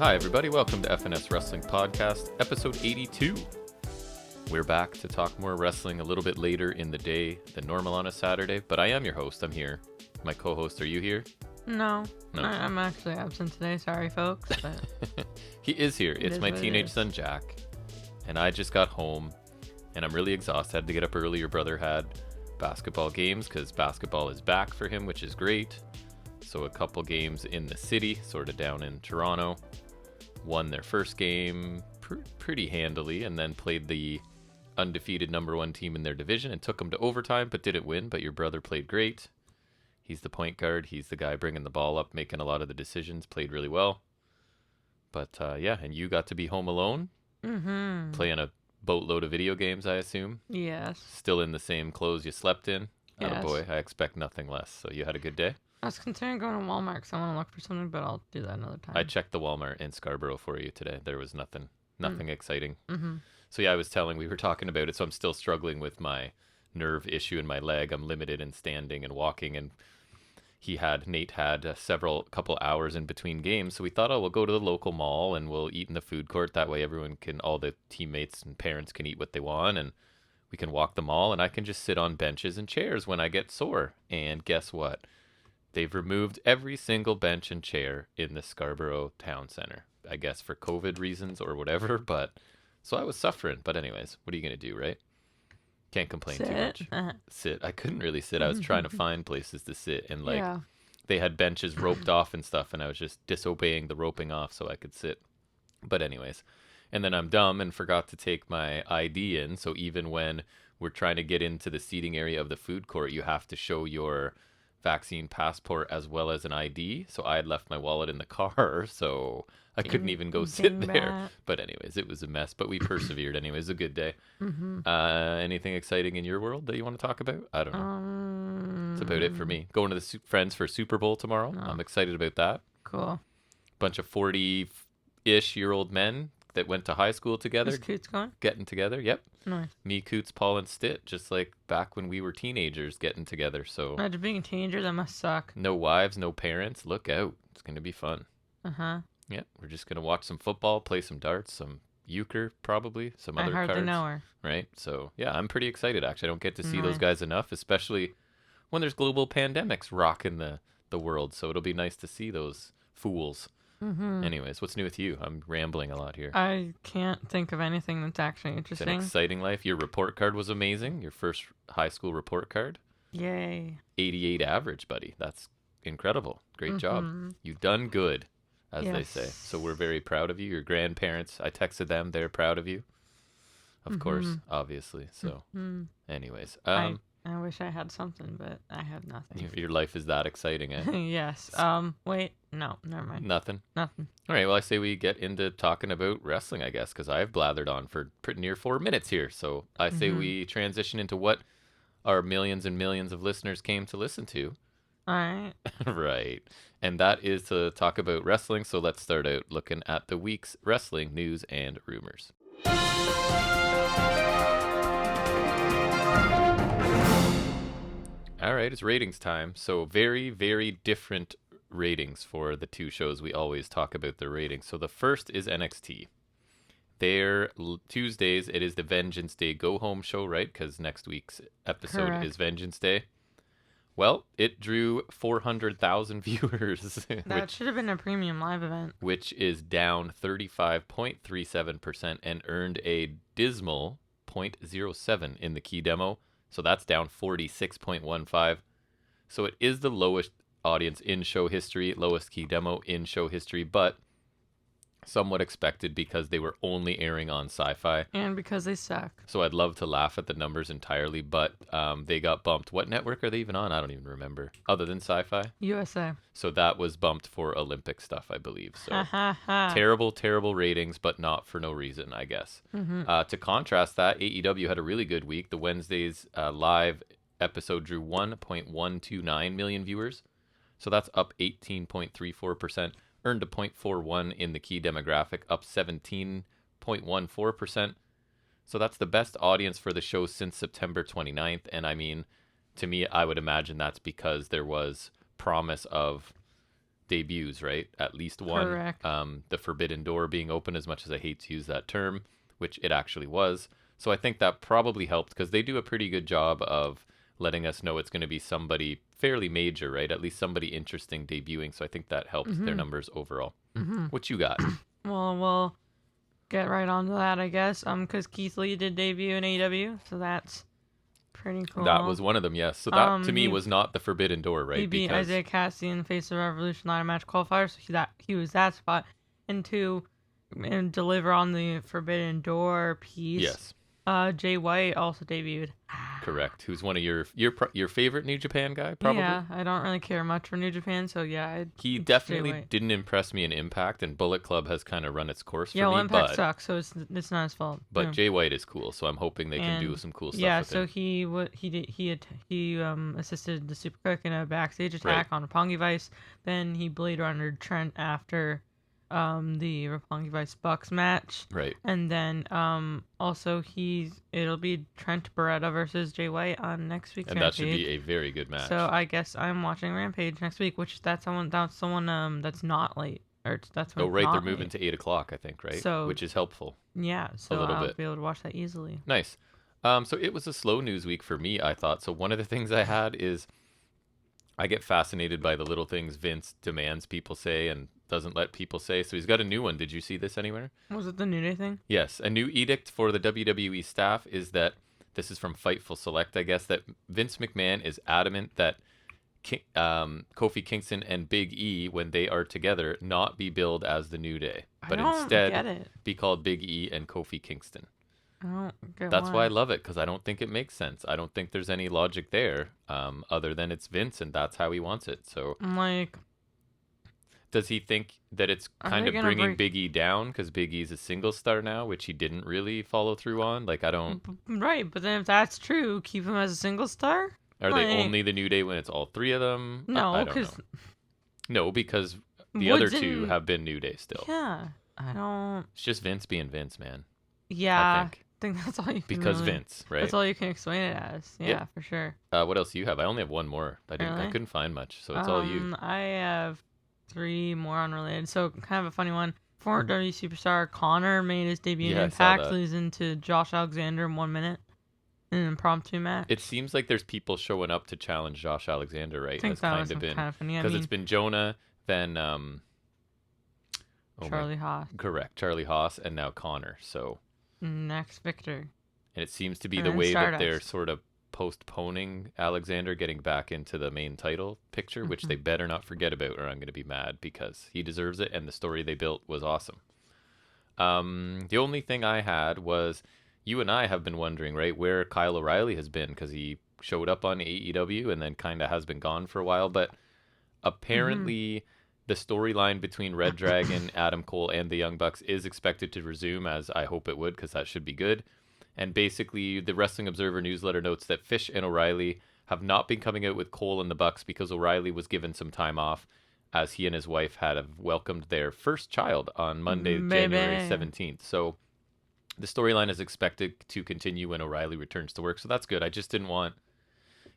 Hi, everybody. Welcome to FNS Wrestling Podcast, episode 82. We're back to talk more wrestling a little bit later in the day than normal on a Saturday, but I am your host. I'm here. My co-host, are you here? No. I'm actually absent today. Sorry, folks. But he is here. It's my teenage son, Jack. And I just got home, and I'm really exhausted. I had to get up early. Your brother had basketball games because basketball is back for him, which is great. So a couple games in the city, sort of down in Toronto. Won their first game pretty handily, and then played the undefeated number one team in their division and took them to overtime, but didn't win. But your brother played great. He's the point guard. He's the guy bringing the ball up, making a lot of the decisions. Played really well. But yeah, and you got to be home alone, playing a boatload of video games, I assume. Yes. Still in the same clothes you slept in. Yes. Oh boy, I expect nothing less. So you had a good day? I was considering going to Walmart because I want to look for something, but I'll do that another time. I checked the Walmart in Scarborough for you today. There was nothing exciting. Mm-hmm. So yeah, we were talking about it, so I'm still struggling with my nerve issue in my leg. I'm limited in standing and walking, and Nate had couple hours in between games, so we thought, we'll go to the local mall and we'll eat in the food court. That way all the teammates and parents can eat what they want, and we can walk the mall, and I can just sit on benches and chairs when I get sore. And guess what? They've removed every single bench and chair in the Scarborough Town Center, I guess for COVID reasons or whatever, but so I was suffering. But anyways, what are you going to do, right? Can't complain too much. Sit. I couldn't really sit. I was trying to find places to sit, and they had benches roped off and stuff, and I was just disobeying the roping off so I could sit. But anyways, and then I'm dumb and forgot to take my ID in, so even when we're trying to get into the seating area of the food court, you have to show your vaccine passport as well as an ID. So I had left my wallet in the car, so I couldn't even go sit there. But anyways, it was a mess, but we persevered anyways. A good day. Anything exciting in your world that you want to talk about? I don't know. That's about it for me. Going to the Friends for Super Bowl tomorrow. I'm excited about that. Cool. Bunch of 40-ish year old men that went to high school together. Is Coots going? Getting together, yep. Nice. Me, Coots, Paul, and Stitt, just like back when we were teenagers getting together. So imagine being a teenager, that must suck. No wives, no parents. Look out. It's going to be fun. Yeah, we're just going to watch some football, play some darts, some euchre, probably, some other cards. I hardly know her. Right? So, yeah, I'm pretty excited, actually. I don't get to see those guys enough, especially when there's global pandemics rocking the world. So it'll be nice to see those fools. Anyways, what's new with you? I'm rambling a lot here. I can't think of anything that's actually interesting. It's an exciting life. Your report card was amazing. Your first high school report card. Yay. 88 average, buddy. That's incredible. Great job. You've done good, as they say. So we're very proud of you. Your grandparents, I texted them. They're proud of you. Of course, obviously. So anyways. I wish I had something, but I have nothing. Your life is that exciting, eh? Yes. Wait. No, never mind. Nothing? Nothing. All right, well, I say we get into talking about wrestling, I guess, because I've blathered on for pretty near 4 minutes here. So I say we transition into what our millions and millions of listeners came to listen to. All right. Right. And that is to talk about wrestling. So let's start out looking at the week's wrestling news and rumors. All right, it's ratings time. So very, very different ratings for the two shows. We always talk about the ratings. So the first is NXT. Their Tuesdays, it is the Vengeance Day Go Home show, right? Because next week's episode is Vengeance Day. Well, it drew 400,000 viewers. That should have been a premium live event. Which is down 35.37% and earned a dismal 0.07 in the key demo. So that's down 46.15. So it is the lowest audience in show history, lowest key demo in show history, but somewhat expected because they were only airing on Sci-Fi. And because they suck. So I'd love to laugh at the numbers entirely, but they got bumped. What network are they even on? I don't even remember. Other than Sci-Fi? USA. So that was bumped for Olympic stuff, I believe. So terrible, terrible ratings, but not for no reason, I guess. To contrast that, AEW had a really good week. The Wednesday's live episode drew 1.129 million viewers. So that's up 18.34%. Earned a 0.41 in the key demographic, up 17.14%. So that's the best audience for the show since September 29th. And I mean, to me, I would imagine that's because there was promise of debuts, right? At least one. Correct. The forbidden door being open, as much as I hate to use that term, which it actually was. So I think that probably helped because they do a pretty good job of letting us know it's going to be somebody fairly major, right? At least somebody interesting debuting. So I think that helped their numbers overall. What you got? Well, we'll get right on to that, I guess. Because Keith Lee did debut in AEW, so that's pretty cool. That was one of them, yes. So that to me was not the forbidden door, right? He beat Isaiah Cassidy in the Face of Revolution ladder match qualifier, so he was that spot. And to deliver on the forbidden door piece. Yes. Jay White also debuted. Correct. Who's one of your favorite New Japan guy, probably? Yeah, I don't really care much for New Japan, so yeah. He definitely didn't impress me in Impact, and Bullet Club has kind of run its course for me. Yeah, Impact sucks, so it's not his fault. But Jay White is cool, so I'm hoping they can do some cool stuff. Yeah, with so him. he assisted the Super Cook in a backstage attack on Roppongi Vice. Then he Blade Runnered Trent after the Roppongi Vice Bucks match. Right. And then also it'll be Trent Beretta versus Jay White on next week's Rampage. And that should be a very good match. So I guess I'm watching Rampage next week, which that's someone that's not late. Or that's when they're moving to 8 o'clock, I think, right? So, which is helpful. Yeah, so I'll be able to watch that easily. Nice. So it was a slow news week for me, I thought. So one of the things I had is I get fascinated by the little things Vince demands people say and doesn't let people say. So he's got a new one. Did you see this anywhere? Was it the New Day thing? Yes. A new edict for the WWE staff is that, this is from Fightful Select, I guess, that Vince McMahon is adamant that Kofi Kingston and Big E, when they are together, not be billed as the New Day, but instead be called Big E and Kofi Kingston. That's why I love it, because I don't think it makes sense. I don't think there's any logic there, other than it's Vince and that's how he wants it. So, does he think that it's kind of bringing Big E down because Big E's a single star now, which he didn't really follow through on? I don't. Right, but then if that's true, keep him as a single star. Are they only the New Day when it's all three of them? No, because the other two have been New Day still. Yeah, I don't. It's just Vince being Vince, man. Yeah, I think that's all you can. Because Vince, right? That's all you can explain it as. Yeah, for sure. What else do you have? I only have one more. I couldn't find much, so it's all you. I have 3 more unrelated. So kind of a funny one. Former WWE superstar Connor made his debut in Impact, losing to Josh Alexander in 1 minute. An impromptu match. It seems like there's people showing up to challenge Josh Alexander, right? I think that was kind of funny. Because it's been Jonah, then Charlie Haas. Correct, Charlie Haas, and now Connor. So next Victor. And it seems to be the way that they're sort of postponing Alexander getting back into the main title picture, which they better not forget about, or I'm going to be mad, because he deserves it, and the story they built was awesome. The only thing I had was, you and I have been wondering, right, where Kyle O'Reilly has been, because he showed up on AEW and then kind of has been gone for a while. But apparently the storyline between Red Dragon, Adam Cole, and the Young Bucks is expected to resume, as I hope it would, because that should be good. And basically, the Wrestling Observer newsletter notes that Fish and O'Reilly have not been coming out with Cole and the Bucks because O'Reilly was given some time off, as he and his wife had welcomed their first child on Monday, January 17th. So the storyline is expected to continue when O'Reilly returns to work, so that's good. I just didn't want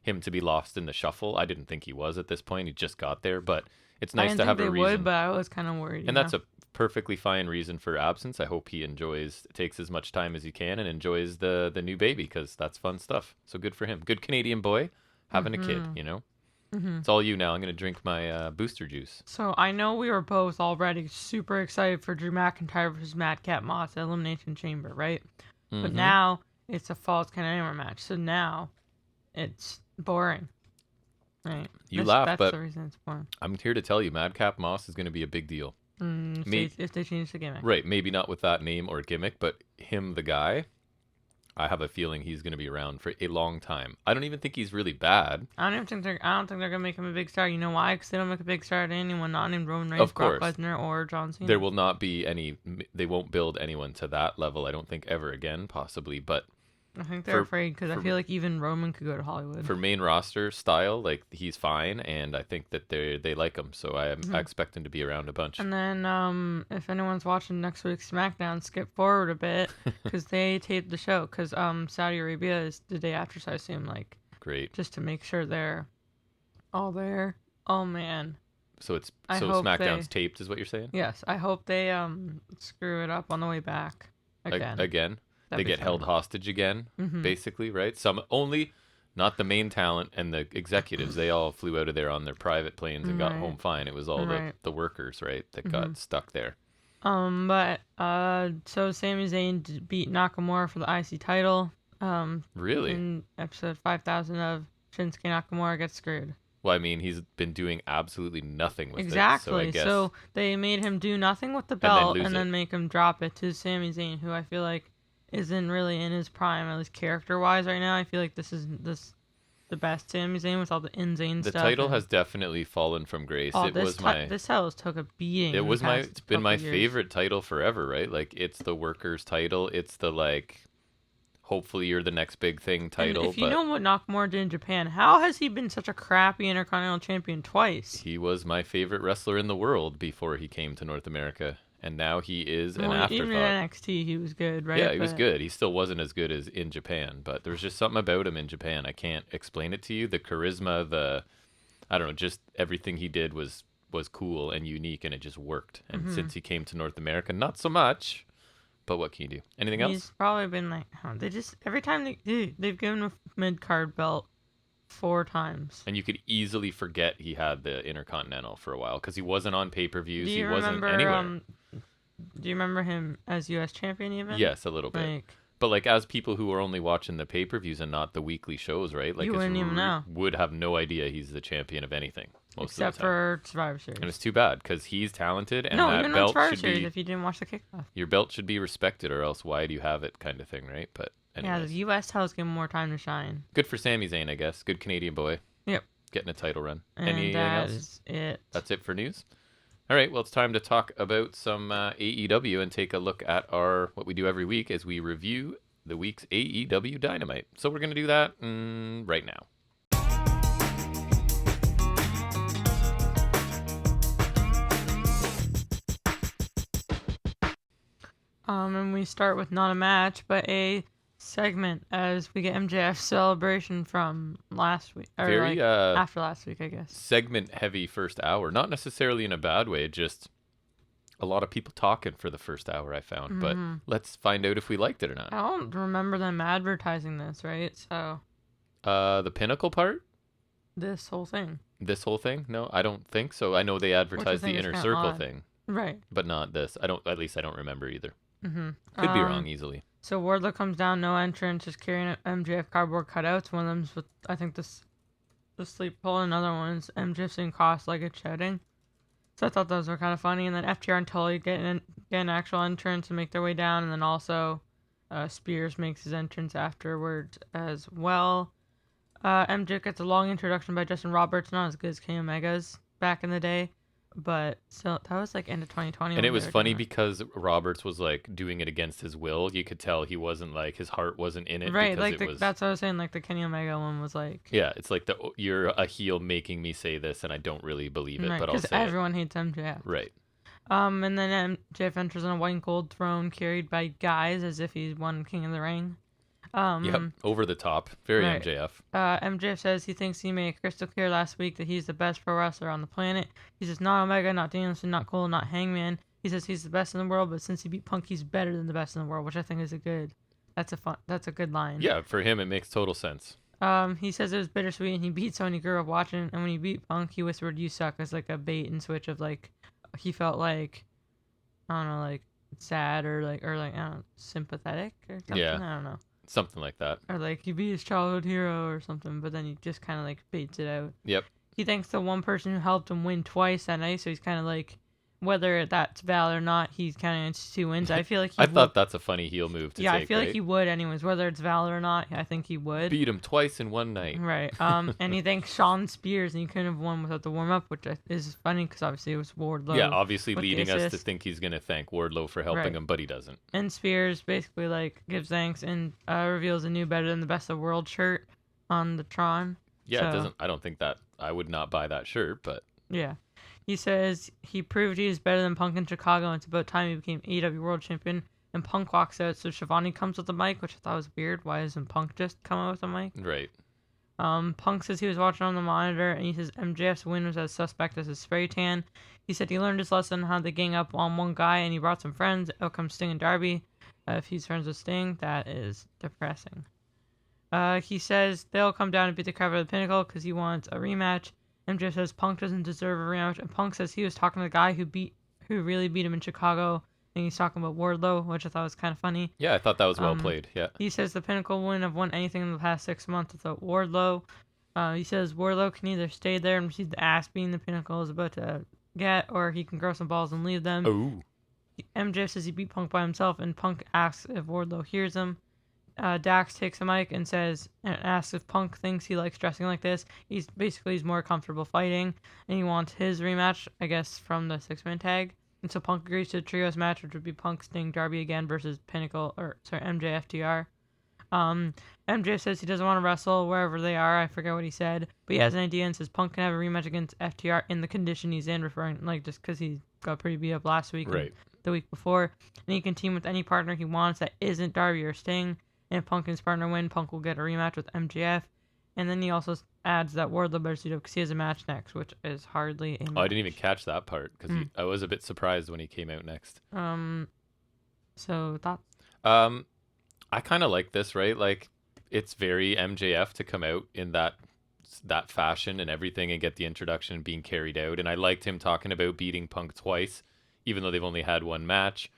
him to be lost in the shuffle. I didn't think he was at this point. He just got there, but it's nice to have a reason. Would, but I was kind of worried. And that's a perfectly fine reason for absence. I hope he takes as much time as he can and enjoys the new baby, because that's fun stuff. So good for him. Good Canadian boy having a kid, you know? It's all you now. I'm going to drink my booster juice. So I know we were both already super excited for Drew McIntyre versus Madcap Moss at Elimination Chamber, right? But now it's a Falls Count Anywhere match. So now it's boring. Right. That's but the reason it's boring. I'm here to tell you, Madcap Moss is going to be a big deal. If they change the gimmick. Right. Maybe not with that name or gimmick, but him, the guy, I have a feeling he's going to be around for a long time. I don't even think he's really bad. I don't think they're going to make him a big star. You know why? Because they don't make a big star to anyone not named Roman Reigns, Brock Lesnar, or John Cena. There will not be any. They won't build anyone to that level, I don't think, ever again, possibly. But I think they're afraid, because I feel like even Roman could go to Hollywood. For main roster style, like, he's fine, and I think that they like him, so I expect him to be around a bunch. And then if anyone's watching next week's SmackDown, skip forward a bit, because they taped the show, because Saudi Arabia is the day after, so I assume, like, great, just to make sure they're all there. Oh man, SmackDown's taped is what you're saying? Yes, I hope they screw it up on the way back again. They get held hostage again, basically, right? Not the main talent and the executives. They all flew out of there on their private planes and got home fine. It was all the workers, right, that got stuck there. So Sami Zayn beat Nakamura for the IC title. Really? In episode 5000 of Shinsuke Nakamura gets screwed. Well, I mean, he's been doing absolutely nothing with it. So they made him do nothing with the belt and then make him drop it to Sami Zayn, who I feel like isn't really in his prime, at least character-wise right now. I feel like this is the best Sami Zayn with all the insane stuff. The title has definitely fallen from grace. This title took a beating. It's been my favorite title forever, right? Like, it's the workers' title. It's the, like, hopefully you're the next big thing title. And if you know what Nakamura did in Japan, how has he been such a crappy Intercontinental Champion twice? He was my favorite wrestler in the world before he came to North America. And now he is an afterthought. Even in NXT, he was good, right? Yeah, he was good. He still wasn't as good as in Japan, but there's just something about him in Japan. I can't explain it to you. The charisma, I don't know, just everything he did was cool and unique, and it just worked. And since he came to North America, not so much. But what can you do? Anything else? He's probably been like, every time they've given him a mid-card belt 4 times. And you could easily forget he had the Intercontinental for a while because he wasn't on pay-per-views. He wasn't anywhere. Do you remember him as U.S. champion even? Yes, a little bit. But like as people who are only watching the pay-per-views and not the weekly shows, right? Like you wouldn't even know. Would have no idea he's the champion of anything most Except of the time. for Survivor Series. And it's too bad because he's talented and that even belt Survivor Series if you didn't watch the kickoff. Your belt should be respected, or else why do you have it, kind of thing, right? But anyways. Yeah, the U.S. titles give him more time to shine. Good for Sami Zayn, I guess. Good Canadian boy. Yep. Getting a title run. And anything else? Is it. That's it for news. All right, well, it's time to talk about some AEW and take a look at what we do every week as we review the week's AEW Dynamite. So we're going to do that right now. And we start with not a match, but a segment as we get MJF's celebration from last week. Or Very, after last week, I guess. Segment-heavy first hour. Not necessarily in a bad way, just a lot of people talking for the first hour, I found. But let's find out if we liked it or not. I don't remember them advertising this, right? So. The Pinnacle part? This whole thing. This whole thing? No, I don't think so. I know they advertised the Inner Circle thing. Right. But not this. At least I don't remember either. Could be wrong easily. So Wardlow comes down, no entrance, just carrying MJF cardboard cutouts. One of them's with, I think, the sleep pole, and another one's MJF's in cross-legged shouting. So I thought those were kind of funny. And then FTR and Tully get an actual entrance and make their way down. And then also Spears makes his entrance afterwards as well. MJF gets a long introduction by Justin Roberts, not as good as Kenny Omega's back in the day. But so that was like end of 2020. And it was funny because Roberts was like doing it against his will. You could tell he wasn't like, his heart wasn't in it. Right, like that's what I was saying. Like the Kenny Omega one was like. Yeah, it's like you're a heel making me say this, and I don't really believe it, but I'll say it. Because everyone hates MJF. Right. And then MJF enters on a white and gold throne carried by guys as if he's won King of the Ring. Yep, over the top. Very right. MJF. MJF says he thinks he made it crystal clear last week that he's the best pro wrestler on the planet. He says not Omega, not Danielson, not Cole, not Hangman. He says he's the best in the world, but since he beat Punk, he's better than the best in the world, which I think is that's a good line. Yeah, for him it makes total sense. He says it was bittersweet and he beat someone he grew up watching, and when he beat Punk, he whispered "you suck" as like a bait and switch of like he felt like I don't know, like sad or like I don't know, sympathetic or something. Yeah. I don't know. Something like that. Or like he beat his childhood hero or something, but then he just kind of like baits it out. Yep. He thanks the one person who helped him win twice that night, so he's kind of like, whether that's valid or not, he's counting it's 2 wins. I feel like I thought that's a funny heel move to take, I feel like he would anyways, whether it's valid or not. I think he would. Beat him twice in one night. Right. And he thanks Shawn Spears, and he couldn't have won without the warm-up, which is funny because obviously it was Wardlow. Yeah, obviously leading us to think he's going to thank Wardlow for helping him, but he doesn't. And Spears basically like gives thanks and reveals a new Better Than the Best of the World shirt on the Tron. Yeah, so, it doesn't. I don't think that I would not buy that shirt, but yeah. He says he proved he is better than Punk in Chicago, and it's about time he became AEW World Champion. And Punk walks out, so Shivani comes with the mic, which I thought was weird. Why doesn't Punk just come out with the mic? Right. Punk says he was watching on the monitor, and he says MJF's win was as suspect as his spray tan. He said he learned his lesson on how they gang up on one guy, and he brought some friends. Out comes Sting and Darby. If he's friends with Sting, that is depressing. He says they'll come down and beat the crap out of the Pinnacle because he wants a rematch. MJF says Punk doesn't deserve a rematch, and Punk says he was talking to the guy who really beat him in Chicago, and he's talking about Wardlow, which I thought was kind of funny. Yeah, I thought that was well played. Yeah. He says the Pinnacle wouldn't have won anything in the past 6 months without Wardlow. He says Wardlow can either stay there and receive the ass beating the Pinnacle is about to get, or he can grow some balls and leave them. Ooh. MJF says he beat Punk by himself, and Punk asks if Wardlow hears him. Dax takes the mic and asks if Punk thinks he likes dressing like this. He's more comfortable fighting, and he wants his rematch, I guess, from the 6-man tag. And so Punk agrees to a trios match, which would be Punk, Sting, Darby again versus MJF TR. MJF says he doesn't want to wrestle wherever they are. I forget what he said, but he has an idea and says Punk can have a rematch against FTR in the condition he's in, referring just because he got pretty beat up last week, right, and the week before, and he can team with any partner he wants that isn't Darby or Sting. And if Punk and his partner win, Punk will get a rematch with MJF. And then he also adds that Wardlow better suit up because he has a match next, which is hardly a match. Oh, I didn't even catch that part because I was a bit surprised when he came out next. So thoughts? I kind of like this, right? Like, it's very MJF to come out in that fashion and everything and get the introduction being carried out. And I liked him talking about beating Punk twice, even though they've only had one match.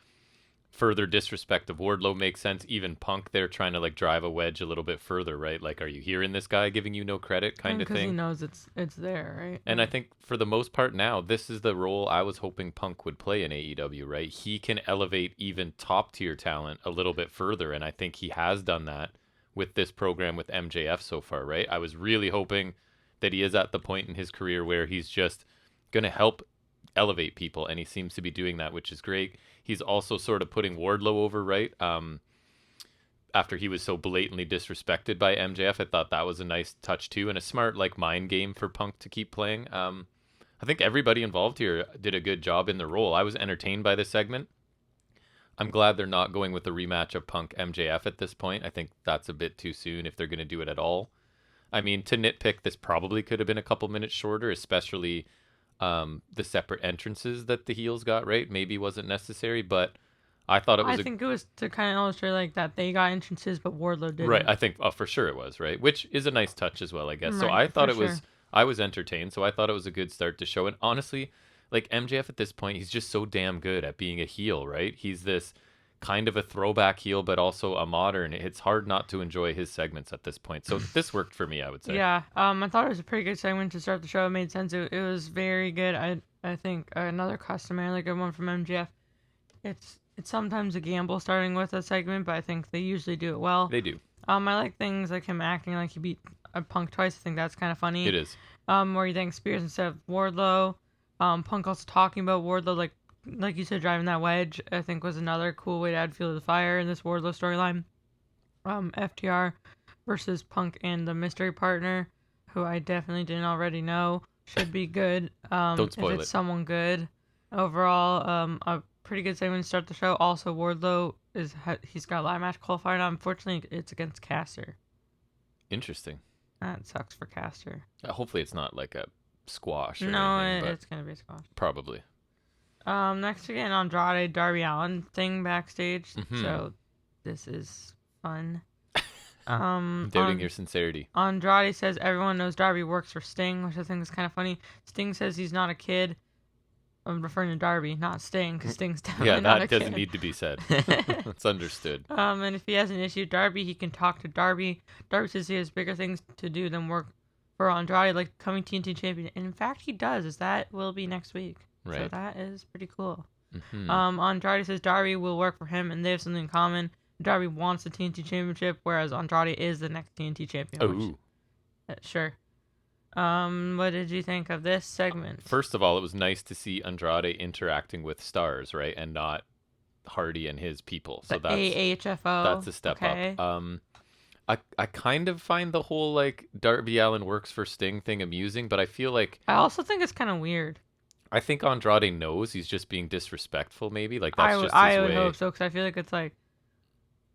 Further disrespect of Wardlow makes sense. Even Punk there trying to drive a wedge a little bit further, right? Like, are you hearing this guy giving you no credit kind of thing? Because he knows it's there, right? And I think for the most part now, this is the role I was hoping Punk would play in AEW, right? He can elevate even top tier talent a little bit further, and I think he has done that with this program with MJF so far, right? I was really hoping that he is at the point in his career where he's just going to help elevate people, and he seems to be doing that, which is great. He's also sort of putting Wardlow over, right? After he was so blatantly disrespected by MJF, I thought that was a nice touch too, and a smart mind game for Punk to keep playing. I think everybody involved here did a good job in the role. I was entertained by this segment. I'm glad they're not going with the rematch of Punk MJF at this point. I think that's a bit too soon if they're going to do it at all. I mean, to nitpick, this probably could have been a couple minutes shorter, especially the separate entrances that the heels got, right? Maybe wasn't necessary, but I thought it was. I think it was to kind of illustrate that they got entrances, but Wardlow didn't. Right, I think for sure it was, right? Which is a nice touch as well, I guess. Right, so I thought it was. I was entertained, so I thought it was a good start to show. And honestly, MJF at this point, he's just so damn good at being a heel, right? He's this kind of a throwback heel, but also a modern. It's hard not to enjoy his segments at this point. So this worked for me, I would say. Yeah, I thought it was a pretty good segment to start the show. It made sense. It was very good. I think another customarily good one from MJF. It's sometimes a gamble starting with a segment, but I think they usually do it well. They do. I like things like him acting like he beat a Punk twice. I think that's kind of funny. It is. Where he thanks Spears instead of Wardlow. Punk also talking about Wardlow, like you said, driving that wedge, I think was another cool way to add fuel to the fire in this Wardlow storyline. FTR versus Punk and the mystery partner, who I definitely didn't already know, should be good. Don't spoil if it's someone good. Overall, a pretty good segment to start the show. Also, Wardlow he's got a live match qualifier now. Unfortunately, it's against Caster. Interesting. That sucks for Caster. Hopefully, it's not like a squash. Or no, anything, it's gonna be a squash. Probably. Next again, Andrade Darby Allin thing backstage. Mm-hmm. So this is fun. Doubting your sincerity. Andrade says everyone knows Darby works for Sting, which I think is kind of funny. Sting says he's not a kid. I'm referring to Darby, not Sting, because Sting's definitely not a kid. Yeah, that doesn't need to be said. It's understood. And if he has an issue with Darby, he can talk to Darby. Darby says he has bigger things to do than work for Andrade, like becoming TNT champion. And in fact, he does, as that will be next week. Right. So that is pretty cool. Mm-hmm. Andrade says Darby will work for him, and they have something in common. Darby wants the TNT championship, whereas Andrade is the next TNT champion. Oh. Sure. What did you think of this segment? First of all, it was nice to see Andrade interacting with stars, right, and not Hardy and his people. So that's AHFO. That's a step up. I kind of find the whole Darby Allin works for Sting thing amusing, but I feel like I also think it's kind of weird. I think Andrade knows he's just being disrespectful. Maybe that's just his way. I would hope so, because I feel like it's I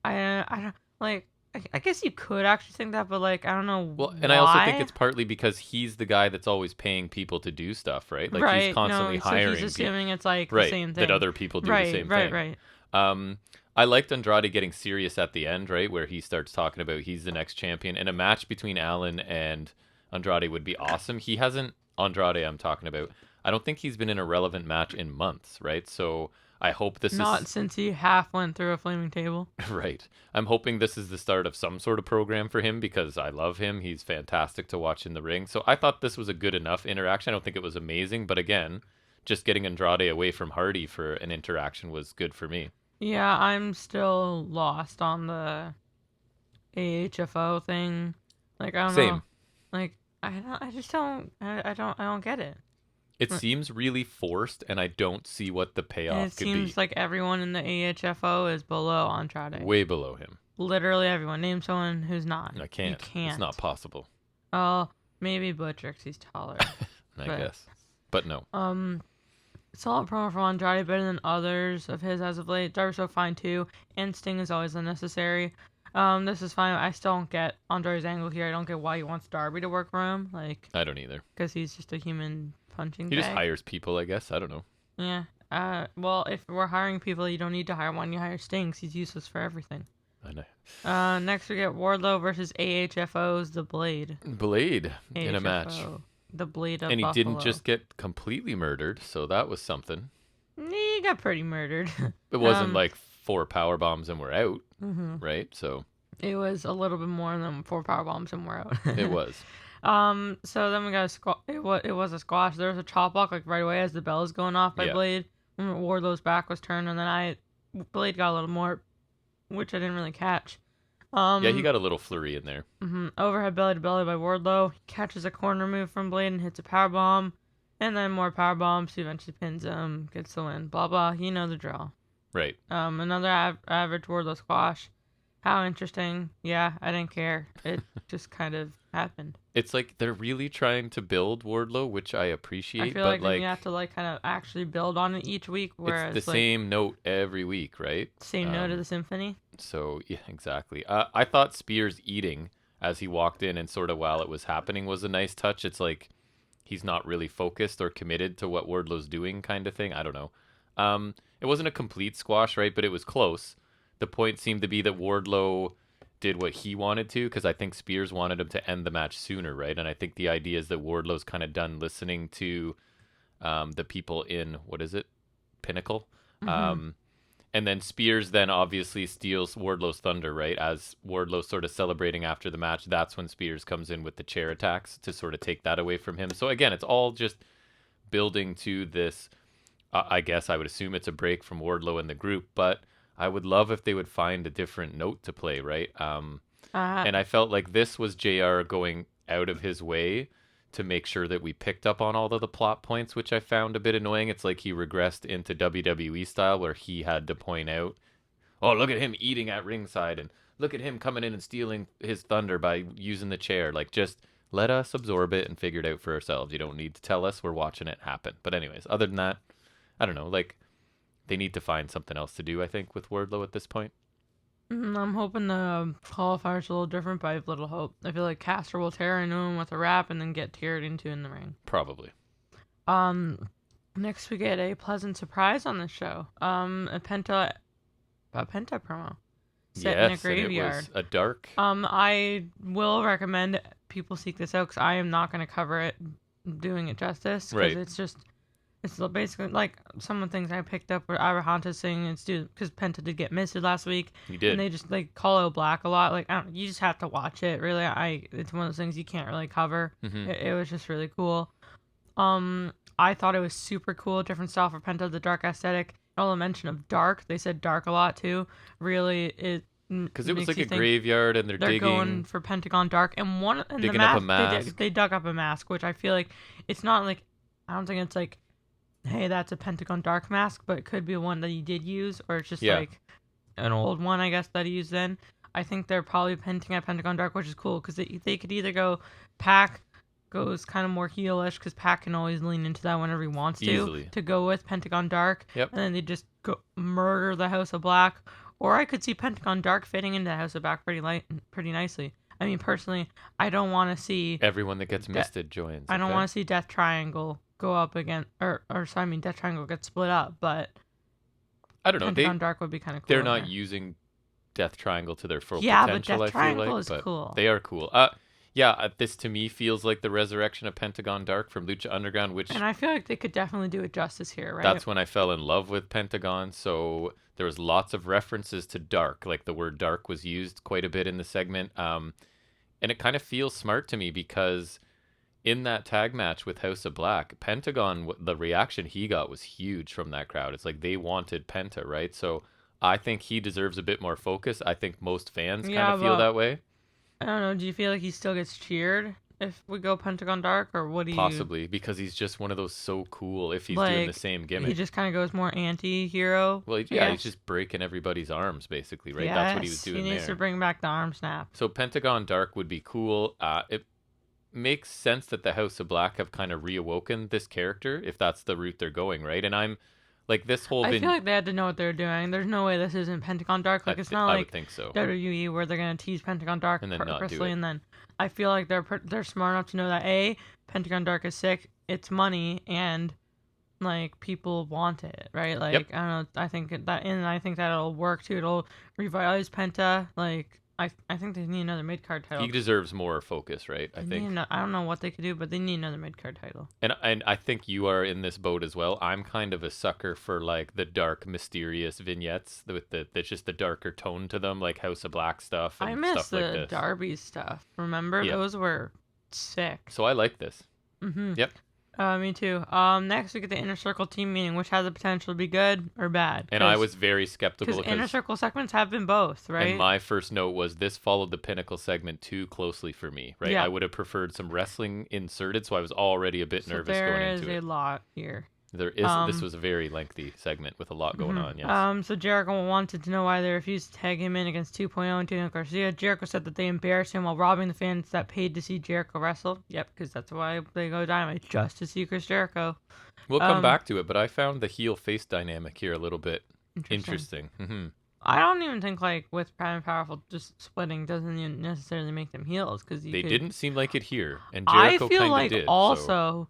don't I guess you could actually think that, but like I don't know Well, and why. I also think it's partly because he's the guy that's always paying people to do stuff, right? Like he's Right. constantly No. So he's hiring people, assuming it's like the right? same That thing. other people do the Right. same Right. thing. Right. I liked Andrade getting serious at the end, right, where he starts talking about he's the next champion, and a match between Allen and Andrade would be awesome. He hasn't Andrade. I'm talking about. I don't think he's been in a relevant match in months, right? So I hope this Not is since he half went through a flaming table. right. I'm hoping this is the start of some sort of program for him because I love him. He's fantastic to watch in the ring. So I thought this was a good enough interaction. I don't think it was amazing, but again, just getting Andrade away from Hardy for an interaction was good for me. Yeah, I'm still lost on the AHFO thing. Like I don't Same. know. Like I just don't. I don't get it. It seems really forced, and I don't see what the And payoff it could seems be. like everyone in the AHFO is below Andrade. Way below him. Literally everyone. Name someone who's not. I can't. You can't. It's not possible. Oh, maybe Butcher 'cause he's taller. I guess. But no. Solid promo from Andrade, better than others of his as of late. Darby's so fine too, and Sting is always unnecessary. This is fine. I still don't get Andrade's angle here. I don't get why he wants Darby to work for him. Like, I don't either. because he's just a human punching He bag. just hires people, I guess. I don't know. Yeah. Well, if we're hiring people, you don't need to hire one. You hire Sting 'cause he's useless for everything. I know. Next we get Wardlow versus AHFO's The Blade. Blade in a match. AHFO, The Blade of And he Buffalo. didn't just get completely murdered, so that was something. He got pretty murdered. It wasn't like 4 power bombs and we're out, Mhm. right? So It was a little bit more than 4 power bombs and we're out. it was. So then we got a it was a squash. There was a chop block like right away as the bell is going off by Yeah. Blade. When Wardlow's back was turned, and then Blade got a little more, which I didn't really catch. Yeah, he got a little flurry in there. Overhead belly to belly by Wardlow. He catches a corner move from Blade and hits a power bomb, and then more power bombs. He eventually pins him, gets the win. Blah blah. You know the drill. Right. Another average Wardlow squash. How interesting. Yeah, I didn't care. It just kind of happened. It's like they're really trying to build Wardlow, which I appreciate, I feel but like then you have to like kind of actually build on it each week, whereas it's the like, same note every week, right? same note of the symphony. So yeah, exactly. I thought Spears eating as he walked in and sort of while it was happening was a nice touch. It's like he's not really focused or committed to what Wardlow's doing, kind of thing. I don't know. It wasn't a complete squash, right? But it was close. The point seemed to be that Wardlow did what he wanted to, because I think Spears wanted him to end the match sooner, right? And I think the idea is that Wardlow's kind of done listening to the people in, what is it? Pinnacle. And then Spears then obviously steals Wardlow's thunder, right? As Wardlow's sort of celebrating after the match, that's when Spears comes in with the chair attacks to sort of take that away from him. So again, it's all just building to this. I guess I would assume it's a break from Wardlow and the group, but I would love if they would find a different note to play, right? And I felt like this was JR going out of his way to make sure that we picked up on all of the plot points, which I found a bit annoying. It's like he regressed into WWE style where he had to point out, oh, look at him eating at ringside and look at him coming in and stealing his thunder by using the chair. Like, just let us absorb it and figure it out for ourselves. You don't need to tell us. We're watching it happen. But anyways, other than that, I don't know. Like, they need to find something else to do, I think, with Wardlow at this point. I'm hoping the qualifier's a little different, but I have little hope. I feel like Caster will tear into him with a wrap and then get teared into in the ring. Probably. Next we get a pleasant surprise on the show. A Penta promo set in a graveyard. And it was a dark. I will recommend people seek this out because I am not going to cover it doing it justice because it's basically like some of the things I picked up were Arahanta saying it's due because Penta did get missed last week. He did. And they just like call out Black a lot. Like you just have to watch it. Really, it's one of those things you can't really cover. It was just really cool. I thought it was super cool. Different style for Penta, the dark aesthetic. All the mention of dark. They said dark a lot too. Really, it because it was like a graveyard and they're digging. Going for Pentagon Dark and digging up a mask. They dug up a mask, which I feel like it's not like I don't think it's like, hey, that's a Pentagon Dark mask, but it could be one that he did use, or it's just like an old one, I guess, that he used then. I think they're probably hinting at Pentagon Dark, which is cool because they could either go Pac goes kind of more heelish because Pac can always lean into that whenever he wants to Easily. go with Pentagon Dark, Yep. and then they just go murder the House of Black, Or I could see Pentagon Dark fitting into House of Black pretty nicely. I mean, personally, I don't want to see Everyone that gets misted joins. I don't want to see Death Triangle go up again, Death Triangle get split up, but I don't know. Pentagon Dark would be kind of cool. They're not using Death Triangle to their full potential. But Death Triangle is cool. They are cool. This to me feels like the resurrection of Pentagon Dark from Lucha Underground, and I feel like they could definitely do it justice here, right? That's when I fell in love with Pentagon. So there was lots of references to dark, like the word dark was used quite a bit in the segment. And it kind of feels smart to me because in that tag match with House of Black, Pentagon, the reaction he got was huge from that crowd. It's like they wanted Penta, right? So I think he deserves a bit more focus. I think most fans kind of feel that way. I don't know. Do you feel like he still gets cheered if we go Pentagon Dark, or what do you? Possibly, because he's just one of those so cool if he's doing the same gimmick. He just kind of goes more anti-hero. Well, he's just breaking everybody's arms, basically, right? That's what he was doing he needs to bring back the arm snap. So Pentagon Dark would be cool. It makes sense that the House of Black have kind of reawoken this character, if that's the route they're going, right? And I'm like this whole. I feel like they had to know what they're doing. There's no way this isn't Pentagon Dark. Like it's not like I would think so. WWE where they're gonna tease Pentagon Dark and then purposely, and then I feel like they're smart enough to know that Pentagon Dark is sick. It's money, and like people want it, right? Like I don't know. I think that'll work too. It'll revitalize Penta. Like I think they need another mid-card title. He deserves more focus, right? I don't know what they could do, but they need another mid-card title. And I think you are in this boat as well. I'm kind of a sucker for like the dark, mysterious vignettes with that's just the darker tone to them, like House of Black stuff and I miss stuff like the this. Darby stuff. Remember? Those were sick. So I like this. Mm-hmm. Yep. Me too. Next we get the Inner Circle team meeting, which has the potential to be good or bad. And I was very skeptical because Inner Circle segments have been both, right? And my first note was this followed the Pinnacle segment too closely for me, right? Yeah. I would have preferred some wrestling inserted, so I was already a bit nervous going into it. There is a lot here. There is. This was a very lengthy segment with a lot going on. Yes. So Jericho wanted to know why they refused to tag him in against 2.0 and Daniel Garcia. Jericho said that they embarrassed him while robbing the fans that paid to see Jericho wrestle. Yep, because that's why they go Dynamite, just to see Chris Jericho. We'll come back to it, but I found the heel-face dynamic here a little bit interesting. Mm-hmm. I don't even think like with Prime and Powerful just splitting doesn't even necessarily make them heels because they didn't seem like it here, and Jericho kind of did. Also. So.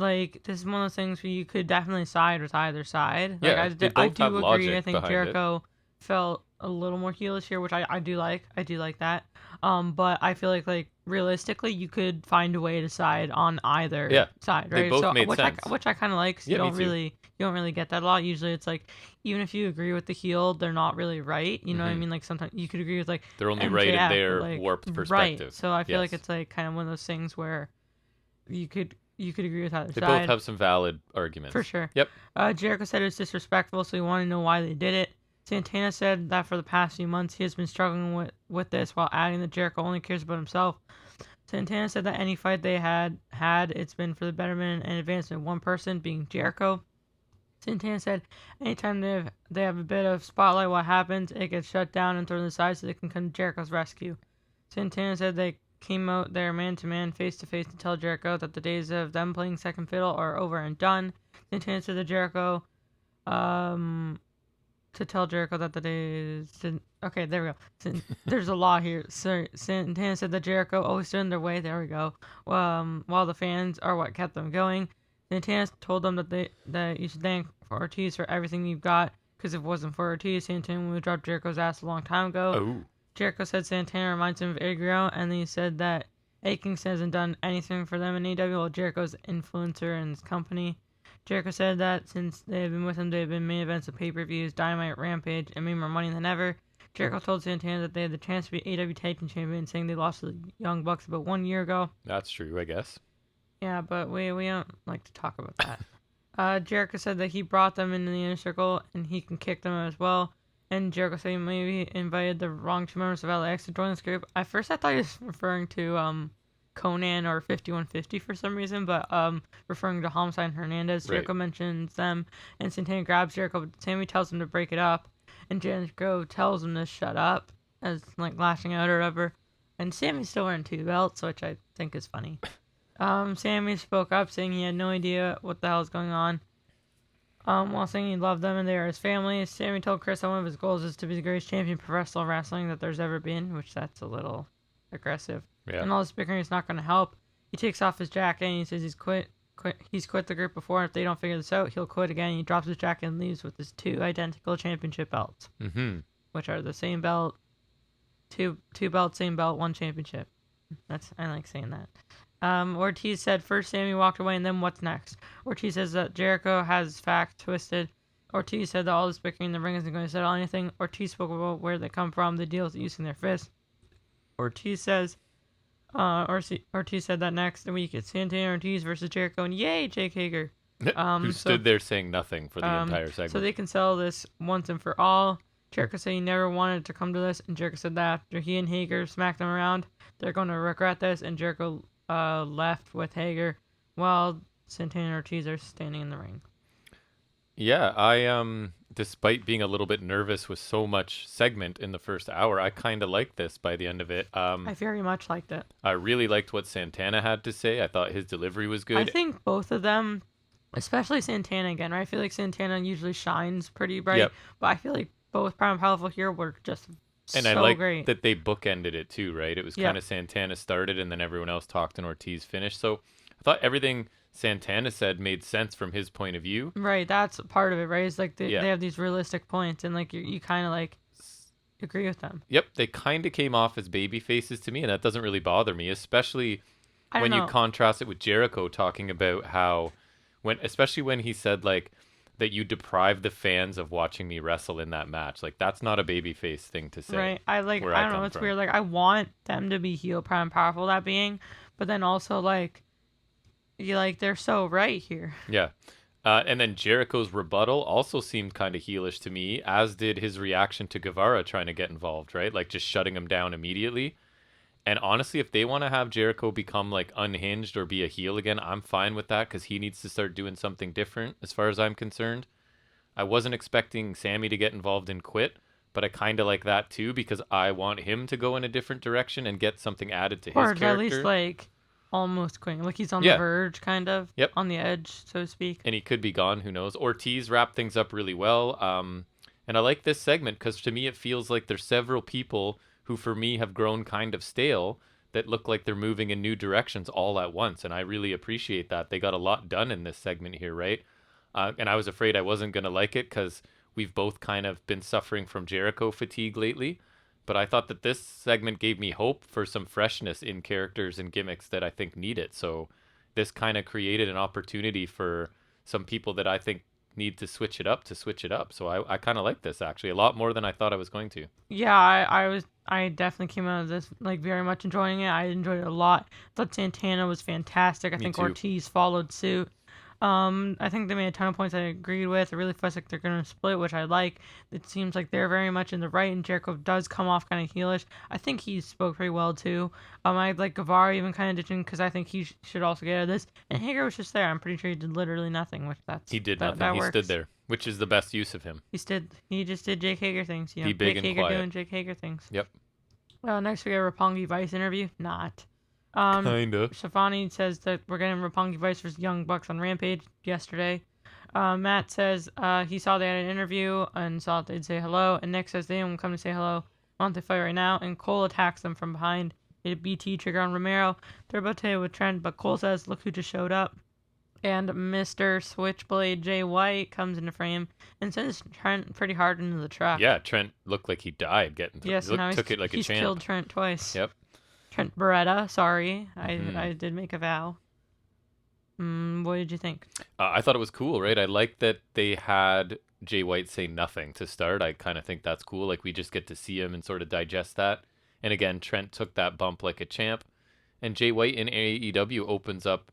Like, this is one of those things where you could definitely side with either side. Yeah, like, I do agree. I think Jericho felt a little more heelish here, which I do like. I do like that. But I feel like realistically, you could find a way to side on either side, right? They both made sense. Which I kind of like. You don't really get that a lot. Usually, it's like even if you agree with the heel, they're not really right. You know what I mean? Like sometimes you could agree with like they're only MJF, right in their warped perspective. Right. So I feel like it's like kind of one of those things where you could agree with either side. They both have some valid arguments. For sure. Yep. Jericho said it was disrespectful, so he wanted to know why they did it. Santana said that for the past few months, he has been struggling with this, while adding that Jericho only cares about himself. Santana said that any fight they had, it's been for the betterment and advancement of one person, being Jericho. Santana said anytime they have a bit of spotlight, what happens, it gets shut down and thrown aside so they can come to Jericho's rescue. Santana said they came out there man-to-man, face-to-face to tell Jericho that the days of them playing second fiddle are over and done. Santana said to Jericho, to tell Jericho that the days... Okay, there we go. There's a law here. Santana said that Jericho always stood in their way. There we go. While the fans are what kept them going. Santana told them that you should thank Ortiz for everything you've got, because if it wasn't for Ortiz, Santana would have dropped Jericho's ass a long time ago. Oh. Jericho said Santana reminds him of Eddie Guerrero, and then he said that Eddie Kingston hasn't done anything for them in AEW, while Jericho's influencer in his company. Jericho said that since they have been with him, they have been main events of pay-per-views, Dynamite, Rampage, and made more money than ever. Jericho told Santana that they had the chance to be AEW Tag Team Champion, saying they lost to the Young Bucks about 1 year ago. That's true, I guess. Yeah, but we don't like to talk about that. Jericho said that he brought them into the Inner Circle, and he can kick them as well. And Jericho said he maybe invited the wrong two members of LAX to join this group. At first, I thought he was referring to Conan or 5150 for some reason, but referring to Homicide and Hernandez. Jericho mentions them, and Santana grabs Jericho, but Sammy tells him to break it up, and Jericho tells him to shut up, as like lashing out or whatever. And Sammy's still wearing 2 belts, which I think is funny. Sammy spoke up, saying he had no idea what the hell is going on. while saying he loved them and they are his family. Sammy told Chris that one of his goals is to be the greatest champion of professional wrestling that there's ever been, which that's a little aggressive. Yeah. And all this bickering is not going to help. He takes off his jacket and he says he's quit the group before. If they don't figure this out, he'll quit again. He drops his jacket and leaves with his 2 identical championship belts, which are the same belt, two belts, same belt, 1 championship. I like saying that. Ortiz said first Sammy walked away and then what's next? Ortiz says that Jericho has fact twisted. Ortiz said that all this bickering in the ring isn't going to settle anything. Ortiz spoke about where they come from, the deal with using their fists. Ortiz said that next week it's Santana Ortiz versus Jericho, and yay, Jake Hager. Who stood there saying nothing for the entire segment. So they can settle this once and for all. Jericho said he never wanted to come to this, and Jericho said that after he and Hager smacked them around, they're going to regret this, and Jericho left with Hager while Santana and Ortiz are standing in the ring. Yeah, I despite being a little bit nervous with so much segment in the first hour, I kind of liked this by the end of it. I very much liked it. I really liked what Santana had to say. I thought his delivery was good. I think both of them, especially Santana again, right? I feel like Santana usually shines pretty bright, but I feel like both Proud and Powerful here were just and so I like great. that they bookended it too, right? It was kind of Santana started and then everyone else talked and Ortiz finished. So I thought everything Santana said made sense from his point of view. Right, that's part of it, right? It's like they have these realistic points and like you kind of like agree with them. Yep, they kind of came off as baby faces to me, and that doesn't really bother me, especially when you contrast it with Jericho talking about how especially when he said like that you deprive the fans of watching me wrestle in that match. Like that's not a babyface thing to say. Right. I don't know, it's weird. Like I want them to be heel, Proud and Powerful, that being, but then also like they're so right here. Yeah. And then Jericho's rebuttal also seemed kind of heelish to me, as did his reaction to Guevara trying to get involved, right? Like just shutting him down immediately. And honestly, if they want to have Jericho become like unhinged or be a heel again, I'm fine with that because he needs to start doing something different as far as I'm concerned. I wasn't expecting Sammy to get involved and quit, but I kind of like that too because I want him to go in a different direction and get something added to his character. Or at least like almost quitting. Like he's on the verge, kind of. Yep. On the edge, so to speak. And he could be gone, who knows. Ortiz wrapped things up really well. And I like this segment because to me it feels like there's several people who for me have grown kind of stale that look like they're moving in new directions all at once. And I really appreciate that. They got a lot done in this segment here, right? And I was afraid I wasn't going to like it because we've both kind of been suffering from Jericho fatigue lately. But I thought that this segment gave me hope for some freshness in characters and gimmicks that I think need it. So this kind of created an opportunity for some people that I think need to switch it up. So I kind of like this actually a lot more than I thought I was going to. Yeah, I definitely came out of this like very much enjoying it. I enjoyed it a lot. Thought Santana was fantastic. I think too. Ortiz followed suit. I think they made a ton of points I agreed with. It really feels like they're going to split, which I like. It seems like they're very much in the right, and Jericho does come off kind of heelish. I think he spoke pretty well, too. I like Guevara even kind of ditching, because I think he should also get out of this. And Hager was just there. I'm pretty sure he did literally nothing, which He did nothing. He stood there, which is the best use of him. He just did Jake Hager things. Be big Jake and Hager quiet. doing Jake Hager things. Yep. Next we got a Roppongi Vice interview. Not. Kinda. Shafani says that we're getting Roppongi Vice versus Young Bucks on Rampage yesterday. Matt says he saw they had an interview and saw that they'd say hello. And Nick says they didn't come to say hello. Why don't they fight right now? And Cole attacks them from behind. They did a BT trigger on Romero. They're about to hit with Trent, but Cole says, look who just showed up. And Mr. Switchblade Jay White comes into frame and sends Trent pretty hard into the truck. Yeah, Trent looked like he died getting through. Yes, took it like a he's champ. killed Trent twice. Yep. Trent Beretta, sorry. I did make a vow. What did you think? I thought it was cool, right? I like that they had Jay White say nothing to start. I kind of think that's cool. Like, we just get to see him and sort of digest that. And again, Trent took that bump like a champ. And Jay White in AEW opens up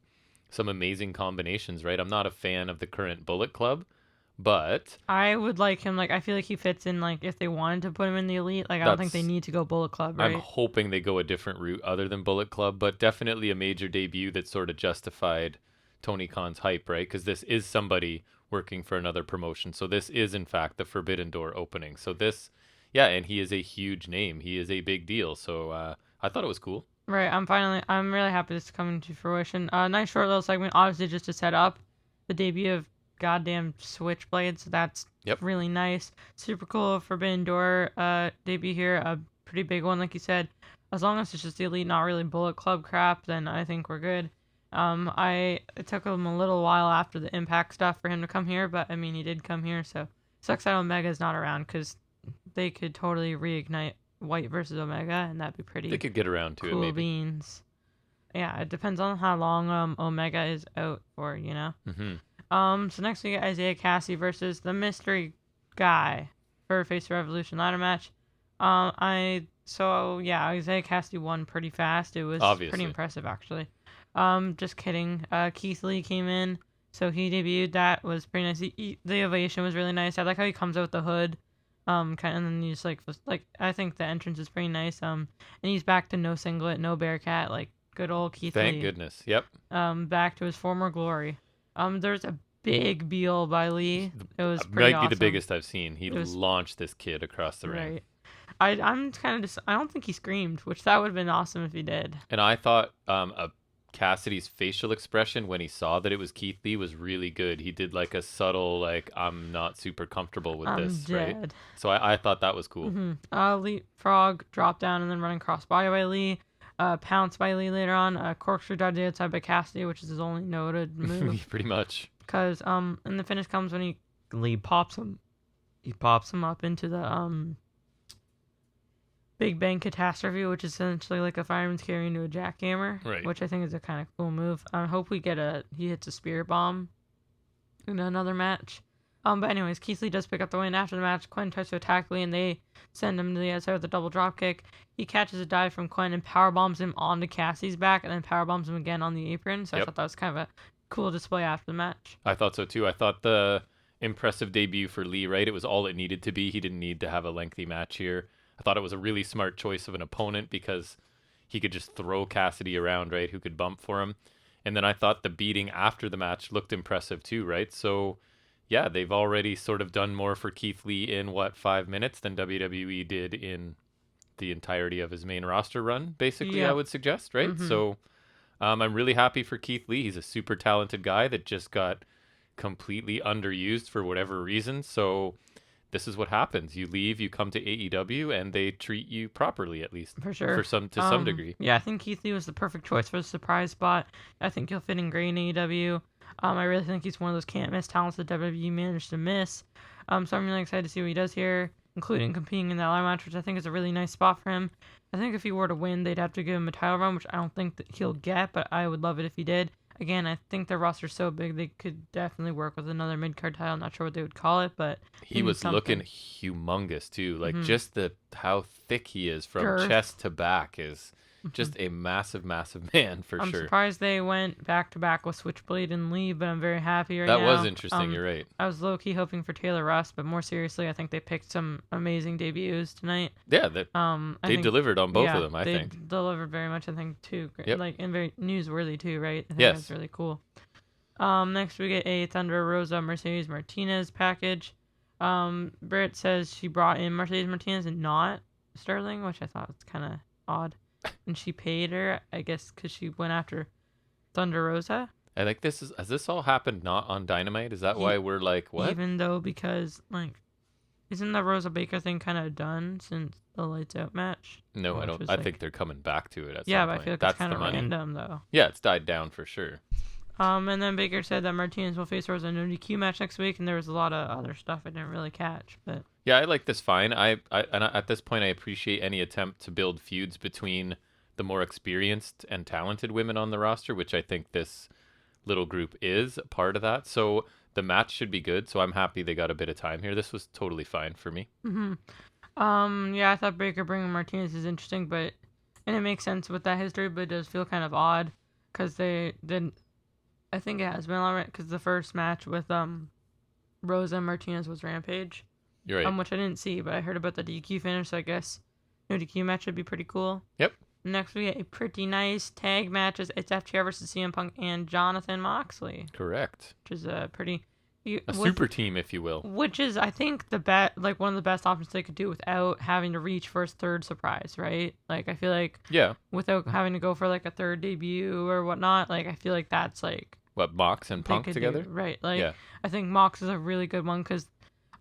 some amazing combinations, right? I'm not a fan of the current Bullet Club, but I would like him. Like, I feel like he fits in, like, if they wanted to put him in the Elite. Like, I don't think they need to go Bullet Club, right? I'm hoping they go a different route other than Bullet Club, but definitely a major debut that sort of justified Tony Khan's hype, right? Because this is somebody working for another promotion. So this is, in fact, the Forbidden Door opening. So this, yeah, and he is a huge name. He is a big deal. So I thought it was cool. Right. I'm really happy this is coming to fruition. Nice short little segment, obviously just to set up the debut of goddamn switchblade, so that's Yep. really nice. Super cool Forbidden Door debut here, a pretty big one, like you said. As long as it's just the Elite, not really Bullet Club crap, then I think we're good. It took him a little while after the Impact stuff for him to come here, but I mean, he did come here, so sucks that Omega's not around, because they could totally reignite White versus Omega, and that'd be pretty They could get around to cool it, maybe. beans. Yeah, it depends on how long Omega is out for, you know? Mm-hmm. So next we get Isaiah Cassie versus the Mystery Guy for Face Revolution ladder match. Isaiah Cassie won pretty fast. It was Obviously. pretty impressive, actually. Just kidding. Keith Lee came in, so he debuted. That was pretty nice. The ovation was really nice. I like how he comes out with the hood. And then he's like, I think the entrance is pretty nice. And he's back to no singlet, no Bearcat, like good old Keith Lee. Thank goodness. Yep. Back to his former glory. There's a big Beal by Lee. It was pretty might awesome. be the biggest I've seen. He launched this kid across the ring. Right. I'm kind of just. I don't think he screamed, which that would have been awesome if he did. And I thought Cassidy's facial expression when he saw that it was Keith Lee was really good. He did like a subtle, like, I'm not super comfortable with this, dead. right? So I thought that was cool. Leapfrog, drop down, and then running crossbody by Lee. Pounce by Lee later on. Corkscrew dodge outside by Cassidy, which is his only noted move. Pretty much. Because and the finish comes when Lee pops him. He pops him up into the Big Bang Catastrophe, which is essentially like a fireman's carry into a jackhammer, right? Which I think is a kind of cool move. I hope he hits a spirit bomb in another match. But anyways, Keith Lee does pick up the win after the match. Quinn tries to attack Lee, and they send him to the outside with a double drop kick. He catches a dive from Quinn and powerbombs him onto Cassie's back, and then powerbombs him again on the apron. So I thought that was kind of a cool display after the match. I thought so too. I thought the impressive debut for Lee, right? It was all it needed to be. He didn't need to have a lengthy match here. I thought it was a really smart choice of an opponent because he could just throw Cassidy around, right? Who could bump for him. And then I thought the beating after the match looked impressive too, right? So, yeah, they've already sort of done more for Keith Lee in, 5 minutes than WWE did in the entirety of his main roster run, basically, I would suggest, right? Mm-hmm. So I'm really happy for Keith Lee. He's a super talented guy that just got completely underused for whatever reason. So this is what happens. You leave, you come to AEW, and they treat you properly, at least. For sure. To some degree. Yeah, I think Keith Lee was the perfect choice for the surprise spot. I think he'll fit in great in AEW. I really think he's one of those can't-miss talents that WWE managed to miss. So I'm really excited to see what he does here, including competing in that ladder match, which I think is a really nice spot for him. I think if he were to win, they'd have to give him a title run, which I don't think that he'll get, but I would love it if he did. Again, I think their roster's so big they could definitely work with another mid-card title. I'm not sure what they would call it, but he was looking humongous too. Like just how thick he is from chest to back is just a massive, massive man for sure. I'm surprised they went back to back with Switchblade and Lee, but I'm very happy now. That was interesting. You're right. I was low key hoping for Taylor Russ, but more seriously, I think they picked some amazing debuts tonight. Yeah, they delivered on both of them. I think they delivered very much. I think too, like and very newsworthy too, right? I think yes, that's really cool. Next we get a Thunder Rosa Mercedes Martinez package. Britt says she brought in Mercedes Martinez and not Sterling, which I thought was kind of odd. And she paid her, I guess, because she went after Thunder Rosa. I think has this all happened not on Dynamite? Is that why we're like, what? Even though, because, like, isn't the Rosa Baker thing kind of done since the Lights Out match? No, I don't. I think they're coming back to it at some point. Yeah, but I feel like that's kind of random, though. Yeah, it's died down for sure. And then Baker said that Martinez will face Rosa in a DQ match next week, and there was a lot of other stuff I didn't really catch, but... Yeah, I like this fine. And at this point, I appreciate any attempt to build feuds between the more experienced and talented women on the roster, which I think this little group is a part of that. So the match should be good. So I'm happy they got a bit of time here. This was totally fine for me. Yeah, I thought Baker bringing Martinez is interesting, and it makes sense with that history, but it does feel kind of odd because they didn't. I think it has been alright because the first match with Rosa and Martinez was Rampage. You're right. Which I didn't see, but I heard about the DQ finish, so I guess no DQ match would be pretty cool. Yep. Next, we get a pretty nice tag match. It's FTR versus CM Punk and Jonathan Moxley. Correct. Which is a pretty... super team, if you will. Which is, I think, one of the best options they could do without having to reach for a third surprise, right? Like, I feel like... Yeah. Without having to go for, like, a third debut or whatnot, like, I feel like that's, like, What, Mox and they Punk could together? do. Right. Like, Yeah. I think Mox is a really good one because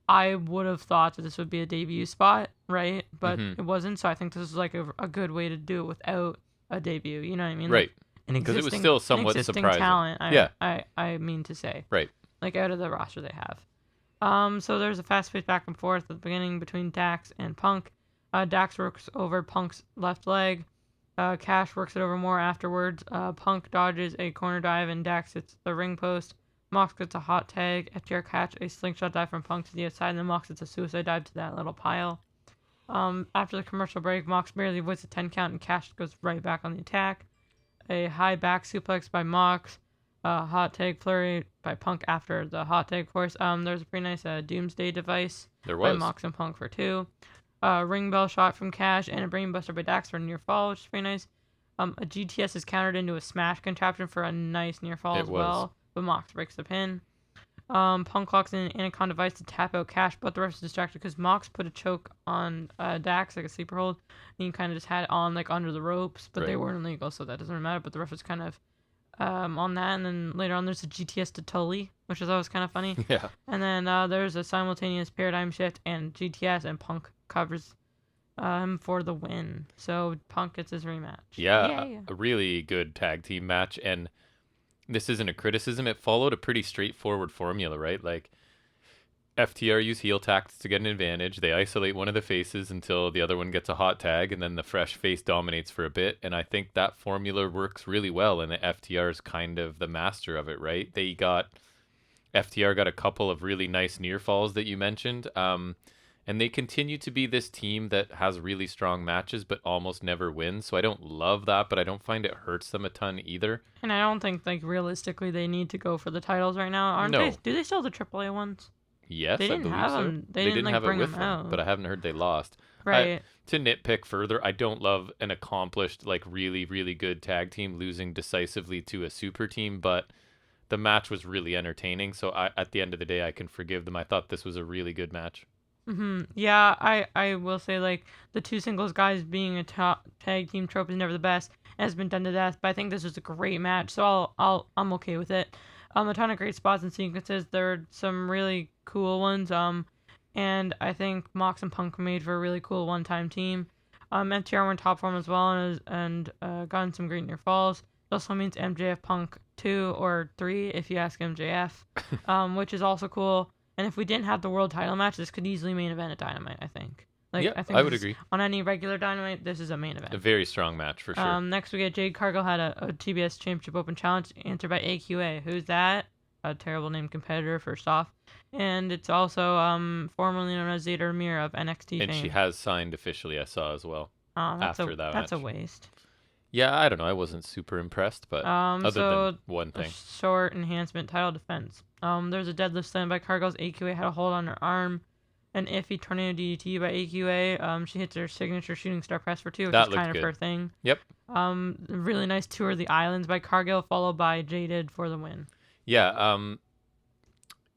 I would have thought that this would be a debut spot, right? But Mm-hmm. it wasn't. So I think this is like a good way to do it without a debut. You know what I mean? Right. Like an Because it was existing, still an somewhat existing surprising. talent. Yeah. I mean to say. Right. Like out of the roster they have. So there's a fast-paced back and forth at the beginning between Dax and Punk. Dax works over Punk's left leg. Cash works it over more afterwards. Punk dodges a corner dive and Dax hits the ring post. Mox gets a hot tag. FTR catch a slingshot dive from Punk to the outside, and then Mox gets a suicide dive to that little pile. After the commercial break, Mox barely avoids a 10 count and Cash goes right back on the attack. A high back suplex by Mox. Hot tag flurry by Punk after the hot tag, of course. There's a pretty nice Doomsday device by Mox and Punk for 2. Ring bell shot from Cash and a brainbuster by Dax for a near fall, which is pretty nice. A GTS is countered into a smash contraption for a nice near fall as well, but Mox breaks the pin. Punk locks in an Anaconda device to tap out Cash, but the ref is distracted because Mox put a choke on Dax, like a sleeper hold, and he kind of just had it on like under the ropes, but they weren't illegal, so that doesn't really matter. But the ref was kind of on that, and then later on there's a GTS to Tully, which is always kind of funny. Yeah. And then there's a simultaneous paradigm shift and GTS, and Punk covers him for the win. So Punk gets his rematch. Yeah, a really good tag team match, and this isn't a criticism. It followed a pretty straightforward formula, right? Like, FTR use heel tactics to get an advantage. They isolate one of the faces until the other one gets a hot tag, and then the fresh face dominates for a bit. And I think that formula works really well, and the FTR is kind of the master of it, right? FTR got a couple of really nice near falls that you mentioned, and they continue to be this team that has really strong matches but almost never wins. So I don't love that, but I don't find it hurts them a ton either. And I don't think, like, realistically they need to go for the titles right now. Aren't they? Do they still have the AAA ones? Yes, they didn't I believe have so. them. They didn't like, have bring it with them them, out. but I haven't heard they lost. Right. To nitpick further, I don't love an accomplished, like, really, really good tag team losing decisively to a super team, but the match was really entertaining. So at the end of the day, I can forgive them. I thought this was a really good match. Yeah, I will say, like, the two singles guys being a top tag team trope is never the best. It has been done to death, but I think this was a great match, so I'm okay with it. A ton of great spots and sequences. There are some really cool ones. And I think Mox and Punk made for a really cool one-time team. FTR went top form as well and gotten some great near falls. It also means MJF Punk 2 or 3 if you ask MJF, which is also cool. And if we didn't have the world title match, this could easily main event at Dynamite, I think. Like, yeah, I think I would agree. On any regular Dynamite, this is a main event. A very strong match, for sure. Next, we get Jade Cargill had a TBS Championship Open Challenge answered by AQA. Who's that? A terrible name competitor, first off. And it's also formerly known as Zeta Ramirez of NXT and fame. She has signed officially, I saw as well. After that That's match. a waste. Yeah, I don't know. I wasn't super impressed, but other than one thing. Short enhancement title defense. There's a deadlift slam by Cargill's. AQA had a hold on her arm. An iffy tornado DDT by AQA. She hits her signature shooting star press for 2, which is kind of her thing. Yep. Really nice tour of the islands by Cargill, followed by Jaded for the win. Yeah.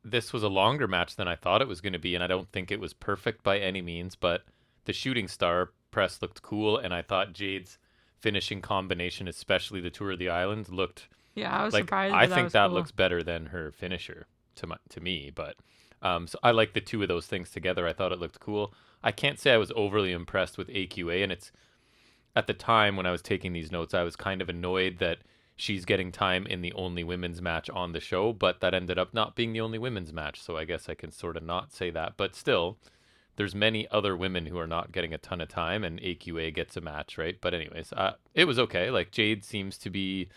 This was a longer match than I thought it was going to be, and I don't think it was perfect by any means, but the shooting star press looked cool, and I thought Jade's finishing combination, especially the tour of the islands, looked. Yeah, I was like, surprised. I think that cool. looks better than her finisher to me, but so I like the two of those things together. I thought it looked cool. I can't say I was overly impressed with AQA, and it's at the time when I was taking these notes, I was kind of annoyed that she's getting time in the only women's match on the show, but that ended up not being the only women's match, so I guess I can sort of not say that. But still, there's many other women who are not getting a ton of time, and AQA gets a match, right? But anyways, it was okay. Like, Jade seems to be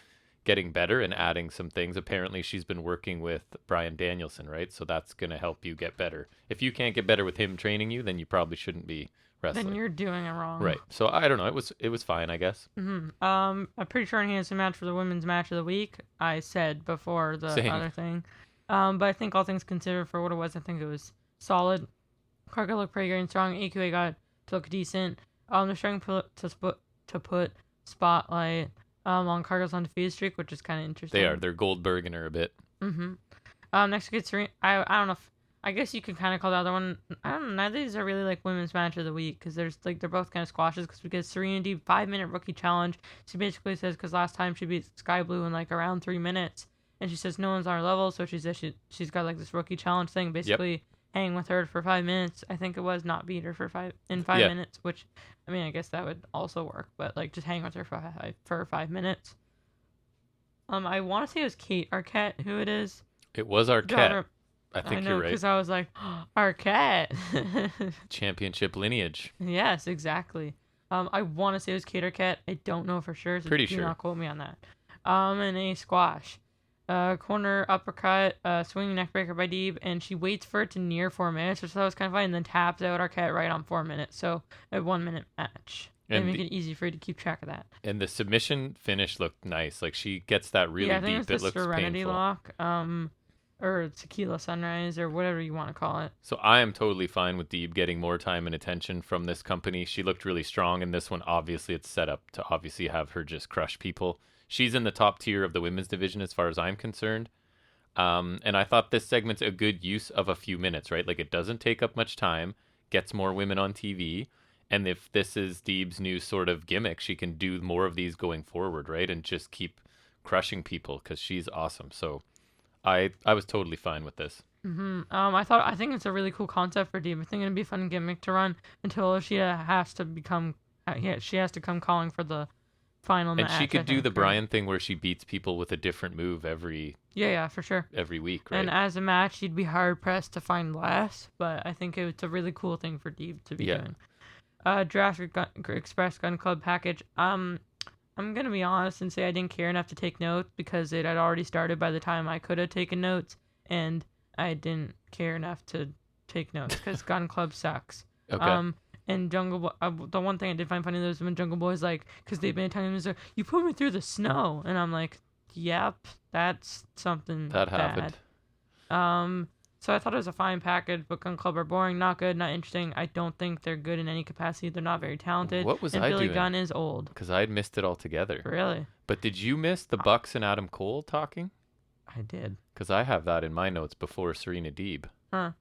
getting better and adding some things. Apparently, she's been working with Bryan Danielson, right? So that's going to help you get better. If you can't get better with him training you, then you probably shouldn't be wrestling. Then you're doing it wrong. Right. So I don't know. It was fine, I guess. A pretty short enhancement match for the women's match of the week. I said before the other thing. But I think all things considered for what it was, I think it was solid. Cargill looked pretty great and strong. AQA got to look decent. They're starting to put spotlight on Cargill's undefeated streak, which is kind of interesting. They are. They're Goldberging her a bit. Next we get Serena. I don't know if... I guess you could kind of call the other one. I don't know. Neither of these are really like women's match of the week because they're both kind of squashes. Because we get Serena Deeb 5-minute rookie challenge. She basically says because last time she beat Sky Blue in like around 3 minutes, and she says no one's on our level, so she's got like this rookie challenge thing, basically hang with her for 5 minutes. I think it was not beat her for 5 minutes, which I mean I guess that would also work, but like just hang with her for 5 minutes. I want to say it was Kate Arquette who it is. It was Arquette. I think you're right. Because I was like, Arquette. Championship lineage. Yes, exactly. I want to say it was Kate Arquette. I don't know for sure, so Pretty do sure. not quote me on that. And a squash. Corner uppercut, swinging neckbreaker by Deeb, and she waits for it to near 4 minutes, which I thought was kind of funny, and then taps out Arquette right on 4 minutes. So a 1 minute match. They make it easy for you to keep track of that. And the submission finish looked nice. Like she gets that really deep. I think it looks Serenity painful. Lock, or Tequila Sunrise, or whatever you want to call it. So I am totally fine with Deeb getting more time and attention from this company. She looked really strong in this one. Obviously, it's set up to obviously have her just crush people. She's in the top tier of the women's division as far as I'm concerned. And I thought this segment's a good use of a few minutes, right? Like it doesn't take up much time, gets more women on TV. And if this is Deeb's new sort of gimmick, she can do more of these going forward, right? And just keep crushing people because she's awesome. So I was totally fine with this. I think it's a really cool concept for Deeb. I think it'd be a fun gimmick to run until she has to come calling for the final match. And she could do the Brian thing where she beats people with a different move every for sure every week, right? And as a match, she'd be hard pressed to find less. But I think it's a really cool thing for Deeb to be doing. Jurassic Express Gun Club package. I'm gonna be honest and say I didn't care enough to take notes because it had already started by the time I could have taken notes, and I didn't care enough to take notes because Gun Club sucks. Okay. And Jungle Boy, the one thing I did find funny was when Jungle Boy's like, because they've been telling him, you put me through the snow, and I'm like, yep, that's something that bad. happened. So I thought it was a fine package, but Gun Club are boring, not good, not interesting. I don't think they're good in any capacity. They're not very talented. What was and I Billy doing? Gunn is old. Because I'd missed it altogether. Really? But did you miss the Bucks and Adam Cole talking? I did. Because I have that in my notes before Serena Deeb. Huh.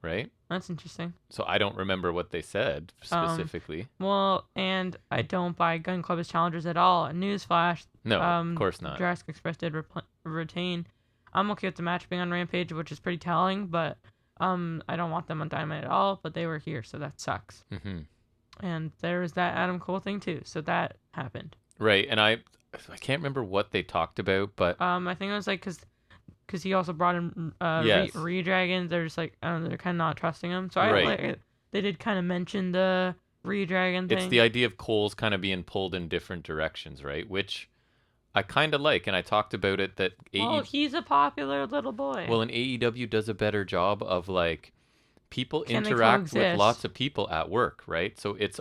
Right? That's interesting. So I don't remember what they said specifically. Well, and I don't buy Gun Club as challengers at all. Newsflash. No, of course not. Jurassic Express did retain. I'm okay with the match being on Rampage, which is pretty telling, but I don't want them on Dynamite at all, but they were here, so that sucks. Mm-hmm. And there was that Adam Cole thing, too, so that happened. Right, and I can't remember what they talked about, but... I think it was, like, because he also brought in Re-Dragons. They're just, like, I don't know, they're kind of not trusting him. So they did kind of mention the Re-Dragon thing. It's the idea of Cole's kind of being pulled in different directions, right? Which... I kind of like, and I talked about it that he's a popular little boy. Well, and AEW does a better job of like people Can interact with lots of people at work, right? So it's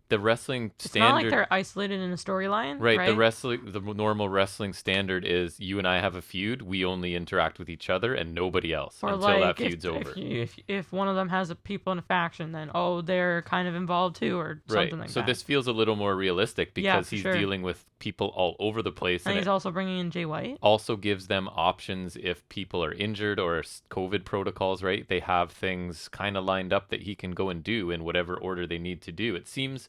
the wrestling standard. It's not like they're isolated in a storyline, right? The normal wrestling standard is you and I have a feud. We only interact with each other and nobody else until that feud's over. If one of them has people in a faction, then they're kind of involved too, or something like that. So this feels a little more realistic because he's dealing with people all over the place, and he's also bringing in Jay White. Also gives them options if people are injured or COVID protocols. Right? They have things kind of lined up that he can go and do in whatever order they need to do. It seems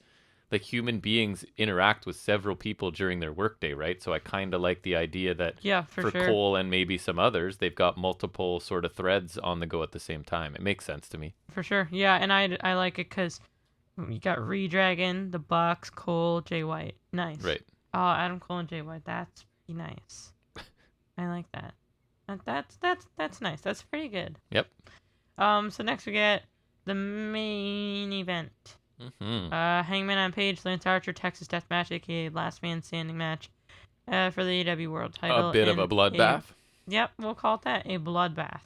like human beings interact with several people during their workday, right? So I kind of like the idea that for sure. Cole and maybe some others, they've got multiple sort of threads on the go at the same time. It makes sense to me. For sure. Yeah, and I like it because you got Re-Dragon, the Bucks, Cole, Jay White. Nice. Right. Adam Cole and Jay White. That's pretty nice. I like that. That's nice. That's pretty good. Yep. So next we get the main event. Mm-hmm. Hangman on Page, Lance Archer, Texas Death Match, aka Last Man Standing match, for the AEW World Title. A bit of a bloodbath. Yep, we'll call it that, a bloodbath.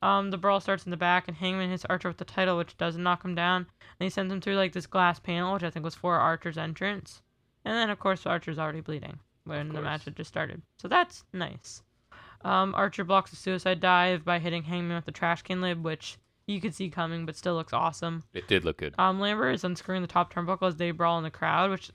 The brawl starts in the back, and Hangman hits Archer with the title, which doesn't knock him down. And he sends him through like this glass panel, which I think was for Archer's entrance. And then, of course, Archer's already bleeding when the match had just started. So that's nice. Archer blocks a suicide dive by hitting Hangman with the trash can lid, which you could see coming, but still looks awesome. It did look good. Lambert is unscrewing the top turnbuckle as they brawl in the crowd, which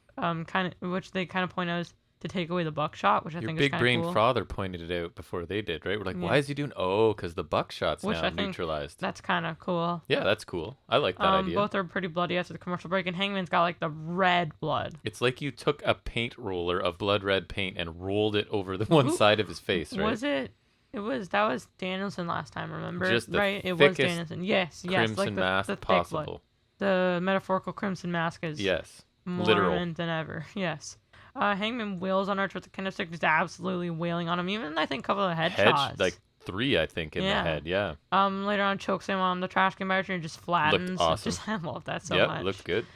they kind of point out to take away the buckshot, which I Your think is big kind of brain cool. father pointed it out before they did, right? We're like, Yeah. why is he doing? Oh, because the buckshot's Which now I think neutralized. that's kind of cool. Yeah, that's cool. I like that idea. Both are pretty bloody after the commercial break, and Hangman's got like the red blood. It's like you took a paint roller of blood red paint and rolled it over the one side of his face, right? Was it? That was Danielson last time. Remember? Just the right? It was thickest Danielson. Yes, crimson like mask the thick possible. blood. The metaphorical crimson mask is Yes, more literal evident than ever. Yes. Hangman wails on Archer with the kendo stick, just absolutely wailing on him. Even I think a couple of headshots. like 3, I think, in the head. Yeah. Later on, chokes him on the trash can by Archer and just flattens. Looked awesome. I love that so yep, much. Looked good.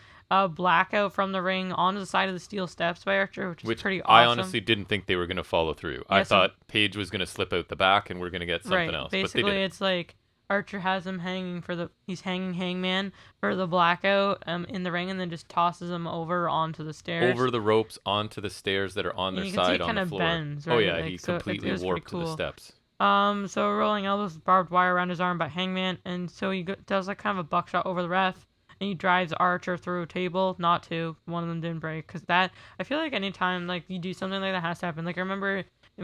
Blackout from the ring onto the side of the steel steps by Archer, which is pretty awesome. I honestly didn't think they were going to follow through. Yeah, I thought Paige was going to slip out the back and we're going to get something else. Basically, but they didn't. it's like Archer has him hanging he's hanging Hangman for the blackout in the ring, and then just tosses him over onto the stairs. Over the ropes onto the stairs that are on their side on the floor. Bends, right? Oh yeah, like, he so completely warped to the steps. So rolling elbows, barbed wire around his arm by Hangman, and so he does like kind of a buckshot over the ref, and he drives Archer through a table. Not two, one of them didn't break, because that I feel like anytime like you do something like that has to happen. Like I remember,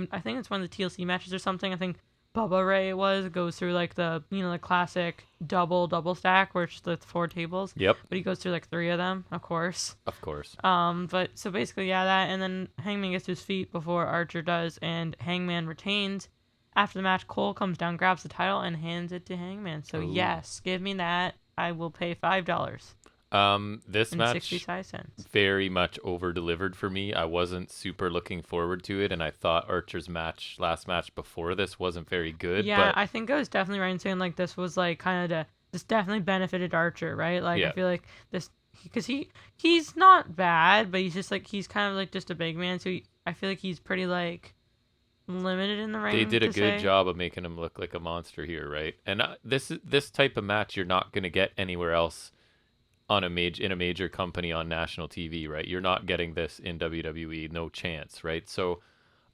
I think it's one of the TLC matches or something. I think Bubba Ray goes through like the the classic double stack where it's the 4 tables. Yep. But he goes through like 3 of them, of course. Of course. But so basically, yeah, that, and then Hangman gets to his feet before Archer does, and Hangman retains. After the match, Cole comes down, grabs the title, and hands it to Hangman. So yes, give me that. I will pay $5. This and match 65 cents. Very much over delivered for me. I wasn't super looking forward to it, and I thought Archer's last match before this wasn't very good. Yeah, but I think I was definitely right in saying like this was like kind of this definitely benefited Archer, right? Like I feel like this because he's not bad, but he's just like he's kind of like just a big man, so I feel like he's pretty like limited in the ring. They did a good job of making him look like a monster here, right? And this type of match you're not going to get anywhere else in a major company on national TV, right? You're not getting this in WWE, no chance, right? So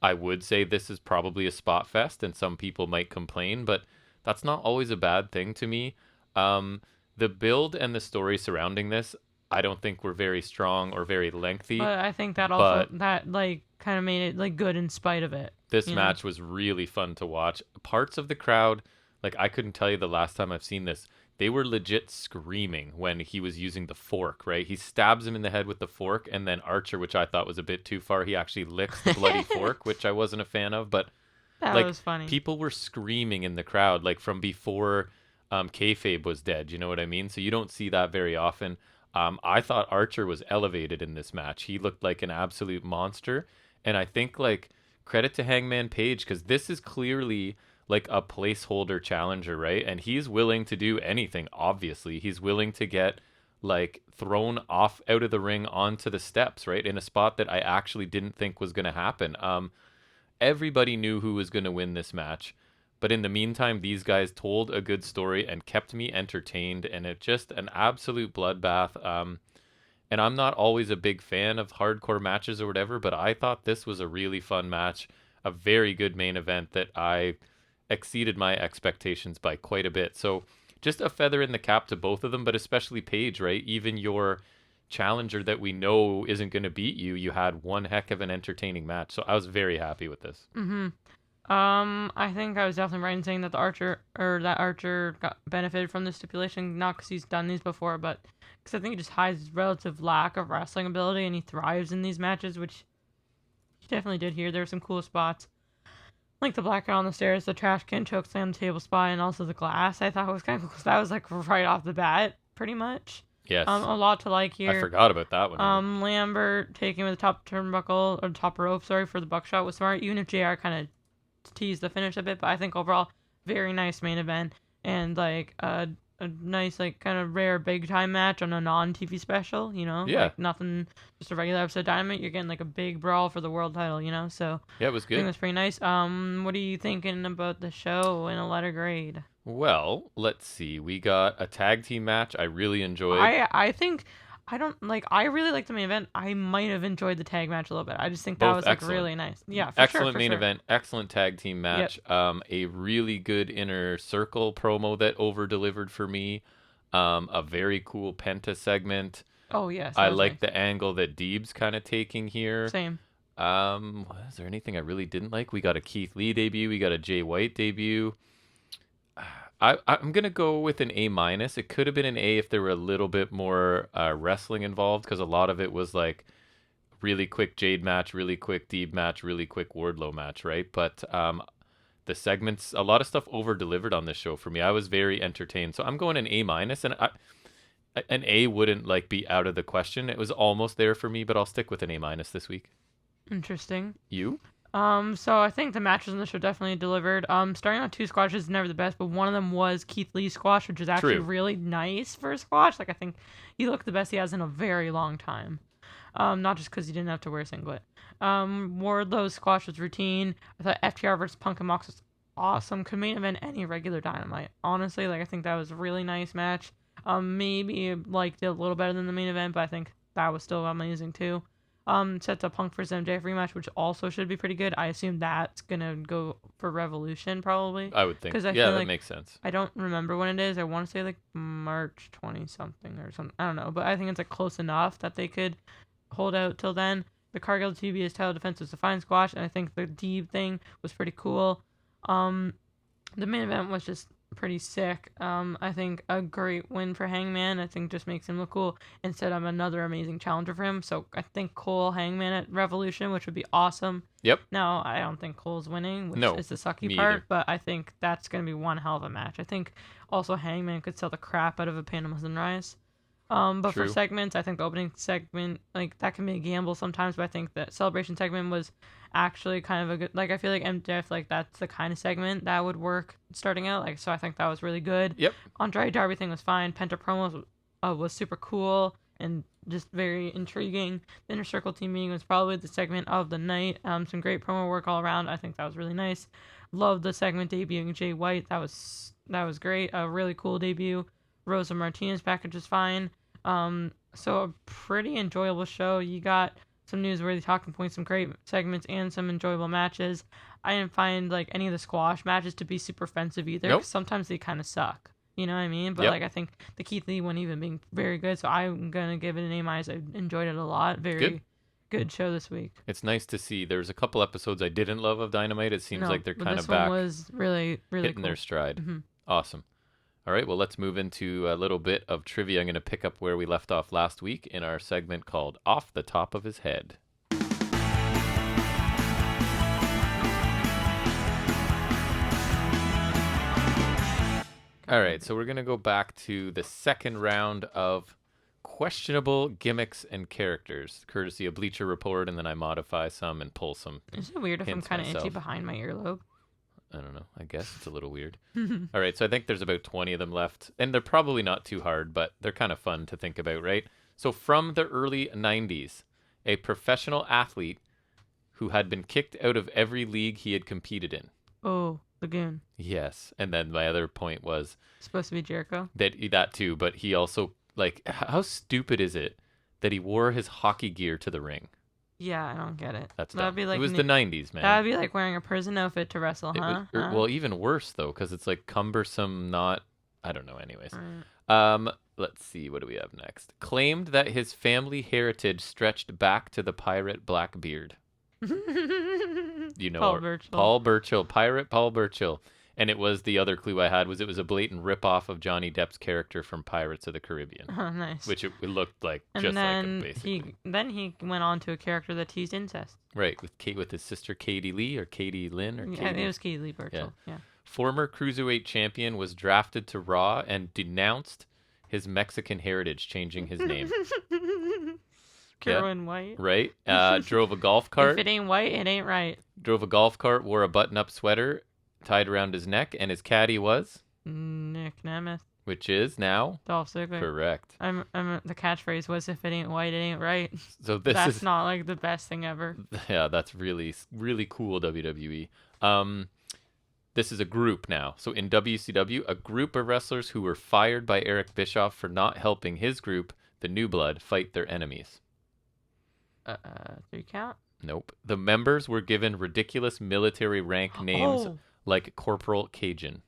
I would say this is probably a spot fest, and some people might complain, but that's not always a bad thing to me. The build and the story surrounding this, I don't think were very strong or very lengthy. But I think that also that like kind of made it like good in spite of it. This match was really fun to watch. Parts of the crowd, like I couldn't tell you the last time I've seen this. They were legit screaming when he was using the fork, right? He stabs him in the head with the fork, and then Archer, which I thought was a bit too far, he actually licks the bloody fork, which I wasn't a fan of. But that like, was funny. People were screaming in the crowd, like from before kayfabe was dead. You know what I mean? So you don't see that very often. I thought Archer was elevated in this match. He looked like an absolute monster, and I think like credit to Hangman Page because this is clearly like a placeholder challenger, right? And he's willing to do anything, obviously. He's willing to get like thrown off out of the ring onto the steps, right? In a spot that I actually didn't think was going to happen. Everybody knew who was going to win this match. But in the meantime, these guys told a good story and kept me entertained. And it just an absolute bloodbath. And I'm not always a big fan of hardcore matches or whatever, but I thought this was a really fun match. A very good main event that I exceeded my expectations by quite a bit. So just a feather in the cap to both of them, but especially Paige, right? Even your challenger that we know isn't going to beat you, you had one heck of an entertaining match. So I was very happy with this. I think I was definitely right in saying that that Archer got benefited from this stipulation, not because he's done these before, but because I think it just hides his relative lack of wrestling ability, and he thrives in these matches, which he definitely did here. There were some cool spots. Like the blackout on the stairs, the trash can choke slam, the table spot, and also the glass. I thought was kind of cool. That was like right off the bat, pretty much. Yes. A lot to like here. I forgot about that one. Lambert taking with the top turnbuckle or top rope, for the buckshot was smart. Even if JR kind of teased the finish a bit, but I think overall very nice main event and like a nice like kind of rare big time match on a non-TV special, Yeah. like nothing, just a regular episode of Dynamite. You're getting like a big brawl for the world title, so yeah, it was good. I think that's pretty nice. What are you thinking about the show in a letter grade? Well, let's see. We got a tag team match I really enjoyed. I think I really like the main event. I might have enjoyed the tag match a little bit. I just think that was excellent. really nice. Yeah, excellent main event, excellent tag team match. Yep. A really good inner circle promo that over delivered for me. A very cool Penta segment. Oh yes, I like the angle that Deeb's kind of taking here. Same. Was there anything I really didn't like? We got a Keith Lee debut. We got a Jay White debut. I'm gonna go with an A minus. It could have been an A if there were a little bit more wrestling involved, because a lot of it was like really quick Jade match, really quick Deeb match, really quick Wardlow match, right? But the segments, a lot of stuff over delivered on this show for me. I was very entertained, so I'm going an A minus, and an A wouldn't like be out of the question. It was almost there for me, but I'll stick with an A minus this week. Interesting. You? So I think the matches on the show definitely delivered. Starting on 2 squashes is never the best, but one of them was Keith Lee's squash, which is actually really nice for a squash. Like, I think he looked the best he has in a very long time. Not just because he didn't have to wear a singlet. Wardlow's squash was routine. I thought FTR versus Punk and Mox was awesome. Could main event any regular Dynamite. Honestly, like, I think that was a really nice match. Maybe liked it a little better than the main event, but I think that was still amazing too. Sets up Punk versus MJF rematch, which also should be pretty good. I assume that's gonna go for Revolution probably. I would think. Because yeah, that makes sense. I don't remember when it is. I want to say like March 20 something or something. I don't know, but I think it's like close enough that they could hold out till then. The Cargill TBS title defense was a fine squash, and I think the Deeb thing was pretty cool. The main event was just pretty sick. I think a great win for Hangman. I think just makes him look cool and set up another amazing challenger for him. So I think Cole Hangman at Revolution, which would be awesome. Yep. Now, I don't think Cole's winning, which is the sucky part, either. But I think that's going to be one hell of a match. I think also Hangman could sell the crap out of a Panama Sunrise. But True. for segments, I think the opening segment, like, that can be a gamble sometimes, but I think the celebration segment was actually kind of a good, like, I feel like MJF, like, that's the kind of segment that would work starting out, like, so I think that was really good. Yep. Andrade Darby thing was fine. Penta promo was super cool and just very intriguing. The Inner Circle team meeting was probably the segment of the night. Some great promo work all around. I think that was really nice. Loved the segment debuting Jay White. That was great. A really cool debut. Rosa Martinez package was fine. So a pretty enjoyable show. You got some newsworthy talking points, some great segments, and some enjoyable matches. I didn't find like any of the squash matches to be super offensive either. Nope. Sometimes they kind of suck. You know what I mean? But like I think the Keith Lee one even being very good, so I'm gonna give it an A-. I enjoyed it a lot. Very good show this week. It's nice to see. There's a couple episodes I didn't love of Dynamite. It seems like they're kind of back. This one was really hitting cool. their stride. Mm-hmm. Awesome. All right, well, let's move into a little bit of trivia. I'm going to pick up where we left off last week in our segment called Off the Top of His Head. All right, so we're going to go back to the second round of questionable gimmicks and characters, courtesy of Bleacher Report, and then I modify some and pull some. Is it weird if I'm kind of itchy behind my earlobe? I don't know. I guess it's a little weird. All right, so I think there's about 20 of them left, and they're probably not too hard, but they're kind of fun to think about, right? So from the early 90s, a professional athlete who had been kicked out of every league he had competed in. Oh, Lagoon. Yes, and then my other point was... supposed to be Jericho? That too, but he also, like, how stupid is it that he wore his hockey gear to the ring? Yeah, I don't get it. That'd be like it was the 90s, man. That'd be like wearing a prison outfit to wrestle, huh? Well, even worse, though, because it's like cumbersome, not... I don't know, anyways. Let's see, what do we have next? Claimed that his family heritage stretched back to the pirate Blackbeard. You know, Paul Burchill, pirate Paul Burchill. And it was, the other clue I had was it was a blatant ripoff of Johnny Depp's character from Pirates of the Caribbean. Oh, nice. Which it looked like, and just then like him, basically. Then he went on to a character that teased incest. Right, with his sister Katie Lee, or Katie Lynn, or Katie? Yeah, it was Katie Lee Burchill, yeah. Former Cruiserweight champion was drafted to Raw and denounced his Mexican heritage, changing his name. Kerwin White. Right. Drove a golf cart. If it ain't white, it ain't right. Drove a golf cart, wore a button-up sweater tied around his neck, and his caddy was? Nick Nemeth. Which is now? Dolph Ziggler. Correct. The catchphrase was, if it ain't white, it ain't right. So that's not like the best thing ever. Yeah, that's really, really cool, WWE. This is a group now. So in WCW, a group of wrestlers who were fired by Eric Bischoff for not helping his group, the New Blood, fight their enemies. 3 count? Nope. The members were given ridiculous military rank names like Corporal Cajun.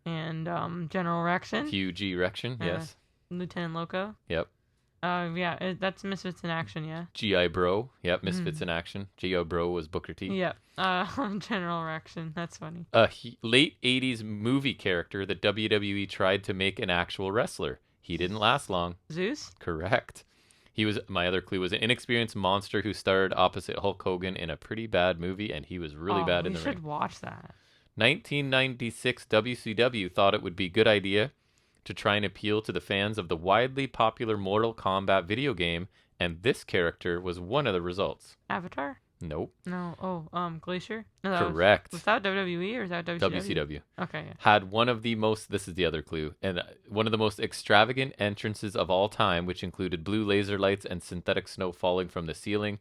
And General Rection? Hugh G. Rection, yes. Lieutenant Loco? Yep. Yeah, that's Misfits in Action, yeah. G.I. Bro. Yep, Misfits in Action. G.I. Bro was Booker T. Yep. General Erection. That's funny. Late 80s movie character that WWE tried to make an actual wrestler. He didn't last long. Zeus? Correct. My other clue was an inexperienced monster who starred opposite Hulk Hogan in a pretty bad movie, and he was really bad in the ring. We should watch that. 1996 WCW thought it would be a good idea to try and appeal to the fans of the widely popular Mortal Kombat video game, and this character was one of the results. Avatar? Nope. No. Glacier? No, Correct. Was that WWE or is that WCW? WCW. Okay, yeah. Had one of the most, this is the other clue, and one of the most extravagant entrances of all time, which included blue laser lights and synthetic snow falling from the ceiling.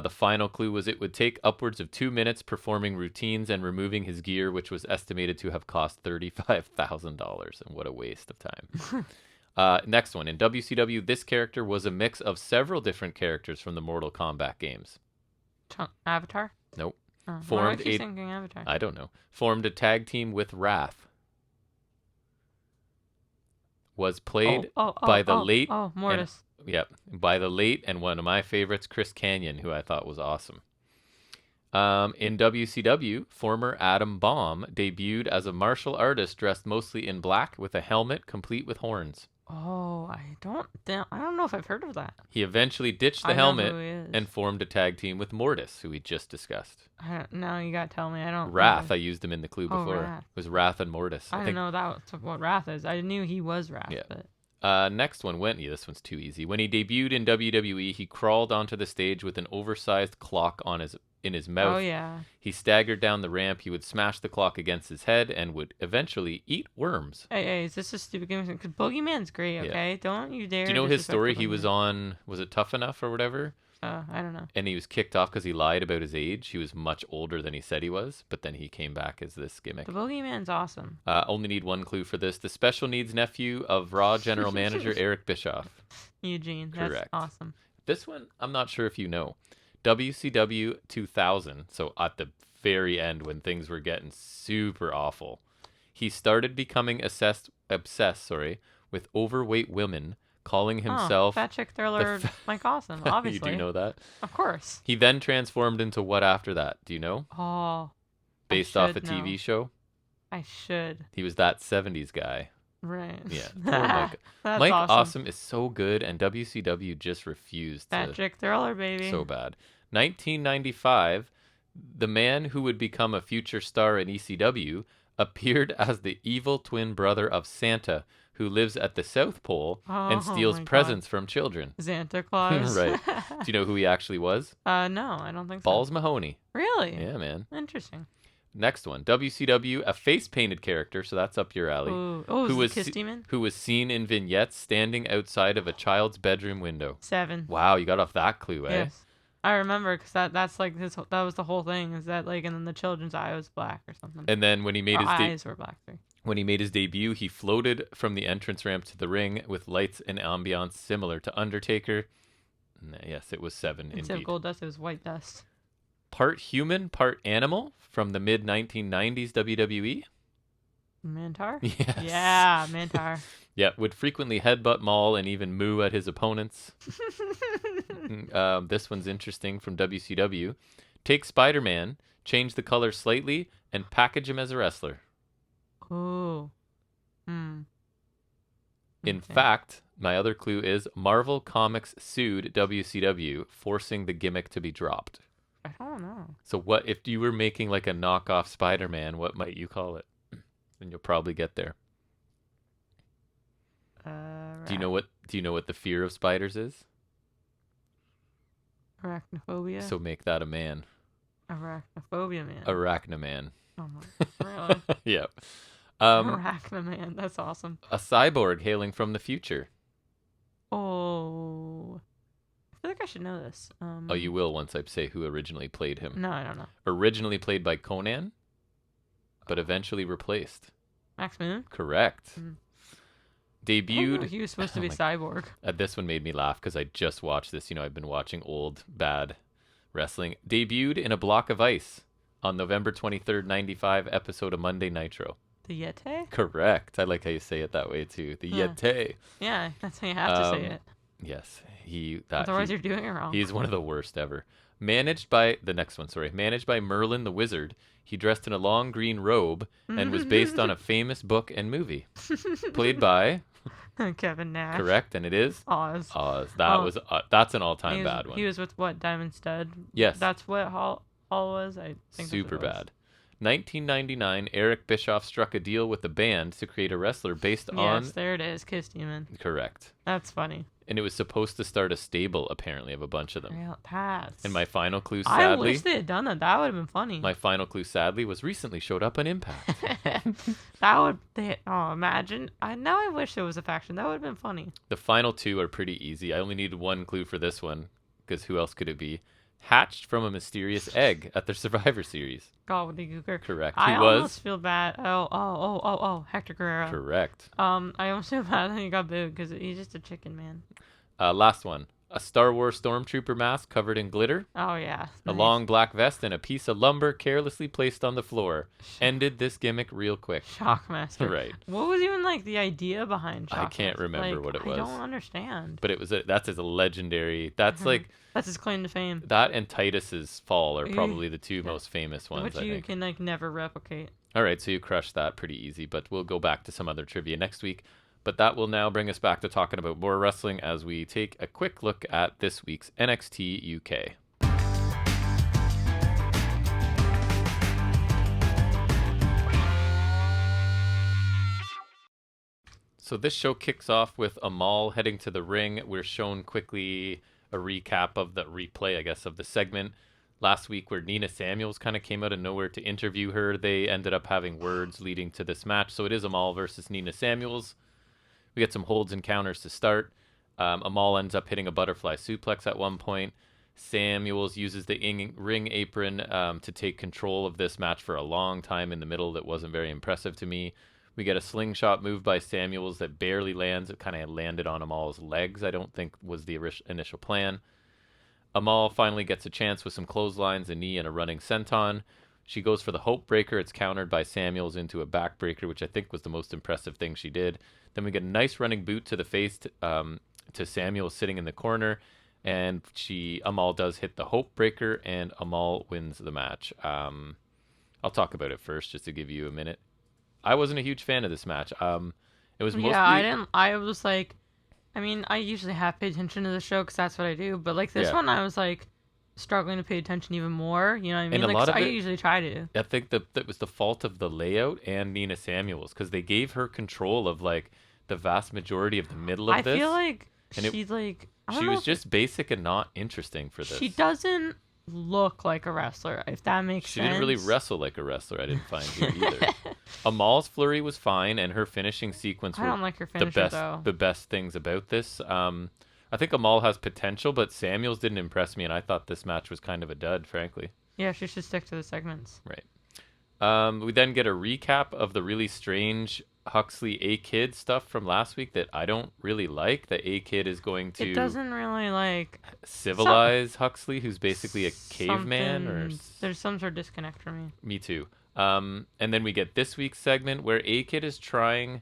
The final clue was it would take upwards of 2 minutes performing routines and removing his gear, which was estimated to have cost $35,000. And what a waste of time. Next one. In WCW, this character was a mix of several different characters from the Mortal Kombat games. Avatar? Nope. Why do I keep thinking Avatar? I don't know. Formed a tag team with Wrath. Was played by the late... Mortis. By the late and one of my favorites, Chris Kanyon, who I thought was awesome. In WCW, former Adam Bomb debuted as a martial artist dressed mostly in black with a helmet complete with horns. Oh, I don't know if I've heard of that. He eventually ditched the helmet and formed a tag team with Mortis, who we just discussed. No, you gotta tell me. I don't. Wrath. I used him in the clue before. Wrath. It was Wrath and Mortis. I didn't know that was what Wrath is. I knew he was Wrath. Yeah. But... Next one went. Yeah, this one's too easy. When he debuted in WWE, he crawled onto the stage with an oversized clock in his mouth. Oh yeah. He staggered down the ramp. He would smash the clock against his head and would eventually eat worms. Hey, is this a stupid game? Because Boogeyman's great. Okay, yeah. Don't you dare. Do you know his story? He was on. Was it Tough Enough or whatever? I don't know. And he was kicked off because he lied about his age. He was much older than he said he was, but then he came back as this gimmick. The Boogeyman's awesome. Only need one clue for this. The special needs nephew of Raw general manager Eric Bischoff. Eugene. Correct. That's awesome. This one, I'm not sure if you know. WCW 2000, so at the very end when things were getting super awful, he started becoming obsessed with overweight women, calling himself Fat Chick Thriller Mike Awesome, obviously. You do know that? Of course. He then transformed into what after that? Do you know? Based off a TV show? I should. He was that 70s guy. Right. Yeah. Mike awesome is so good, and WCW just refused to. Fat Chick Thriller, baby. So bad. 1995, the man who would become a future star in ECW appeared as the evil twin brother of Santa, who lives at the South Pole and steals presents from children. Santa Claus. Right. Do you know who he actually was? No, I don't think so. Balls Mahoney. Really? Yeah, man. Interesting. Next one. WCW, a face-painted character, so that's up your alley. Who was Kiss Demon? Who was seen in vignettes standing outside of a child's bedroom window. 7. Wow, you got off that clue, eh? Yes. I remember because that's like that was the whole thing, is that like, and then the children's eye was black or something. And then when he made eyes were black too. When he made his debut, he floated from the entrance ramp to the ring with lights and ambiance similar to Undertaker. Yes, it was 7 Instead of gold dust, it was white dust. Part human, part animal from the mid-1990s WWE. Mantar? Yes. Yeah, Mantar. Yeah, would frequently headbutt, maul, and even moo at his opponents. This one's interesting from WCW. Take Spider-Man, change the color slightly, and package him as a wrestler. Ooh. In fact, my other clue is Marvel Comics sued WCW, forcing the gimmick to be dropped. I don't know. So what if you were making like a knockoff Spider-Man, what might you call it? And you'll probably get there. Do you know what the fear of spiders is? Arachnophobia. So make that a man. Arachnophobia man. Arachnoman. Oh my, really? Yeah. Arachnoman. That's awesome. A cyborg hailing from the future. Oh. I feel like I should know this. Oh, you will once I say who originally played him. No, I don't know. Originally played by Conan, but eventually replaced. Max Moon? Correct. Debuted. He was supposed to be Cyborg. This one made me laugh because I just watched this. You know, I've been watching old, bad wrestling. Debuted in a block of ice on November 23rd, 95 episode of Monday Nitro. The Yeti? Correct. I like how you say it that way, too. The Yeti. Yeah, that's how you have to say it. Yes, Otherwise, you're doing it wrong. he's one of the worst ever. Managed by Merlin the Wizard. He dressed in a long green robe and was based on a famous book and movie. Played by Kevin Nash. correct, and it is Oz. Oz. That's an all-time bad one. He was with what, Diamond Stud? Yes. That's what Hall was. I think super bad. 1999, Eric Bischoff struck a deal with the band to create a wrestler based on. Yes, there it is, Kiss Demon. Correct. That's funny. And it was supposed to start a stable, apparently, of a bunch of them. Real pass. And my final clue, sadly. I wish they had done that. That would have been funny. My final clue, sadly, was recently showed up on Impact. Imagine. Now I wish there was a faction. That would have been funny. The final two are pretty easy. I only needed one clue for this one, because who else could it be? Hatched from a mysterious egg at the Survivor Series. Gobbledygooker. Correct. I almost feel bad. Hector Guerrero. Correct. I almost feel bad that he got booed because he's just a chicken man. Last one. A Star Wars stormtrooper mask covered in glitter. Oh, yeah. A long black vest and a piece of lumber carelessly placed on the floor. Ended this gimmick real quick. Shockmaster. Right. What was even the idea behind Shockmaster? I can't remember what it was. I don't understand. But that's a legendary. That's that's his claim to fame. That and Titus's fall are probably the two most famous ones. Which you can never replicate. All right, so you crushed that pretty easy. But we'll go back to some other trivia next week. But that will now bring us back to talking about more wrestling as we take a quick look at this week's NXT UK. So this show kicks off with Amal heading to the ring. We're shown quickly a recap of the replay, I guess, of the segment last week where Nina Samuels kind of came out of nowhere to interview her. They ended up having words leading to this match. So it is Amal versus Nina Samuels. We get some holds and counters to start. Amal ends up hitting a butterfly suplex at one point. Samuels uses the ring apron to take control of this match for a long time in the middle. That wasn't very impressive to me. We get a slingshot move by Samuels that barely lands. It kind of landed on Amal's legs, I don't think was the initial plan. Amal finally gets a chance with some clotheslines, a knee, and a running senton. She goes for the Hope Breaker. It's countered by Samuels into a backbreaker, which I think was the most impressive thing she did. Then we get a nice running boot to the face to Samuels sitting in the corner. And Amal does hit the Hope Breaker, and Amal wins the match. I'll talk about it first, just to give you a minute. I wasn't a huge fan of this match. It was mostly... Yeah, I didn't... I was I usually have paid attention to the show because that's what I do. But this one, I was struggling to pay attention even more. You know what I mean? And a lot of I usually try to. I think that was the fault of the layout and Nina Samuels because they gave her control of the vast majority of the middle of this. I feel like she was just basic and not interesting for this. She doesn't look like a wrestler, if that makes sense. She didn't really wrestle like a wrestler, I didn't find here either. Amal's flurry was fine, and her finishing sequence I don't like her finisher, the best things about this. I think Amal has potential, but Samuels didn't impress me, and I thought this match was kind of a dud, frankly. Yeah, she should stick to the segments. Right. We then get a recap of the really strange Huxley A-Kid stuff from last week that I don't really like. The A-Kid is going to... It doesn't really, civilize Huxley, who's basically a caveman. There's some sort of disconnect for me. Me too. And then we get this week's segment where A-Kid is trying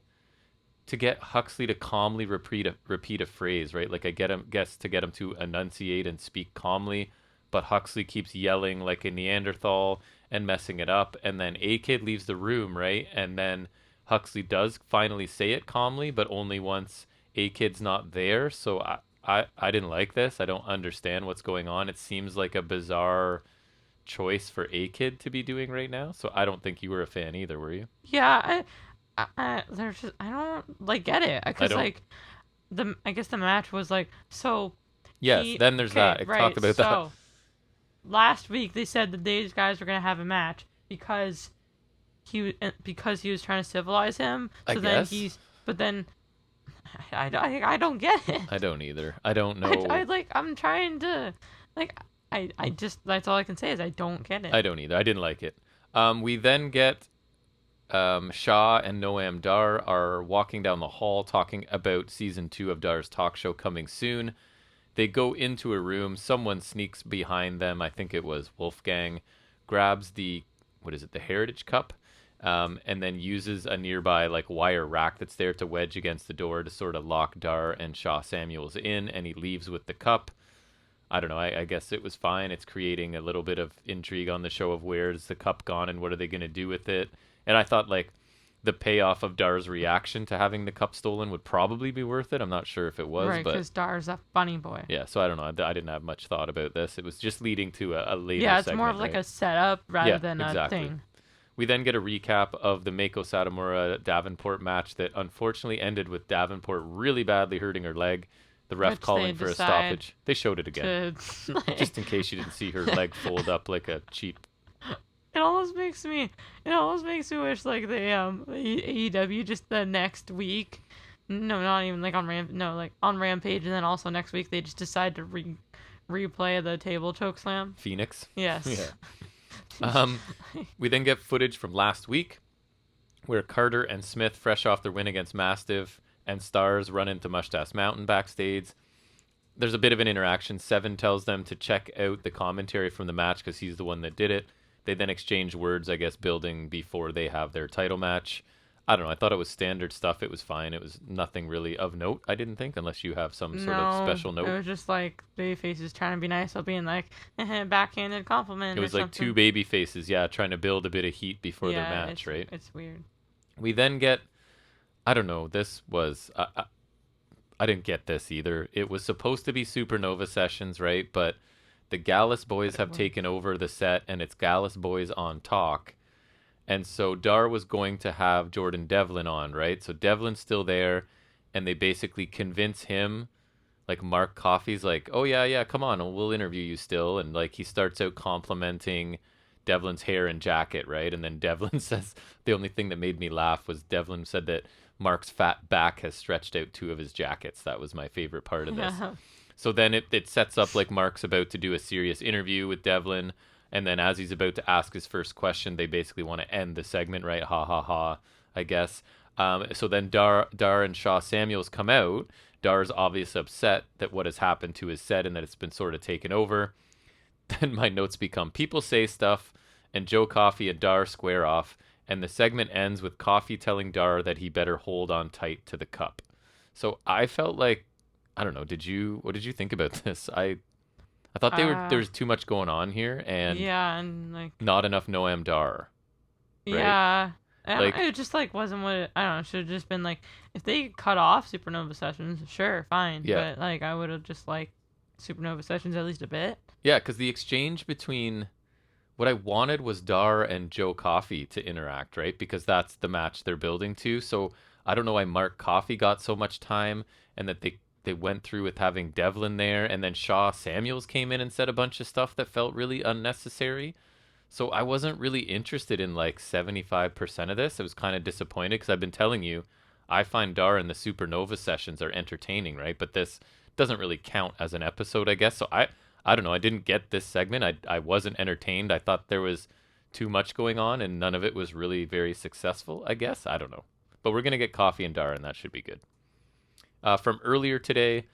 to get Huxley to calmly repeat a phrase, right? I guess to get him to enunciate and speak calmly, but Huxley keeps yelling like a Neanderthal and messing it up. And then A-Kid leaves the room, right? And then Huxley does finally say it calmly, but only once A-Kid's not there. So I didn't like this. I don't understand what's going on. It seems like a bizarre choice for A-Kid to be doing right now. So I don't think you were a fan either, were you? Yeah, I don't get it because I guess the match was so. Yes, then there's that. Right, talk about that. Last week they said that these guys were gonna have a match because he was trying to civilize him. So then I don't get it. I don't either. I don't know. I'm trying to I just that's all I can say is I don't get it. I don't either. I didn't like it. We then get Shaw and Noam Dar are walking down the hall talking about season 2 of Dar's talk show coming soon. They go into a room. Someone sneaks behind them. I think it was Wolfgang. Grabs the Heritage Cup and then uses a nearby like wire rack that's there to wedge against the door to sort of lock Dar and Shaw Samuels in, and he leaves with the cup. I don't know. I guess it was fine. It's creating a little bit of intrigue on the show of where's the cup gone and what are they going to do with it. And I thought like the payoff of Dar's reaction to having the cup stolen would probably be worth it. I'm not sure if it was, right, but because Dar's a funny boy. yeah. So I don't know. I didn't have much thought about this. It was just leading to a later. Yeah, it's segment, more of like right? a setup rather Yeah, than exactly. a thing. We then get a recap of the Mako Satomura Davenport match that unfortunately ended with Davenport really badly hurting her leg. The ref Which calling they for a decide stoppage. They showed it again, to just in case you didn't see her leg fold up like a cheap. It almost makes me wish like the AEW just the next week. No, not even like on Rampage, and then also next week they just decide to replay the table choke slam. Phoenix. Yes. Yeah. We then get footage from last week where Carter and Smith, fresh off their win against Mastiff, and Stars run into Mustache Mountain backstage. There's a bit of an interaction. Seven tells them to check out the commentary from the match because he's the one that did it. They then exchange words, I guess, building before they have their title match. I don't know. I thought it was standard stuff. It was fine. It was nothing really of note, I didn't think, unless you have some sort of special note. It was just like baby faces trying to be nice while being like backhanded compliment. It was like two baby faces, yeah, trying to build a bit of heat before their match, right? It's weird. We then get, I don't know, this was, I didn't get this either. It was supposed to be Supernova Sessions, right? But the Gallus boys have taken over the set, and it's Gallus boys on talk. And so Dar was going to have Jordan Devlin on, right? So Devlin's still there, and they basically convince him, like Mark Coffey's like, oh yeah, come on, we'll interview you still. And like he starts out complimenting Devlin's hair and jacket, right? And then Devlin says, the only thing that made me laugh was Devlin said that Mark's fat back has stretched out two of his jackets. That was my favorite part of this. Yeah. So then it sets up like Mark's about to do a serious interview with Devlin. And then as he's about to ask his first question, they basically want to end the segment, right? Ha, ha, ha, I guess. So then Dar and Shaw Samuels come out. Dar's obviously upset that what has happened to his set and that it's been sort of taken over. Then my notes become people say stuff and Joe Coffey and Dar square off. And the segment ends with Coffey telling Dar that he better hold on tight to the cup. So I felt like, I don't know, what did you think about this? I thought there was too much going on here and like not enough Noam Dar. Right? Yeah. Like, it just like wasn't what I don't know, should have just been like if they cut off Supernova Sessions, sure, fine. Yeah. But like I would have just liked Supernova Sessions at least a bit. Yeah, because the exchange between what I wanted was Dar and Joe Coffey to interact, right? Because that's the match they're building to. So I don't know why Mark Coffey got so much time and that they went through with having Devlin there, and then Shaw Samuels came in and said a bunch of stuff that felt really unnecessary. So I wasn't really interested in like 75% of this. I was kind of disappointed because I've been telling you, I find Dar and the Supernova Sessions are entertaining, right? But this doesn't really count as an episode, I guess. So I don't know. I didn't get this segment. I wasn't entertained. I thought there was too much going on and none of it was really very successful, I guess. I don't know. But we're going to get Coffey and Dar and that should be good. From earlier today,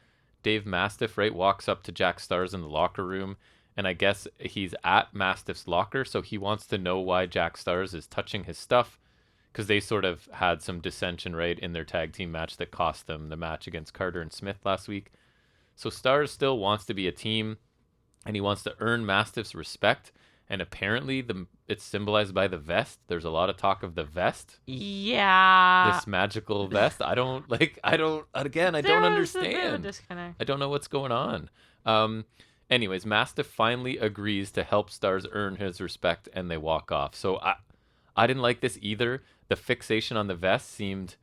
Dave Mastiff, right, walks up to Jack Stars in the locker room, and I guess he's at Mastiff's locker, so he wants to know why Jack Stars is touching his stuff, because they sort of had some dissension, right, in their tag team match that cost them the match against Carter and Smith last week. So Stars still wants to be a team, and he wants to earn Mastiff's respect, and apparently it's symbolized by the vest. There's a lot of talk of the vest. Yeah. This magical vest. I don't understand. A disconnect. I don't know what's going on. Anyways, Mastiff finally agrees to help Stars earn his respect and they walk off. So I didn't like this either. The fixation on the vest seemed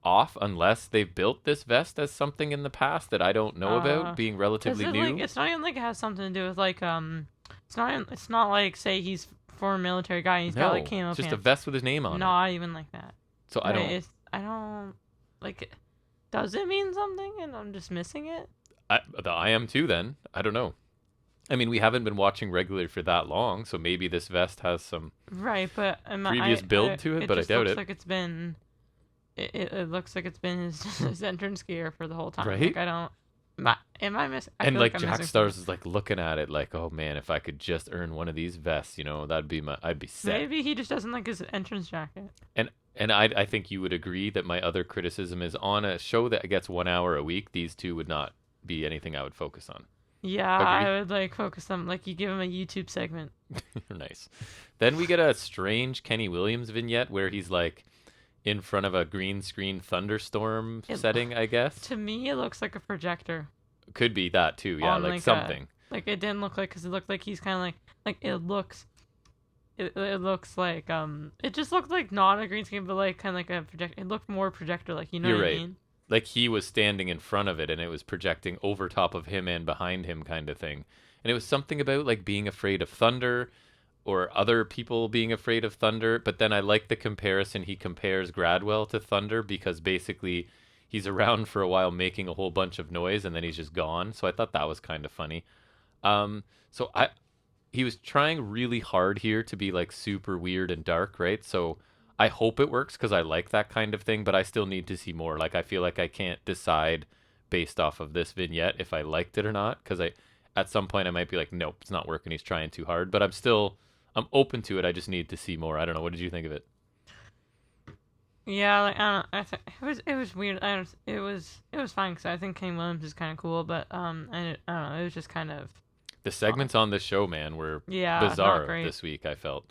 off unless they've built this vest as something in the past that I don't know about, being relatively new. It's not even like it has something to do with like it's not like say he's former military guy and he's got like camo just pants. a vest with his name on it. Not even like that. So I don't like. Does it mean something and I'm just missing it? I am too. Then I don't know. I mean, we haven't been watching regularly for that long, so maybe this vest has some but previous build to it. But I doubt it. Like it's been. It looks like it's been his entrance gear for the whole time. Right? Like I don't. Am I missing? I And feel like I'm Jack missing Stars something. is like looking at it like, oh man, if I could just earn one of these vests, that'd be I'd be set. Maybe he just doesn't like his entrance jacket. And I think you would agree that my other criticism is on a show that gets 1 hour a week, these two would not be anything I would focus on. Yeah, Agree? I would like focus on like you give him a YouTube segment. Nice. Then we get a strange Kenny Williams vignette where he's like in front of a green screen thunderstorm It, setting, I guess. to me, it looks like a projector. Could be that too, yeah, On like like something. Like it didn't look like because it looked like he's kind of like it looks. It looks like it just looked like not a green screen but like kind of like a project. It looked more projector like You're what I right. mean. Like he was standing in front of it and it was projecting over top of him and behind him kind of thing. And it was something about like being afraid of thunder or other people being afraid of thunder. But then I like the comparison. He compares Gradwell to thunder because basically he's around for a while making a whole bunch of noise and then he's just gone. So I thought that was kind of funny. So he was trying really hard here to be like super weird and dark, right? So I hope it works because I like that kind of thing, but I still need to see more. Like I feel like I can't decide based off of this vignette if I liked it or not because at some point I might be like, nope, it's not working. He's trying too hard, but I'm open to it. I just need to see more. I don't know. What did you think of it? Yeah, like I don't. It was weird. It was fine because I think Kane Williams is kind of cool, but I don't know. It was just kind of The segments on this show, man, were yeah, bizarre not great. this week, I felt.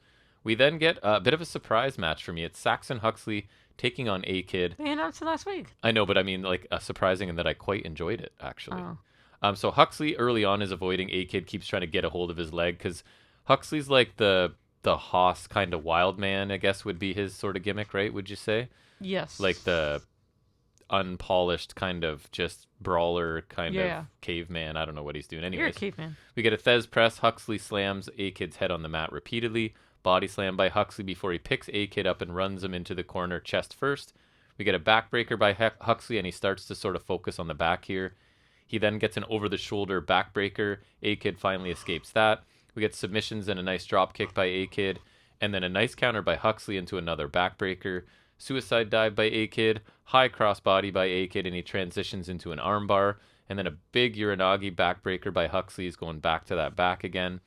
We then get a bit of a surprise match for me. It's Saxon Huxley taking on A-Kid. They announced it last week. I know, but I mean, like, surprising in that I quite enjoyed it, actually. Oh. So Huxley early on is avoiding A-Kid, keeps trying to get a hold of his leg, because Huxley's like the Haas kind of wild man, I guess, would be his sort of gimmick, right? Would you say? Yes. Like the unpolished kind of just brawler kind of caveman. I don't know what he's doing. Anyways, You're a caveman. we get a Thez press. Huxley slams A-Kid's head on the mat repeatedly. Body slam by Huxley before he picks A-Kid up and runs him into the corner chest first. We get a backbreaker by Huxley, and he starts to sort of focus on the back here. He then gets an over-the-shoulder backbreaker. A-Kid finally escapes that. We get submissions and a nice drop kick by A-Kid, and then a nice counter by Huxley into another backbreaker. Suicide dive by A-Kid, high crossbody by A-Kid, and he transitions into an armbar. And then a big Uranagi backbreaker by Huxley. He's going back to that back again.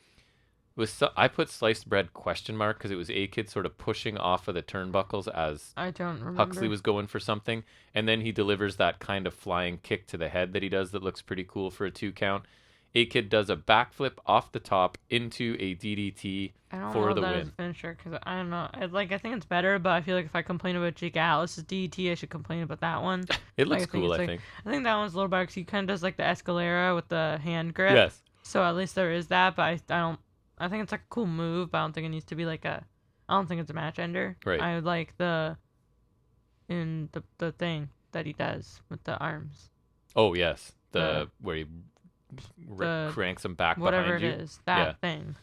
I put sliced bread question mark because it was A-Kid sort of pushing off of the turnbuckles as I don't remember. Huxley was going for something, and then he delivers that kind of flying kick to the head that he does that looks pretty cool for a 2 count. A-Kid does a backflip off the top into a DDT for the win. As a finisher because I don't know. I think it's better, but I feel like if I complain about Jake Atlas's DDT, I should complain about that one. It looks cool, I think. I think that one's a little better because he kind of does like the Escalera with the hand grip. Yes. So at least there is that, but I don't. I think it's like a cool move, but I don't think it needs to be like a. I don't think it's a match ender. Right. I would like the thing that he does with the arms. Oh yes, where he cranks him back behind you. Whatever it is, that thing.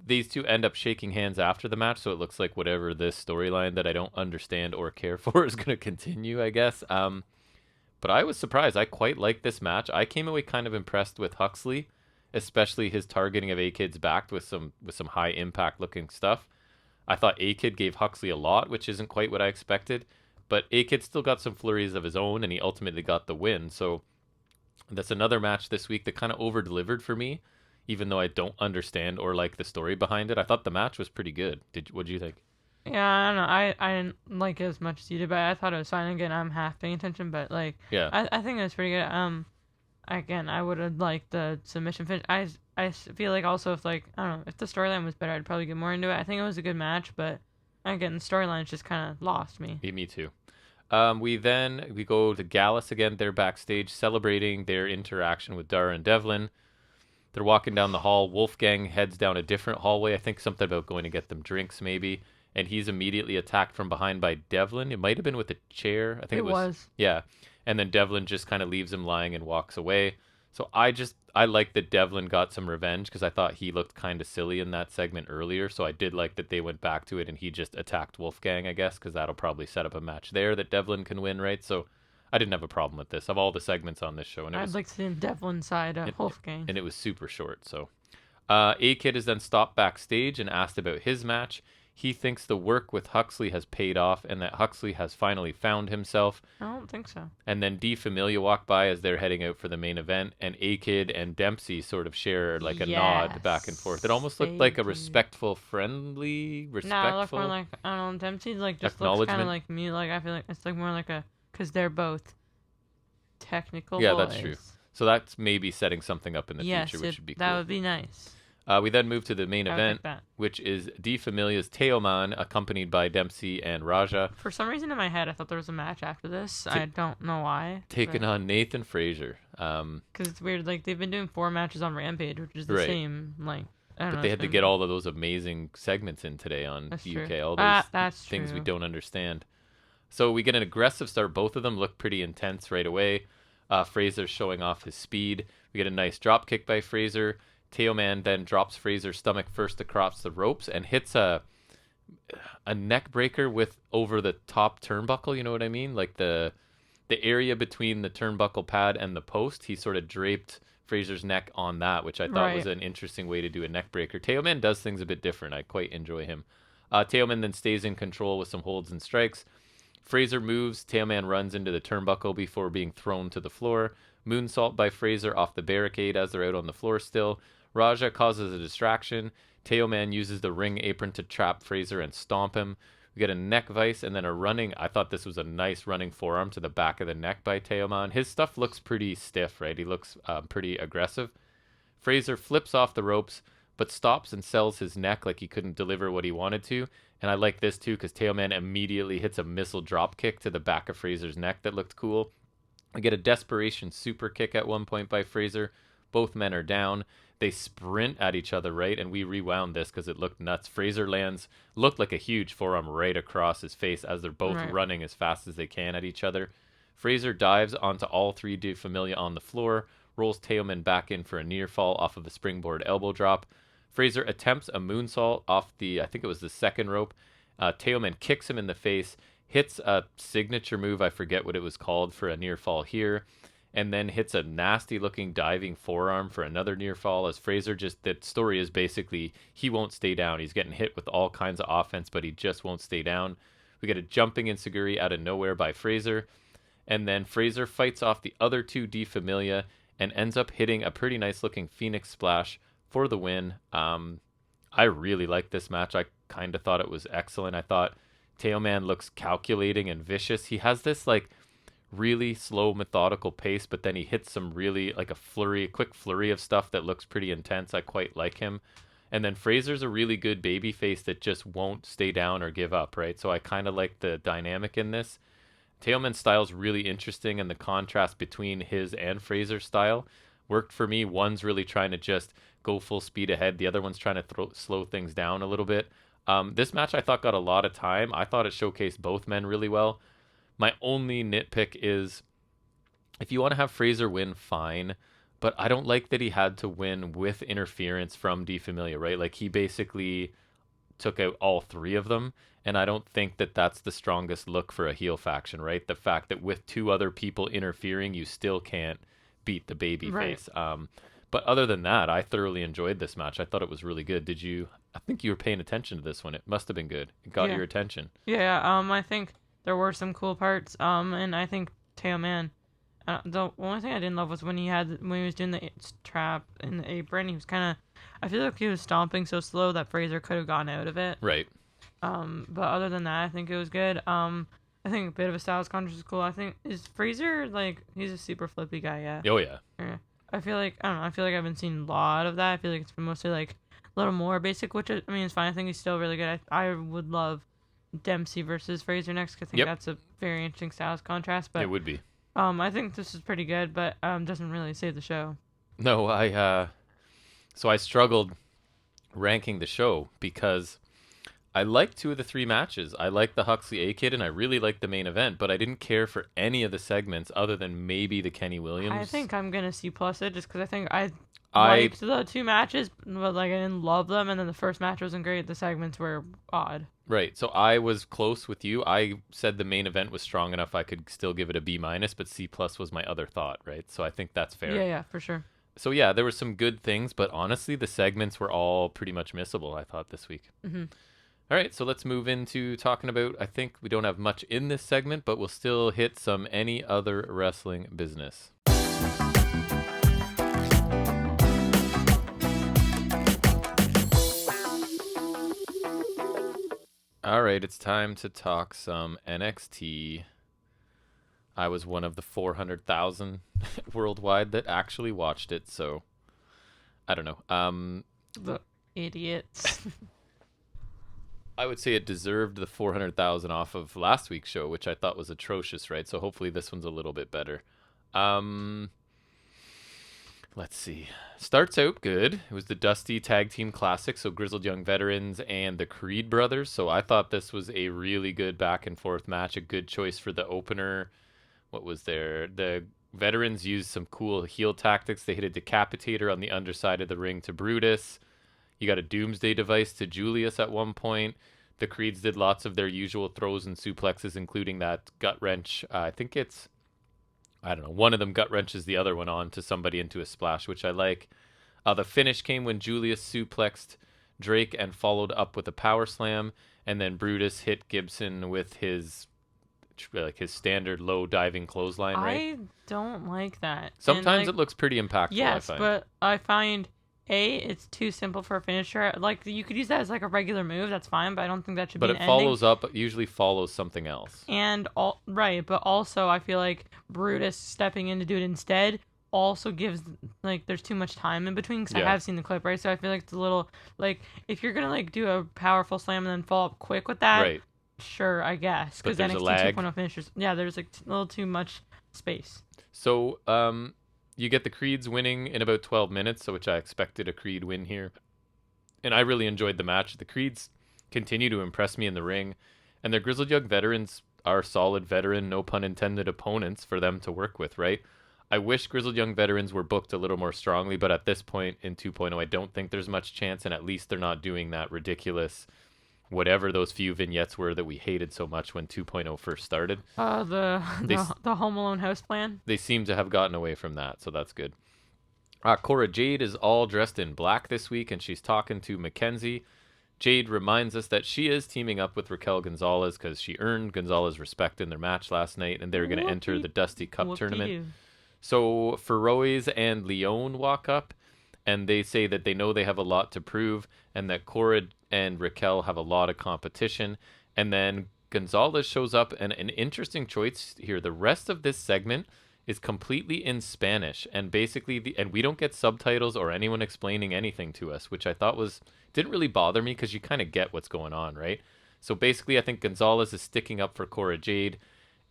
These two end up shaking hands after the match, so it looks like whatever this storyline that I don't understand or care for is going to continue, I guess. But I was surprised. I quite liked this match. I came away kind of impressed with Huxley, especially his targeting of A-Kid's back with some high impact looking stuff. I thought A-Kid gave Huxley a lot, which isn't quite what I expected, but A-Kid still got some flurries of his own, and he ultimately got the win. So that's another match this week that kind of over-delivered for me, even though I don't understand or like the story behind it. I thought the match was pretty good. What did you think? Yeah, I don't know. I didn't like it as much as you did, but I thought it was fine. Again, I'm half paying attention, but like, yeah, I think it was pretty good. Again, I would have liked the submission finish. I feel like also if like I don't know if the storyline was better, I'd probably get more into it. I think it was a good match, but again, the storyline just kind of lost me. Me too. We go to Gallus again. They're backstage celebrating their interaction with Dara and Devlin. They're walking down the hall. Wolfgang heads down a different hallway. I think something about going to get them drinks maybe. And he's immediately attacked from behind by Devlin. It might have been with a chair. I think it was. Yeah. And then Devlin just kind of leaves him lying and walks away. So I like that Devlin got some revenge because I thought he looked kind of silly in that segment earlier. So I did like that they went back to it and he just attacked Wolfgang, I guess, because that'll probably set up a match there that Devlin can win, right? So I didn't have a problem with this of all the segments on this show. And I'd like to see Devlin's side of Wolfgang. And it was super short. So A-Kid is then stopped backstage and asked about his match. He thinks the work with Huxley has paid off and that Huxley has finally found himself. I don't think so. And then D Familia walk by as they're heading out for the main event, and A-Kid and Dempsey sort of share like a nod back and forth. It almost looked like a respectful, friendly, respectful. No, it looked more like, I don't know, Dempsey like just looks kind of like me. Like I feel like it's like more like because they're both technical boys. That's true. So that's maybe setting something up in the future, which would be cool. That would be nice. We then move to the main event, which is D Familia's Teoman, accompanied by Dempsey and Raja. For some reason in my head, I thought there was a match after this. I don't know why. Taking on Nathan Frazier. Because it's weird. Like, they've been doing 4 matches on Rampage, which is the same. Like, I don't know. But they had to get all of those amazing segments in today on UK. All those things we don't understand. So we get an aggressive start. Both of them look pretty intense right away. Fraser showing off his speed. We get a nice drop kick by Fraser. Teoman then drops Fraser's stomach first across the ropes and hits a neck breaker with over the top turnbuckle. You know what I mean? Like the area between the turnbuckle pad and the post. He sort of draped Fraser's neck on that, which I thought was an interesting way to do a neck breaker. Teoman does things a bit different. I quite enjoy him. Teoman then stays in control with some holds and strikes. Fraser moves. Teoman runs into the turnbuckle before being thrown to the floor. Moonsault by Fraser off the barricade as they're out on the floor still. Raja causes a distraction. Teoman uses the ring apron to trap Fraser and stomp him. We get a neck vice and then a running. I thought this was a nice running forearm to the back of the neck by Teoman. His stuff looks pretty stiff, right? He looks pretty aggressive. Fraser flips off the ropes, but stops and sells his neck like he couldn't deliver what he wanted to. And I like this too because Teoman immediately hits a missile drop kick to the back of Fraser's neck that looked cool. We get a desperation super kick at one point by Fraser. Both men are down. They sprint at each other, right? And we rewound this because it looked nuts. Fraser looked like a huge forearm right across his face as they're both running as fast as they can at each other. Fraser dives onto all 3 De Familia on the floor, rolls Teoman back in for a near fall off of a springboard elbow drop. Fraser attempts a moonsault off I think it was the second rope. Teoman kicks him in the face, hits a signature move, I forget what it was called, for a near fall here. And then hits a nasty-looking diving forearm for another near fall as Fraser the story is basically he won't stay down. He's getting hit with all kinds of offense, but he just won't stay down. We get a jumping enziguri out of nowhere by Fraser. And then Fraser fights off the other 2 De Familia and ends up hitting a pretty nice-looking Phoenix Splash for the win. I really liked this match. I kind of thought it was excellent. I thought Teoman looks calculating and vicious. He has this, like, really slow, methodical pace, but then he hits some really like a quick flurry of stuff that looks pretty intense. I quite like him. And then Fraser's a really good baby face that just won't stay down or give up, right? So I kind of like the dynamic in this. Teoman's style's really interesting, and the contrast between his and Fraser's style worked for me. One's really trying to just go full speed ahead. The other one's trying to slow things down a little bit. This match I thought got a lot of time. I thought it showcased both men really well. My only nitpick is if you want to have Fraser win, fine. But I don't like that he had to win with interference from De Familia, right? Like he basically took out all 3 of them. And I don't think that that's the strongest look for a heel faction, right? The fact that with 2 other people interfering, you still can't beat the baby face. But other than that, I thoroughly enjoyed this match. I thought it was really good. I think you were paying attention to this one. It must have been good. It got your attention. Yeah, I think there were some cool parts, and I think Teoman, the only thing I didn't love was when he was doing the trap in the apron, he was kind of, I feel like he was stomping so slow that Fraser could have gone out of it. Right. But other than that, I think it was good. I think a bit of a styles contrast is cool. I think, is Fraser, like, he's a super flippy guy, yeah? Oh, yeah. I feel like, I don't know, I feel like I haven't seen a lot of that. I feel like it's been mostly, like, a little more basic, which, I mean, it's fine. I think he's still really good. I would love Dempsey versus Fraser next, because I think that's a very interesting styles contrast. But it would be. I think this is pretty good, but doesn't really save the show. No, so I struggled ranking the show because I liked 2 of the 3 matches. I liked the Huxley A-Kid, and I really liked the main event, but I didn't care for any of the segments other than maybe the Kenny Williams. I think I'm gonna C+ it just because I think I liked the 2 matches, but like I didn't love them, and then the first match wasn't great. The segments were odd. Right. So I was close with you. I said the main event was strong enough I could still give it a B-, but C+ was my other thought, right? So I think that's fair. Yeah, for sure. So yeah, there were some good things, but honestly, the segments were all pretty much missable, I thought, this week. Mm-hmm. All right, so let's move into talking about, I think we don't have much in this segment, but we'll still hit some any other wrestling business. All right, it's time to talk some NXT. I was one of the 400,000 worldwide that actually watched it, so I don't know. The idiots. I would say it deserved the 400,000 off of last week's show, which I thought was atrocious, right? So hopefully this one's a little bit better. Let's see. Starts out good. It was the Dusty Tag Team Classic, so Grizzled Young Veterans and the Creed Brothers. So I thought this was a really good back and forth match, a good choice for the opener. What was there? The veterans used some cool heel tactics. They hit a decapitator on the underside of the ring to Brutus. You got a doomsday device to Julius at one point. The Creeds did lots of their usual throws and suplexes, including that gut wrench. I think it's, I don't know, one of them gut wrenches the other one on to somebody into a splash, which I like. The finish came when Julius suplexed Drake and followed up with a power slam, and then Brutus hit Gibson with his standard low diving clothesline, right? I don't like that. Sometimes it looks pretty impactful, yes, I find. but I find it's too simple for a finisher. Like, you could use that as like a regular move, that's fine, but I don't think that should be an ending. But it follows up, usually follows something else. And right, but also I feel like Brutus stepping in to do it instead also gives, like, there's too much time in between, because I have seen the clip, right? So I feel like it's a little, like, if you're gonna like do a powerful slam and then follow up quick with that, Right. Sure, I guess, because NXT 2.0 finishers, there's like a little too much space. So you get the Creeds winning in about 12 minutes, so which I expected a Creed win here. And I really enjoyed the match. The Creeds continue to impress me in the ring, and their Grizzled Young Veterans are solid veteran, no pun intended, opponents for them to work with, right? I wish Grizzled Young Veterans were booked a little more strongly, but at this point in 2.0, I don't think there's much chance, and at least they're not doing that ridiculous whatever those few vignettes were that we hated so much when 2.0 first started. The Home Alone house plan? They seem to have gotten away from that, so that's good. Cora Jade is all dressed in black this week, and she's talking to Mackenzie. Jade reminds us that she is teaming up with Raquel Gonzalez because she earned Gonzalez respect in their match last night, and they're going to enter the Dusty Cup tournament. So Feroz and Leon walk up, and they say that they know they have a lot to prove, and that Cora and Raquel have a lot of competition. And then Gonzalez shows up, and an interesting choice here. The rest of this segment is completely in Spanish, and basically, and we don't get subtitles or anyone explaining anything to us, which I thought didn't really bother me because you kind of get what's going on, right? So basically, I think Gonzalez is sticking up for Cora Jade.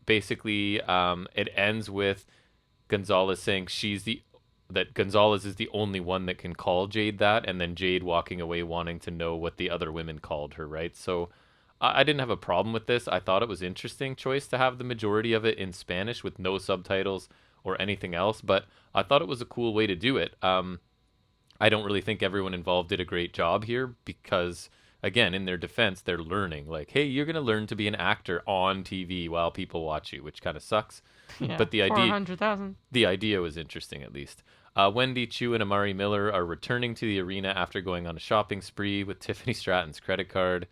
Basically, it ends with Gonzalez saying that Gonzalez is the only one that can call Jade that, and then Jade walking away wanting to know what the other women called her, right? So I didn't have a problem with this. I thought it was interesting choice to have the majority of it in Spanish with no subtitles or anything else, but I thought it was a cool way to do it. I don't really think everyone involved did a great job here because, again, in their defense, they're learning. Like, hey, you're going to learn to be an actor on TV while people watch you, which kind of sucks. Yeah, but the idea was interesting, at least. Wendy Chu and Amari Miller are returning to the arena after going on a shopping spree with Tiffany Stratton's credit card.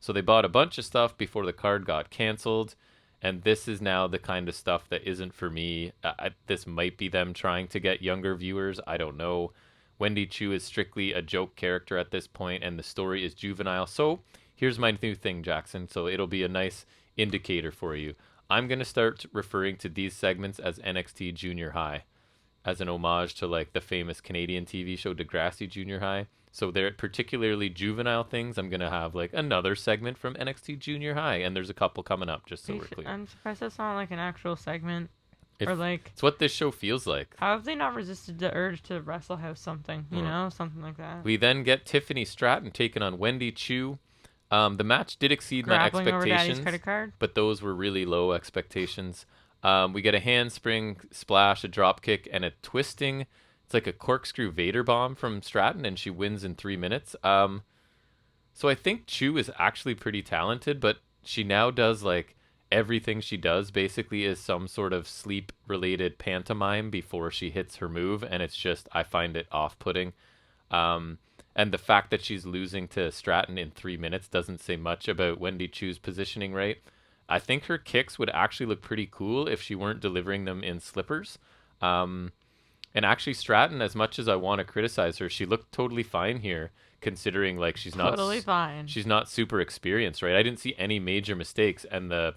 So they bought a bunch of stuff before the card got canceled, and this is now the kind of stuff that isn't for me. This might be them trying to get younger viewers. I don't know. Wendy Chu is strictly a joke character at this point, and the story is juvenile. So here's my new thing, Jackson. So it'll be a nice indicator for you. I'm going to start referring to these segments as NXT Junior High, as an homage to like the famous Canadian TV show Degrassi Junior High. So they're particularly juvenile things. I'm going to have like another segment from NXT Junior High, and there's a couple coming up, just so we're clear. I'm surprised that's not like an actual segment. Or like, it's what this show feels like. How have they not resisted the urge to Wrestle House something, something like that? We then get Tiffany Stratton taking on Wendy Chu. The match did exceed my expectations, over Daddy's credit card? But those were really low expectations. We get a handspring splash, a drop kick, and a twisting. It's like a corkscrew Vader bomb from Stratton, and she wins in 3 minutes. So I think Chu is actually pretty talented, but she now does like everything she does basically is some sort of sleep-related pantomime before she hits her move, and it's just, I find it off-putting. And the fact that she's losing to Stratton in 3 minutes doesn't say much about Wendy Chu's positioning, right? I think her kicks would actually look pretty cool if she weren't delivering them in slippers. And actually, Stratton, as much as I want to criticize her, she looked totally fine here, considering like she's Totally fine. She's not super experienced, right? I didn't see any major mistakes, and the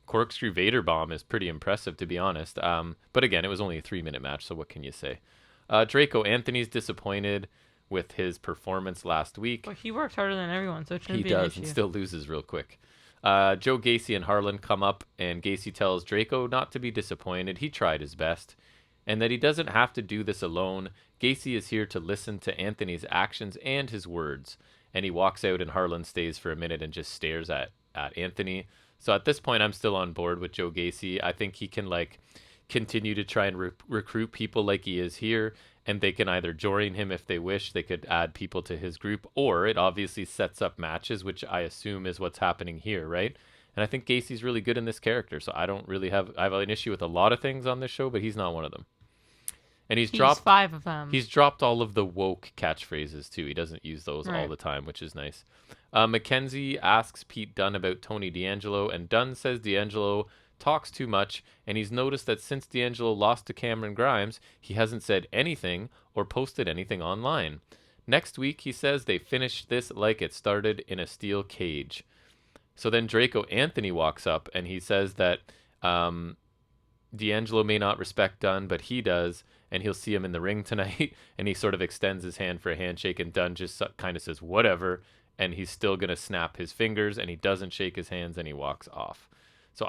corkscrew Vader bomb is pretty impressive, to be honest. But again, it was only a 3-minute match, so what can you say? Draco Anthony's disappointed with his performance last week. But he works harder than everyone, so it shouldn't He be does, an issue. and still loses real quick. Joe Gacy and Harlan come up, and Gacy tells Draco not to be disappointed. He tried his best, and that he doesn't have to do this alone. Gacy is here to listen to Anthony's actions and his words. And he walks out, and Harlan stays for a minute and just stares at Anthony. So at this point, I'm still on board with Joe Gacy. I think he can like continue to try and recruit people like he is here, and they can either join him if they wish. They could add people to his group, or it obviously sets up matches, which I assume is what's happening here, right? And I think Gacy's really good in this character, so I have an issue with a lot of things on this show, but he's not one of them. And he's dropped 5 of them. He's dropped all of the woke catchphrases too. He doesn't use those all the time, which is nice. Mackenzie asks Pete Dunne about Tony D'Angelo, and Dunne says D'Angelo talks too much, and he's noticed that since D'Angelo lost to Cameron Grimes, he hasn't said anything or posted anything online. Next week, he says they finished this like it started in a steel cage. So then Draco Anthony walks up, and he says that D'Angelo may not respect Dunne, but he does, and he'll see him in the ring tonight. And he sort of extends his hand for a handshake, and Dunne just kind of says whatever, and he's still going to snap his fingers, and he doesn't shake his hands, and he walks off. So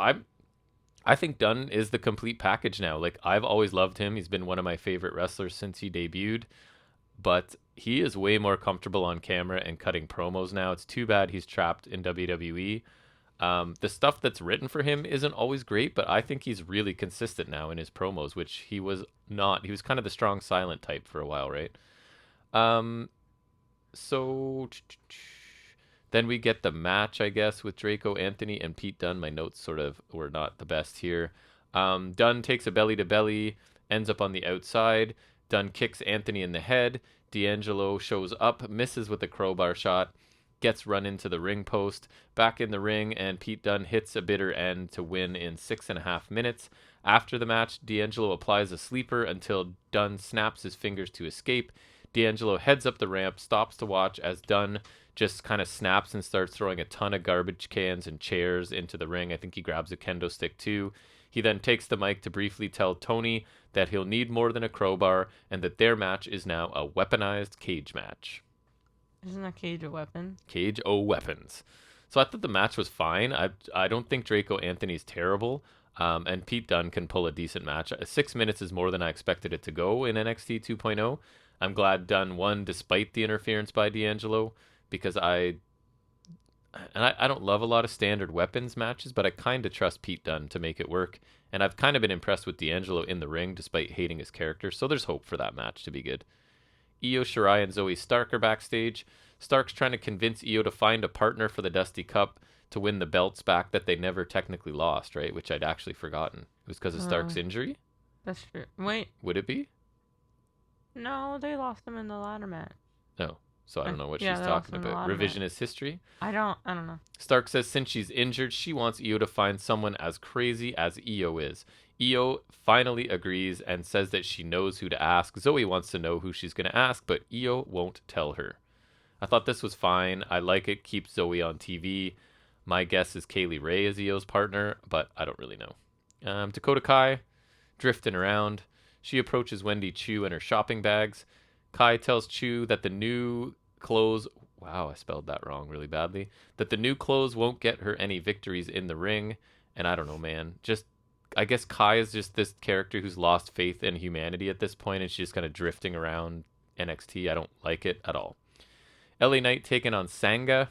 I think Dunne is the complete package now. Like, I've always loved him. He's been one of my favorite wrestlers since he debuted, but he is way more comfortable on camera and cutting promos now. It's too bad he's trapped in WWE. The stuff that's written for him isn't always great, but I think he's really consistent now in his promos, which he was not. He was kind of the strong silent type for a while, right? So then we get the match, I guess, with Draco Anthony and Pete Dunne. My notes sort of were not the best here. Dunne takes a belly-to-belly, ends up on the outside. Dunne kicks Anthony in the head. D'Angelo shows up, misses with a crowbar shot, gets run into the ring post, back in the ring, and Pete Dunne hits a bitter end to win in 6.5 minutes. After the match, D'Angelo applies a sleeper until Dunne snaps his fingers to escape. D'Angelo heads up the ramp, stops to watch as Dunne just kind of snaps and starts throwing a ton of garbage cans and chairs into the ring. I think he grabs a kendo stick too. He then takes the mic to briefly tell Tony that he'll need more than a crowbar and that their match is now a weaponized cage match. Isn't a cage a weapon? Cage o' weapons. So I thought the match was fine. I don't think Draco Anthony's terrible. And Pete Dunne can pull a decent match. 6 minutes is more than I expected it to go in NXT 2.0. I'm glad Dunne won despite the interference by D'Angelo, because I don't love a lot of standard weapons matches, but I kind of trust Pete Dunne to make it work. And I've kind of been impressed with D'Angelo in the ring despite hating his character, so there's hope for that match to be good. Io Shirai and Zoe Stark are backstage. Stark's trying to convince Io to find a partner for the Dusty Cup to win the belts back that they never technically lost, right? Which I'd actually forgotten. It was because of Stark's injury? That's true. Wait. Would it be? No, they lost them in the ladder match. No. So I don't know what Yeah, she's they lost talking them in the about. ladder match. Revisionist history? I don't know. Stark says since she's injured, she wants Io to find someone as crazy as Io is. Io finally agrees and says that she knows who to ask. Zoe wants to know who she's going to ask, but Io won't tell her. I thought this was fine. I like it. Keep Zoe on TV. My guess is Kaylee Ray is Io's partner, but I don't really know. Dakota Kai, drifting around. She approaches Wendy Chu and her shopping bags. Kai tells Chu that the new clothes... Wow, I spelled that wrong really badly. That the new clothes won't get her any victories in the ring. And I don't know, man. I guess Kai is just this character who's lost faith in humanity at this point, and she's just kind of drifting around NXT. I don't like it at all. LA Knight taking on Sanga.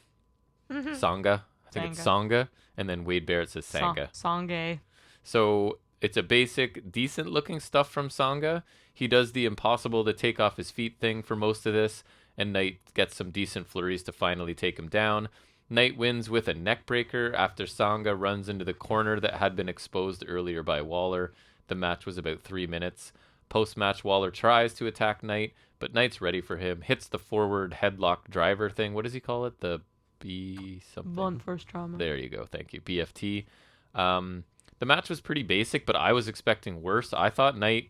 Sanga. I think it's Sanga. And then Wade Barrett says Sanga. Sangay. So it's a basic, decent looking stuff from Sanga. He does the impossible to take off his feet thing for most of this, and Knight gets some decent flurries to finally take him down. Knight wins with a neck breaker after Sanga runs into the corner that had been exposed earlier by Waller. The match was about 3 minutes. Post-match, Waller tries to attack Knight, but Knight's ready for him. Hits the forward headlock driver thing. What does he call it? The B something? Blunt force trauma. There you go. Thank you. BFT. The match was pretty basic, but I was expecting worse. I thought Knight...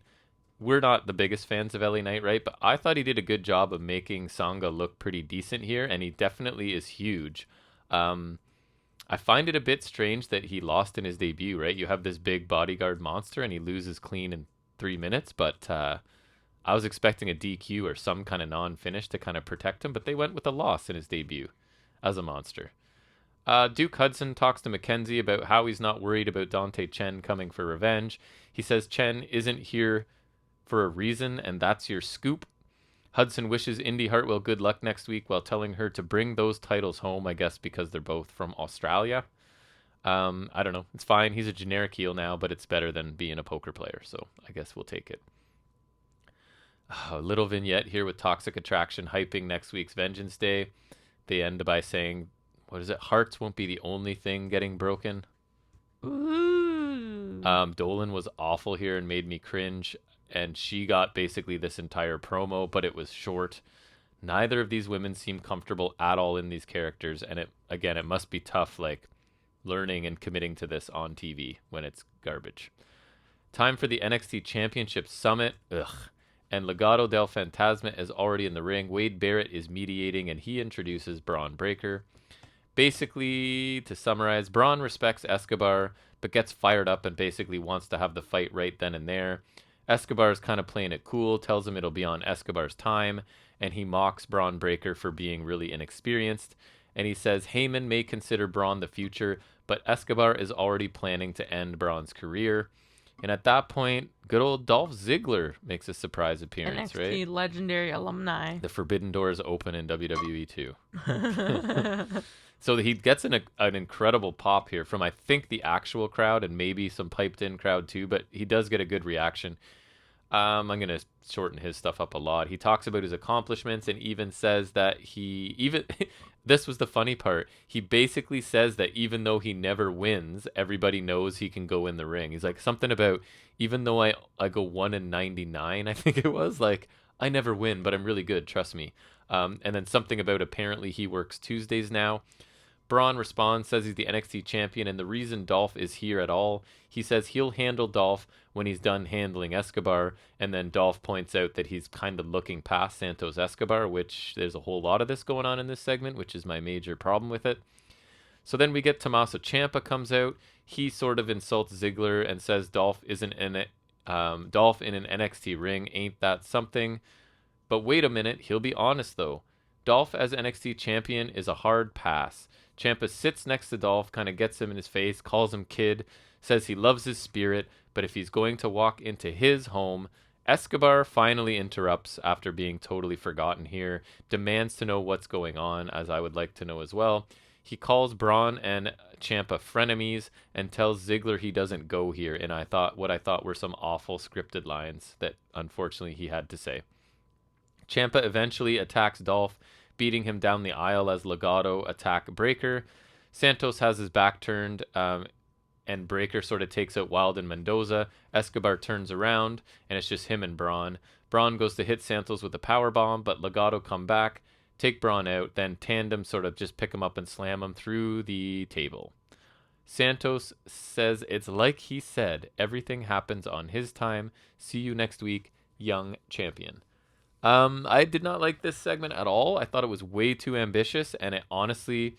We're not the biggest fans of LA Knight, right? But I thought he did a good job of making Sangha look pretty decent here, and he definitely is huge. I find it a bit strange that he lost in his debut, right? You have this big bodyguard monster, and he loses clean in 3 minutes, but I was expecting a DQ or some kind of non-finish to kind of protect him, but they went with a loss in his debut as a monster. Duke Hudson talks to Mackenzie about how he's not worried about Dante Chen coming for revenge. He says Chen isn't here for a reason, and that's your scoop. Hudson wishes Indy Hartwell good luck next week while telling her to bring those titles home, I guess because they're both from Australia. I don't know. It's fine. He's a generic heel now, but it's better than being a poker player, so I guess we'll take it. A little vignette here with Toxic Attraction hyping next week's Vengeance Day. They end by saying, what is it? Hearts won't be the only thing getting broken. Ooh. Dolan was awful here and made me cringe. And she got basically this entire promo, but it was short. Neither of these women seem comfortable at all in these characters, and it must be tough, like, learning and committing to this on TV when it's garbage. Time for the NXT Championship Summit. And Legado del Fantasma is already in the ring. Wade Barrett is mediating, and he introduces Braun Breaker. Basically, to summarize, Braun respects Escobar, but gets fired up and basically wants to have the fight right then and there. Escobar's kind of playing it cool, tells him it'll be on Escobar's time, and he mocks Braun Breaker for being really inexperienced. And he says Heyman may consider Braun the future, but Escobar is already planning to end Braun's career. And at that point, good old Dolph Ziggler makes a surprise appearance, NXT right? legendary alumni. The forbidden doors open in WWE too. So he gets an incredible pop here from, I think, the actual crowd and maybe some piped-in crowd too, but he does get a good reaction. I'm going to shorten his stuff up a lot. He talks about his accomplishments and even says that this was the funny part, he basically says that even though he never wins, everybody knows he can go in the ring. He's like, something about, even though I go 1-99, I think it was, like, I never win, but I'm really good, trust me. And then something about apparently he works Tuesdays now. Braun responds, says he's the NXT champion, and the reason Dolph is here at all, he says he'll handle Dolph when he's done handling Escobar, and then Dolph points out that he's kind of looking past Santos Escobar, which there's a whole lot of this going on in this segment, which is my major problem with it. So then we get Tommaso Ciampa comes out. He sort of insults Ziggler and says Dolph in an NXT ring ain't that something. But wait a minute, he'll be honest though. Dolph as NXT champion is a hard pass. Ciampa sits next to Dolph, kind of gets him in his face, calls him kid, says he loves his spirit, but if he's going to walk into his home, Escobar finally interrupts after being totally forgotten here, demands to know what's going on, as I would like to know as well. He calls Braun and Ciampa frenemies and tells Ziggler he doesn't go here, and I thought were some awful scripted lines that unfortunately he had to say. Ciampa eventually attacks Dolph, beating him down the aisle as Legado attack Breaker. Santos has his back turned, and Breaker sort of takes out Wilde and Mendoza. Escobar turns around, and it's just him and Braun. Braun goes to hit Santos with a powerbomb, but Legado come back, take Braun out, then Tandem sort of just pick him up and slam him through the table. Santos says it's like he said, everything happens on his time. See you next week, young champion. I did not like this segment at all. I thought it was way too ambitious, and it honestly,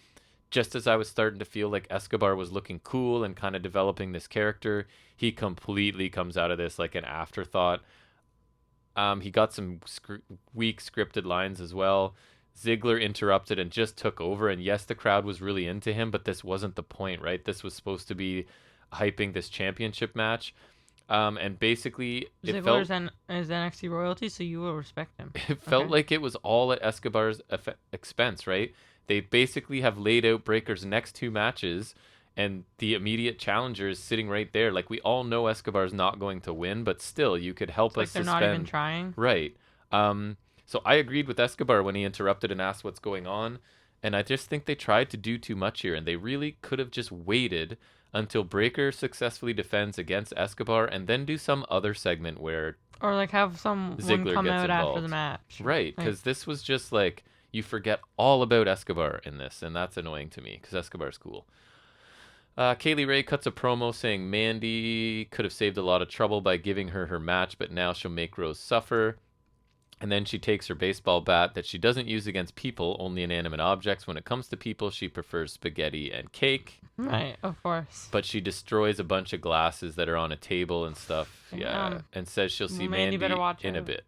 just as I was starting to feel like Escobar was looking cool and kind of developing this character, he completely comes out of this like an afterthought. He got some weak scripted lines as well. Ziggler interrupted and just took over, and yes, the crowd was really into him, but this wasn't the point, right? This was supposed to be hyping this championship match. And basically, it Ziggler's is NXT royalty, so you will respect him. It felt like it was all at Escobar's expense, right? They basically have laid out Breaker's next two matches, and the immediate challenger is sitting right there. Like, we all know Escobar's not going to win, but still, you could help us suspend. They're not even trying. Right. So I agreed with Escobar when he interrupted and asked what's going on, and I just think they tried to do too much here, and they really could have just waited until Breaker successfully defends against Escobar, and then do some other segment where Or like have someone Ziggler come gets out after the involved. match. Right, Like, because this was just like, you forget all about Escobar in this, and that's annoying to me, because Escobar's cool. Kaylee Ray cuts a promo saying Mandy could have saved a lot of trouble by giving her her match, but now she'll make Rose suffer. And then she takes her baseball bat that she doesn't use against people, only inanimate objects. When it comes to people, she prefers spaghetti and cake. right, of course. But she destroys a bunch of glasses that are on a table and stuff. Yeah. And says she'll see Mandy better watch in a out. bit.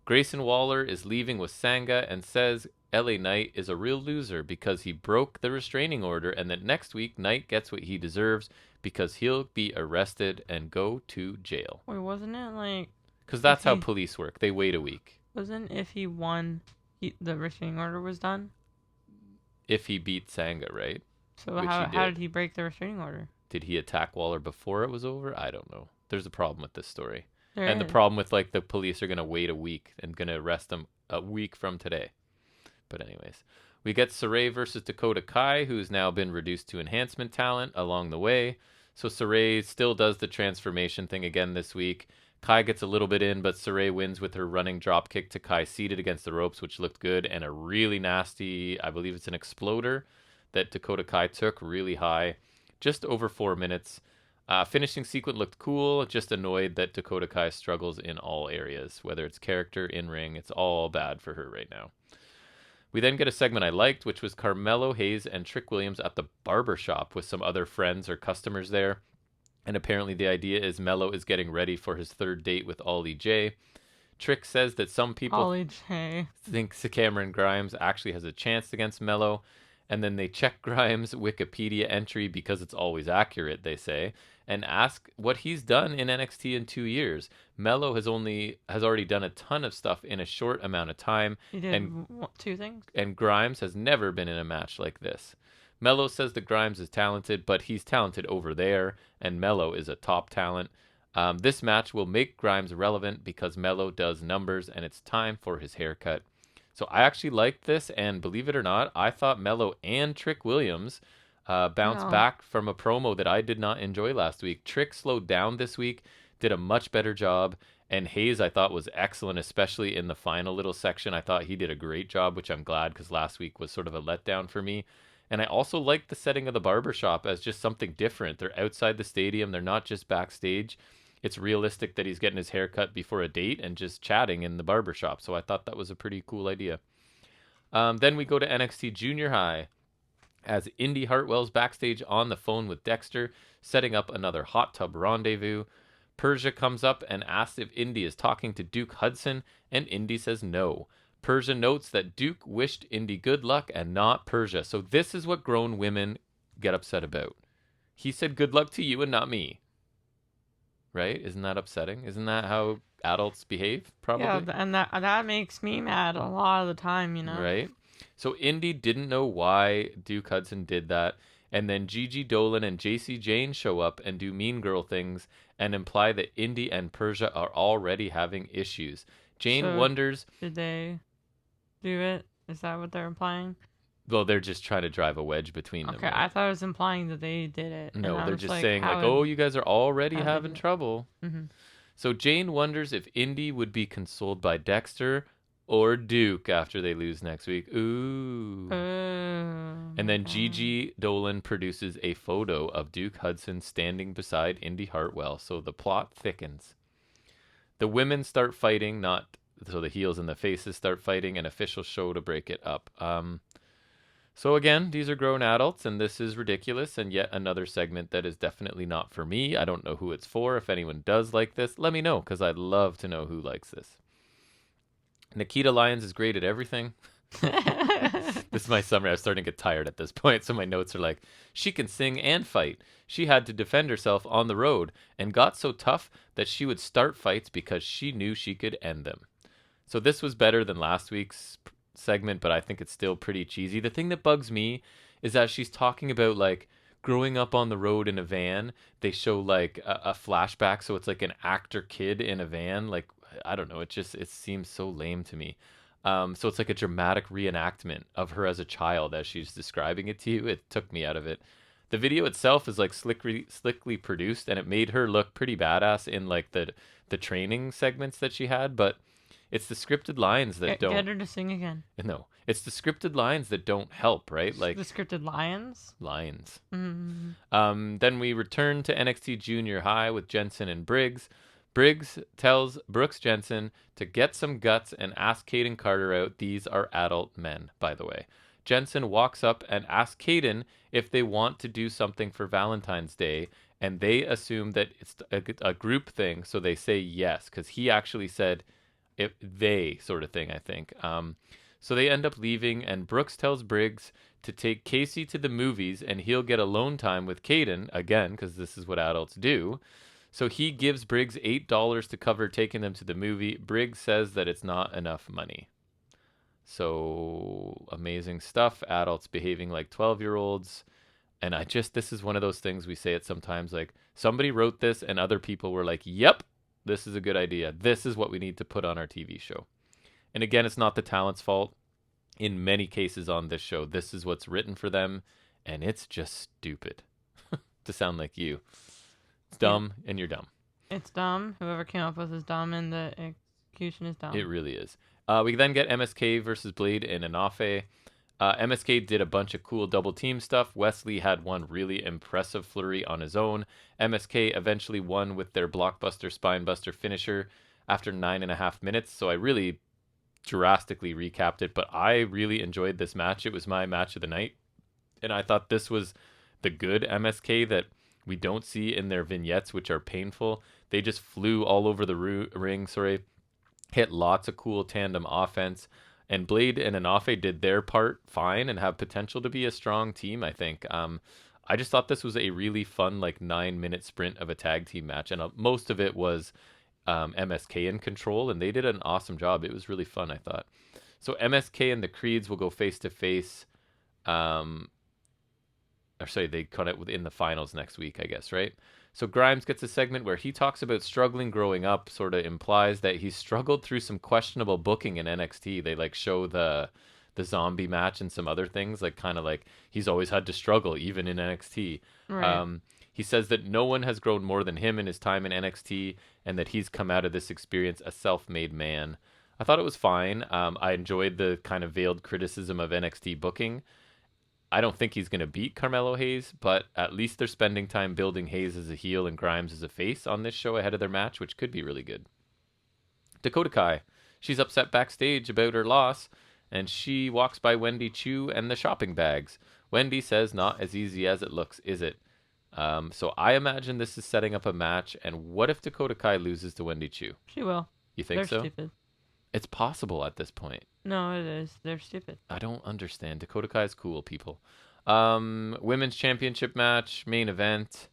Grayson Waller is leaving with Sanga and says LA Knight is a real loser because he broke the restraining order, and that next week Knight gets what he deserves because he'll be arrested and go to jail. Wait, wasn't it like... Because that's how police work. They wait a week. Wasn't if he won, the restraining order was done? If he beat Sanga, right? So Which how he did. did he break the restraining order? Did he attack Waller before it was over? I don't know. There's a problem with this story. There The is. problem with like the police are going to wait a week and going to arrest him a week from today. But anyways, we get Saray versus Dakota Kai, who's now been reduced to enhancement talent along the way. So Saray still does the transformation thing again this week. Kai gets a little bit in, but Saray wins with her running drop kick to Kai seated against the ropes, which looked good, and a really nasty, I believe it's an exploder that Dakota Kai took really high, just over 4 minutes. Finishing sequence looked cool, just annoyed that Dakota Kai struggles in all areas, whether it's character, in-ring, it's all bad for her right now. We then get a segment I liked, which was Carmelo Hayes and Trick Williams at the barber shop with some other friends or customers there. And apparently the idea is Mello is getting ready for his third date with Ollie J. Trick says that some people Ollie J. think Cameron Grimes actually has a chance against Mello. And then they check Grimes' Wikipedia entry because it's always accurate, they say, and ask what he's done in NXT in 2 years. Mello has already done a ton of stuff in a short amount of time. He did 2 things. And Grimes has never been in a match like this. Mello says that Grimes is talented, but he's talented over there, and Mello is a top talent. This match will make Grimes relevant because Mello does numbers, and it's time for his haircut. So I actually liked this, and believe it or not, I thought Mello and Trick Williams bounced back from a promo that I did not enjoy last week. Trick slowed down this week, did a much better job, and Hayes I thought was excellent, especially in the final little section. I thought he did a great job, which I'm glad because last week was sort of a letdown for me. And I also liked the setting of the barbershop as just something different. They're outside the stadium. They're not just backstage. It's realistic that he's getting his hair cut before a date and just chatting in the barbershop. So I thought that was a pretty cool idea. Then we go to NXT Junior High as Indy Hartwell's backstage on the phone with Dexter, setting up another hot tub rendezvous. Persia comes up and asks if Indy is talking to Duke Hudson, and Indy says no. Persia notes that Duke wished Indy good luck and not Persia. So this is what grown women get upset about. He said good luck to you and not me. Right? Isn't that upsetting? Isn't that how adults behave? Probably. Yeah, and that makes me mad a lot of the time, you know. Right? So Indy didn't know why Duke Hudson did that. And then Gigi Dolan and JC Jane show up and do mean girl things and imply that Indy and Persia are already having issues. Jane wonders... Did they do it? Is that what they're implying? Well, they're just trying to drive a wedge between them. Okay, Right? I thought it was implying that they did it. No, they're just saying like, oh, you guys are already having trouble. Mm-hmm. So Jane wonders if Indy would be consoled by Dexter or Duke after they lose next week. Ooh. And then Gigi Dolan produces a photo of Duke Hudson standing beside Indy Hartwell. So the plot thickens. The women start fighting, so the heels and the faces start fighting, an official show to break it up. So again, these are grown adults, and this is ridiculous, and yet another segment that is definitely not for me. I don't know who it's for. If anyone does like this, let me know, because I'd love to know who likes this. Nikita Lyons is great at everything. This is my summary. I was starting to get tired at this point, so my notes are like, she can sing and fight. She had to defend herself on the road, and got so tough that she would start fights because she knew she could end them. So this was better than last week's segment, but I think it's still pretty cheesy. The thing that bugs me is that she's talking about like growing up on the road in a van. They show like a flashback, so it's like an actor kid in a van. Like, I don't know, it seems so lame to me. So it's like a dramatic reenactment of her as a child as she's describing it to you. It took me out of it. The video itself is like slickly produced, and it made her look pretty badass in like the training segments that she had. But it's the scripted lines that don't. Get her to sing again. No, it's the scripted lines that don't help, right? Like the scripted lions. Lines. Mm-hmm. Then we return to NXT Junior High with Jensen and Briggs. Briggs tells Brooks Jensen to get some guts and ask Caden Carter out. These are adult men, by the way. Jensen walks up and asks Caden if they want to do something for Valentine's Day, and they assume that it's a group thing, so they say yes, because he actually said if they sort of thing, I think. So they end up leaving, and Brooks tells Briggs to take Casey to the movies, and he'll get alone time with Caden, again, because this is what adults do. So he gives Briggs $8 to cover taking them to the movie. Briggs says that it's not enough money. So amazing stuff. Adults behaving like 12-year-olds. And this is one of those things we say it sometimes, like somebody wrote this and other people were like, yep, this is a good idea. This is what we need to put on our TV show. And again, it's not the talent's fault. In many cases on this show, this is what's written for them. And it's just stupid to sound like you. It's dumb and you're dumb. It's dumb. Whoever came up with it is dumb and the execution is dumb. It really is. We then get MSK versus Blade and Anafe. MSK did a bunch of cool double team stuff. Wesley had one really impressive flurry on his own. MSK eventually won with their blockbuster spinebuster finisher after 9.5 minutes. So I really drastically recapped it, but I really enjoyed this match. It was my match of the night. And I thought this was the good MSK that we don't see in their vignettes, which are painful. They just flew all over the ring, hit lots of cool tandem offense. And Blade and Anafe did their part fine and have potential to be a strong team, I think. I just thought this was a really fun, 9-minute sprint of a tag team match. And most of it was MSK in control, and they did an awesome job. It was really fun, I thought. So MSK and the Creeds will go face-to-face. They cut it in the finals next week, I guess, right? So Grimes gets a segment where he talks about struggling growing up, sort of implies that he struggled through some questionable booking in NXT. They show the zombie match and some other things, he's always had to struggle even in NXT. Right. He says that no one has grown more than him in his time in NXT, and that he's come out of this experience a self-made man. I thought it was fine. I enjoyed the kind of veiled criticism of NXT booking. I don't think he's going to beat Carmelo Hayes, but at least they're spending time building Hayes as a heel and Grimes as a face on this show ahead of their match, which could be really good. Dakota Kai. She's upset backstage about her loss, and she walks by Wendy Chu and the shopping bags. Wendy says, not as easy as it looks, is it? So I imagine this is setting up a match, and what if Dakota Kai loses to Wendy Chu? She will. You think They're so? Stupid. It's possible at this point. No, it is. They're stupid. I don't understand. Dakota Kai's cool, people. Women's championship match, main event.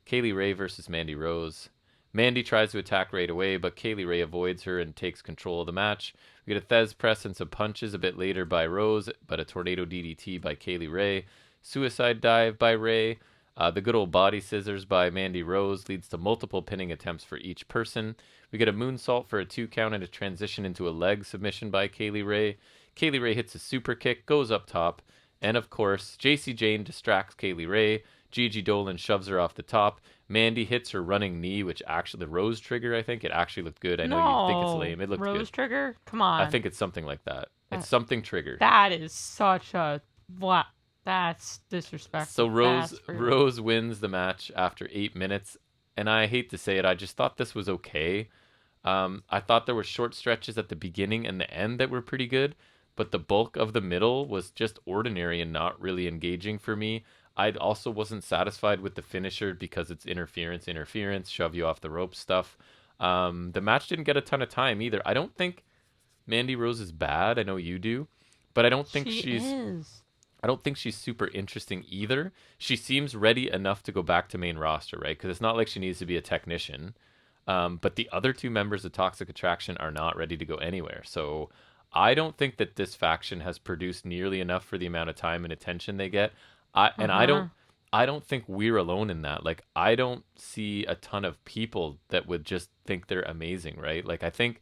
Kaylee Ray versus Mandy Rose. Mandy tries to attack right away, but Kaylee Ray avoids her and takes control of the match. We get a Thez press and some punches a bit later by Rose, but a tornado DDT by Kaylee Ray. Suicide dive by Ray. The good old body scissors by Mandy Rose leads to multiple pinning attempts for each person. We get a moonsault for a 2 count and a transition into a leg submission by Kaylee Ray. Kaylee Ray hits a super kick, goes up top, and of course, JC Jane distracts Kaylee Ray. Gigi Dolan shoves her off the top. Mandy hits her running knee, which actually, the Rose trigger, I think, it actually looked good. I know you think it's lame. It looked good. Rose trigger? Come on. I think it's something like that. It's something trigger. That is such a... What? That's disrespectful. So Rose wins the match after 8 minutes, and I hate to say it, I just thought this was okay. I thought there were short stretches at the beginning and the end that were pretty good, but the bulk of the middle was just ordinary and not really engaging for me. I also wasn't satisfied with the finisher because it's interference, shove you off the rope stuff. The match didn't get a ton of time either. I don't think Mandy Rose is bad. I know you do, but I don't think I don't think she's super interesting either. She seems ready enough to go back to main roster, right? Because it's not like she needs to be a technician. But the other 2 members of Toxic Attraction are not ready to go anywhere. So I don't think that this faction has produced nearly enough for the amount of time and attention they get. I don't think we're alone in that. I don't see a ton of people that would just think they're amazing, right? I think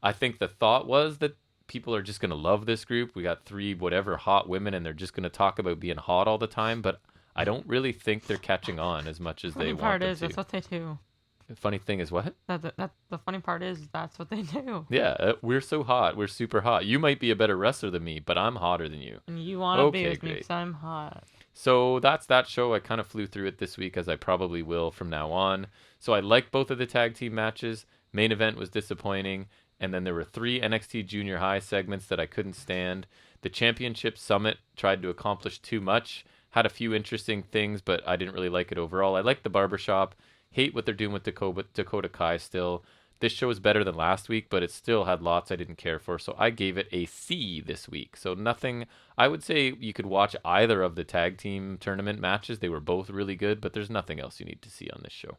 the thought was that people are just going to love this group. We got 3 whatever hot women, and they're just going to talk about being hot all the time. But I don't really think they're catching on as much as they want them to. That's what they do. The funny thing is what? The funny part is that's what they do. Yeah, we're so hot. We're super hot. You might be a better wrestler than me, but I'm hotter than you. And you want to be with me because I'm hot. So that's that show. I kind of flew through it this week, as I probably will from now on. So I liked both of the tag team matches. Main event was disappointing. And then there were 3 NXT Junior High segments that I couldn't stand. The Championship Summit tried to accomplish too much. Had a few interesting things, but I didn't really like it overall. I like the barbershop. Hate what they're doing with Dakota Kai still. This show is better than last week, but it still had lots I didn't care for. So I gave it a C this week. So nothing, I would say you could watch either of the tag team tournament matches. They were both really good, but there's nothing else you need to see on this show.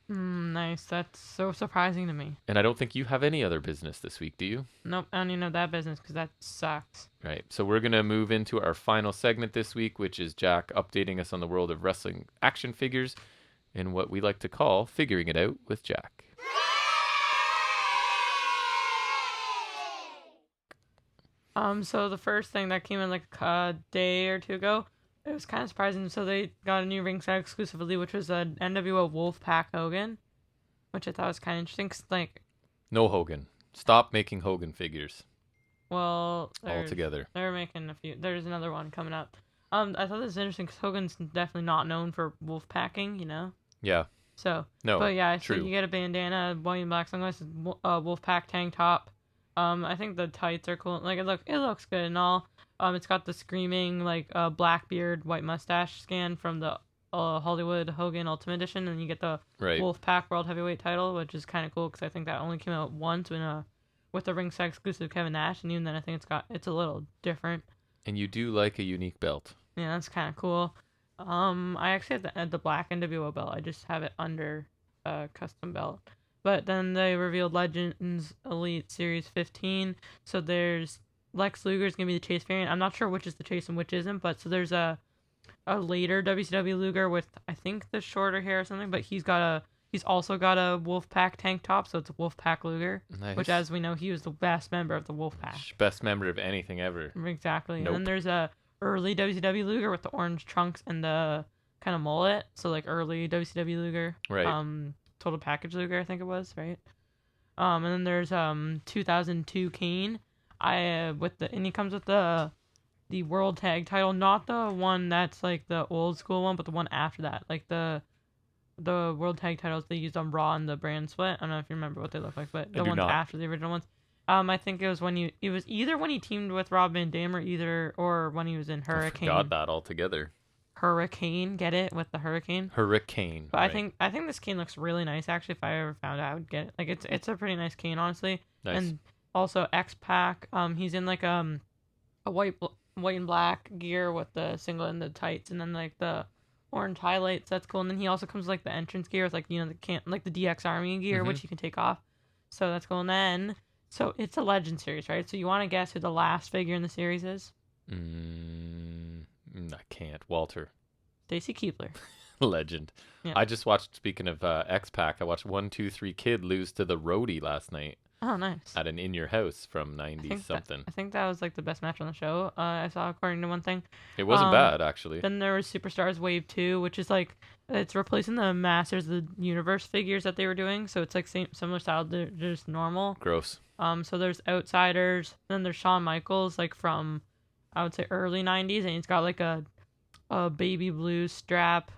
Nice. That's so surprising to me. And I don't think you have any other business this week, do you? Nope, I don't even know that business because that sucks. Right. So we're going to move into our final segment this week, which is Jack updating us on the world of wrestling action figures in what we like to call Figuring It Out with Jack. So the first thing that came in like a day or two ago, it was kind of surprising. So they got a new ringside exclusively, which was an NWO Wolfpack Hogan, which I thought was kind of interesting. 'Cause, like, no Hogan. Stop making Hogan figures. Well, altogether. They're making a few. There's another one coming up. I thought this was interesting because Hogan's definitely not known for wolfpacking, you know. Yeah. So. No. But yeah, true. So you get a bandana, white and black sunglasses, Wolfpack tank top. I think the tights are cool. Like it looks good and all. It's got the screaming like Blackbeard white mustache scan from the Hollywood Hogan Ultimate Edition, and you get the Wolfpack World Heavyweight title, which is kind of cool because I think that only came out once with the ringside exclusive Kevin Nash, and even then I think it's a little different. And you do like a unique belt. Yeah, that's kind of cool. I actually have the black NWO belt. I just have it under a custom belt. But then they revealed Legends Elite Series 15. So there's Lex Luger's gonna be the Chase variant. I'm not sure which is the Chase and which isn't, but so there's a later WCW Luger with I think the shorter hair or something, but he's also got a Wolfpack tank top, so it's a Wolfpack Luger. Nice. Which, as we know, he was the best member of the Wolfpack. Best member of anything ever. Exactly. Nope. And then there's a early WCW Luger with the orange trunks and the kind of mullet. So like early WCW Luger. Right. Total Package Luger, I think it was, right? And then there's 2002 Kane. And he comes with the World Tag title, not the one that's like the old school one, but the one after that, like the World Tag titles they used on Raw and the brand split. I don't know if you remember what they look like, but the ones after the original ones. I think it was either when he teamed with Rob Van Dam or when he was in Hurricane. I forgot that altogether. Hurricane, get it with the hurricane. Hurricane. But right. I think this cane looks really nice. Actually, if I ever found it, I would get it. Like it's a pretty nice cane, honestly. Nice. And also X-Pac. He's in like a white and black gear with the singlet and the tights, and then like the orange highlights. That's cool. And then he also comes with, like the entrance gear with like the the DX Army gear, which you can take off. So that's cool. And then so it's a Legend series, right? So you want to guess who the last figure in the series is? I can't. Walter. Stacy Keibler. Legend. Yeah. I just watched, speaking of X-Pac, I watched 1-2-3 Kid lose to the Roadie last night. Oh, nice. At an In Your House from 90-something. I think that was like the best match on the show, I saw, according to one thing. It wasn't bad, actually. Then there was Superstars Wave 2, which is like, it's replacing the Masters of the Universe figures that they were doing. So it's like similar style, they're just normal. Gross. So there's Outsiders. Then there's Shawn Michaels, like from, I would say, early 90s. And he's got like a baby blue strap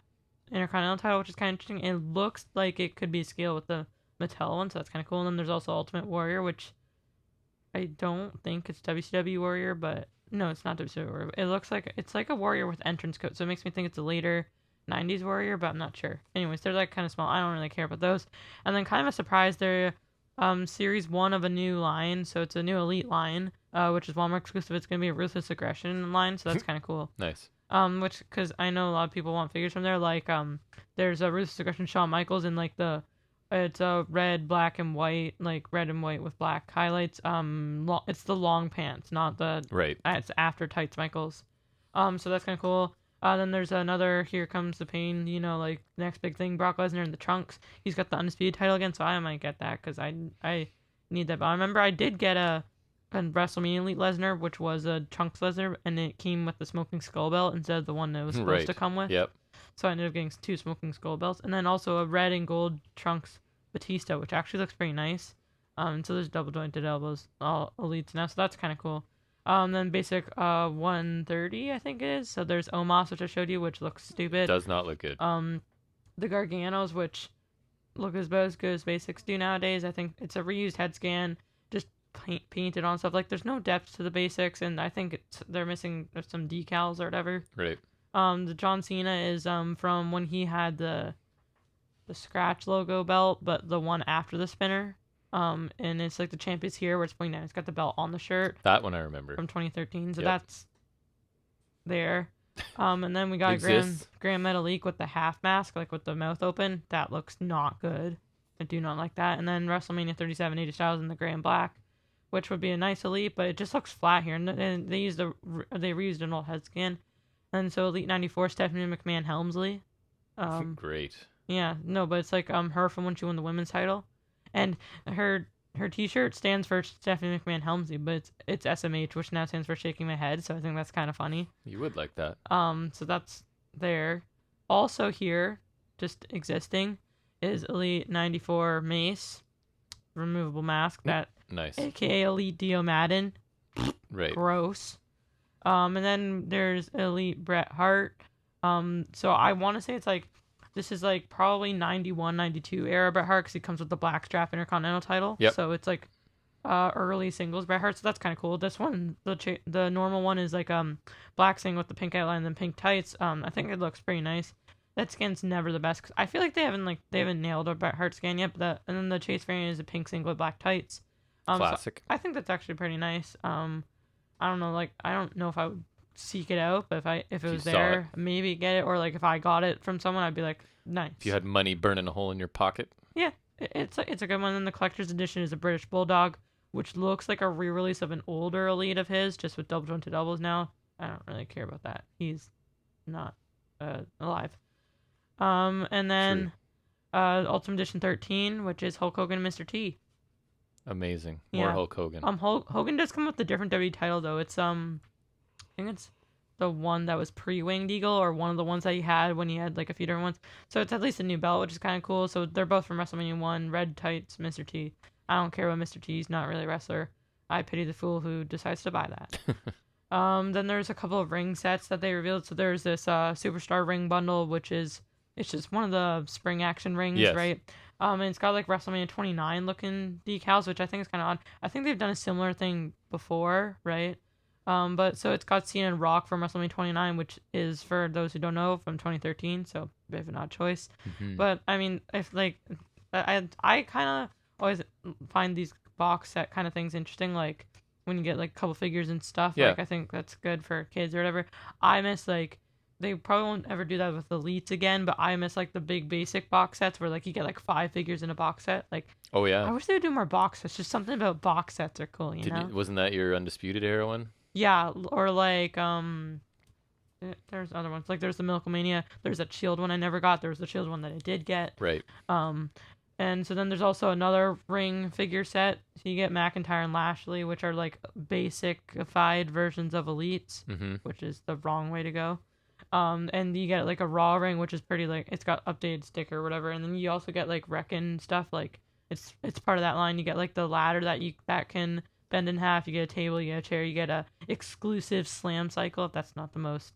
Intercontinental title, which is kind of interesting. It looks like it could be a scale with the Mattel one, so that's kind of cool. And then there's also Ultimate Warrior, which I don't think it's WCW Warrior, but no, it's not WCW Warrior. It looks like it's like a Warrior with entrance coat, so it makes me think it's a later 90s Warrior, but I'm not sure. Anyways, they're like kind of small. I don't really care about those. And then kind of a surprise, they're series 1 of a new line, so it's a new Elite line, which is Walmart exclusive. It's gonna be a Ruthless Aggression line, so that's kind of cool. Nice. Which, because I know a lot of people want figures from there. Like, there's a Ruthless Aggression Shawn Michaels in like it's a red, black, and white, like red and white with black highlights. It's the long pants, not the right. It's after tights Michaels. So that's kind of cool. Then there's another Here Comes the Pain. You know, like next big thing, Brock Lesnar in the trunks. He's got the Undisputed title again, so I might get that because I need that. But I remember I did get a WrestleMania Elite Lesnar, which was a Trunks Lesnar, and it came with the Smoking Skull belt instead of the one that was supposed to come with. Yep. So I ended up getting 2 Smoking Skull belts, and then also a red and gold Trunks Batista, which actually looks pretty nice. So there's double jointed elbows, all elites now, so that's kind of cool. Then basic 130, I think it is. So there's Omos, which I showed you, which looks stupid. Does not look good. The Garganos, which look about as good as basics do nowadays. I think it's a reused head scan, just painted on stuff. Like, there's no depth to the basics, and I think they're missing some decals or whatever. Right. The John Cena is from when he had the scratch logo belt, but the one after the spinner. And it's like the champ is here where it's pointing down. It's got the belt on the shirt. That one I remember. From 2013. So that's there. And then we got Grand Metalik with the half mask, like with the mouth open. That looks not good. I do not like that. And then WrestleMania 37 AJ Styles in the Grand Black, which would be a nice elite, but it just looks flat here. And they reused an old head scan. And so Elite 94 Stephanie McMahon Helmsley. Great. Yeah, no, but it's like her from when she won the women's title. And her t-shirt stands for Stephanie McMahon Helmsley, but it's SMH, which now stands for Shaking My Head, so I think that's kind of funny. You would like that. So that's there. Also here, just existing, is Elite 94 Mace, removable mask, that nice. AKA Elite Dio Madden. Right. Gross. And then there's Elite Bret Hart. So I want to say it's like, this is like probably 91, 92 era Bret Hart, because he comes with the black strap Intercontinental title. Yep. So it's like early singles Bret Hart, so that's kind of cool. This one, the normal one is like black sing with the pink outline and then pink tights. I think it looks pretty nice. That skin's never the best, cause I feel like they haven't nailed a Bret Hart skin yet. But and then the Chase variant is a pink singlet, black tights. Classic. So I think that's actually pretty nice. I don't know, like I don't know if I would seek it out, but if it was there, maybe get it, or like if I got it from someone, I'd be like, nice. If you had money burning a hole in your pocket. Yeah, it's a good one. And the collector's edition is a British Bulldog, which looks like a re-release of an older Elite of his, just with double jointed elbows now. I don't really care about that. He's not alive. And then Ultimate Edition 13, which is Hulk Hogan and Mr. T. Amazing. More Hulk Hogan. Hogan does come with a different WWE title though. It's I think it's the one that was pre-Winged Eagle, or one of the ones that he had when he had like a few different ones. So it's at least a new belt, which is kind of cool. So they're both from WrestleMania 1, red tights, Mr. T. I don't care about Mr. T. He's not really a wrestler. I pity the fool who decides to buy that. Then there's a couple of ring sets that they revealed. So there's this Superstar ring bundle, which is, it's just one of the spring action rings, right? And it's got like WrestleMania 29 looking decals, which I think is kind of odd. I think they've done a similar thing before, right? But so it's got Cena and Rock from WrestleMania 29, which is, for those who don't know, from 2013, so a bit of an odd choice. Mm-hmm. But I mean, if like, I kind of always find these box set kind of things interesting, like when you get like a couple figures and stuff. Like I think that's good for kids or whatever. I miss like, they probably won't ever do that with Elites again, but I miss like the big basic box sets where like you get like 5 figures in a box set. Like, oh yeah, I wish they would do more box sets. Just something about box sets are cool, you know? Wasn't that your Undisputed Era one? Yeah, or like there's other ones. Like there's the Milkomania. There's that Shield one I never got. There was the Shield one that I did get. Right. And so then there's also another ring figure set. So you get McIntyre and Lashley, which are like basic-ified versions of Elites, which is the wrong way to go. And you get like a Raw ring, which is pretty, like, it's got updated sticker or whatever. And then you also get like Reckon stuff. Like it's part of that line. You get like the ladder that can bend in half. You get a table, you get a chair, you get a exclusive slam cycle. If that's not the most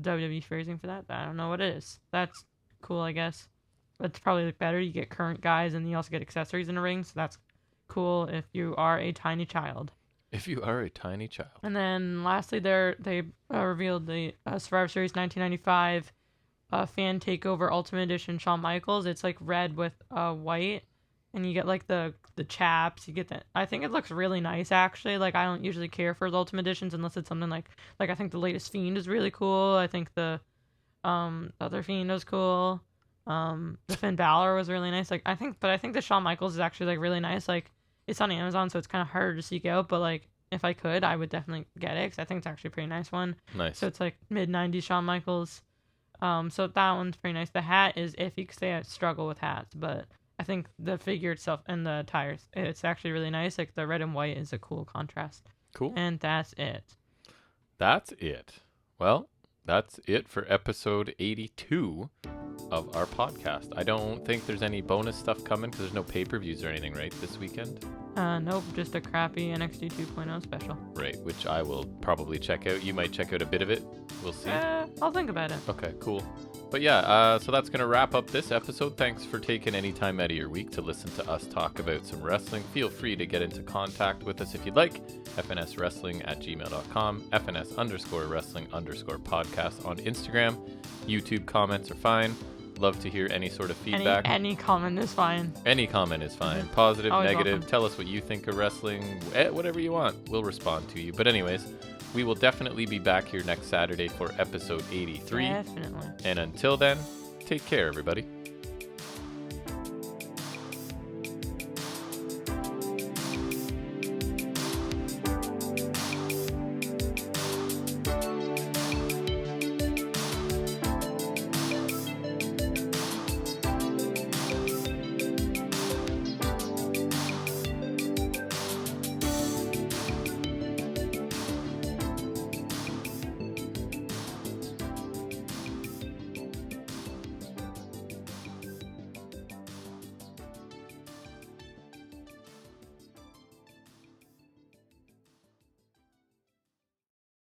WWE phrasing for that, I don't know what it is. That's cool, I guess. That's probably better. You get current guys, and you also get accessories in a ring, so that's cool if you are a tiny child. If you are a tiny child. And then lastly, they revealed the Survivor Series 1995 Fan Takeover Ultimate Edition Shawn Michaels. It's like red with white. And you get like the chaps, you get that. I think it looks really nice actually. Like I don't usually care for the Ultimate Editions unless it's something like I think the latest Fiend is really cool. I think the other Fiend was cool. The Finn Balor was really nice. I think the Shawn Michaels is actually like really nice. Like it's on Amazon, so it's kind of harder to seek out. But like if I could, I would definitely get it because I think it's actually a pretty nice one. Nice. So it's like mid-90s Shawn Michaels. So that one's pretty nice. The hat is iffy because they struggle with hats, but I think the figure itself and the tires, it's actually really nice. Like the red and white is a cool contrast. Cool. And that's it. That's it. Well, that's it for episode 82 of our podcast. I don't think there's any bonus stuff coming because there's no pay-per-views or anything, right, this weekend? Nope, just a crappy NXT 2.0 special. Right, which I will probably check out. You might check out a bit of it. We'll see. I'll think about it. Okay, cool. But yeah, so that's going to wrap up this episode. Thanks for taking any time out of your week to listen to us talk about some wrestling. Feel free to get into contact with us if you'd like. fnswrestling@gmail.com, fns_wrestling_podcast on Instagram. YouTube comments are fine. Love to hear any sort of feedback. Any comment is fine. Any comment is fine. Positive, Always negative. welcome. Tell us what you think of wrestling. Whatever you want. We'll respond to you. But anyways, we will definitely be back here next Saturday for episode 83. Definitely. And until then, take care, everybody.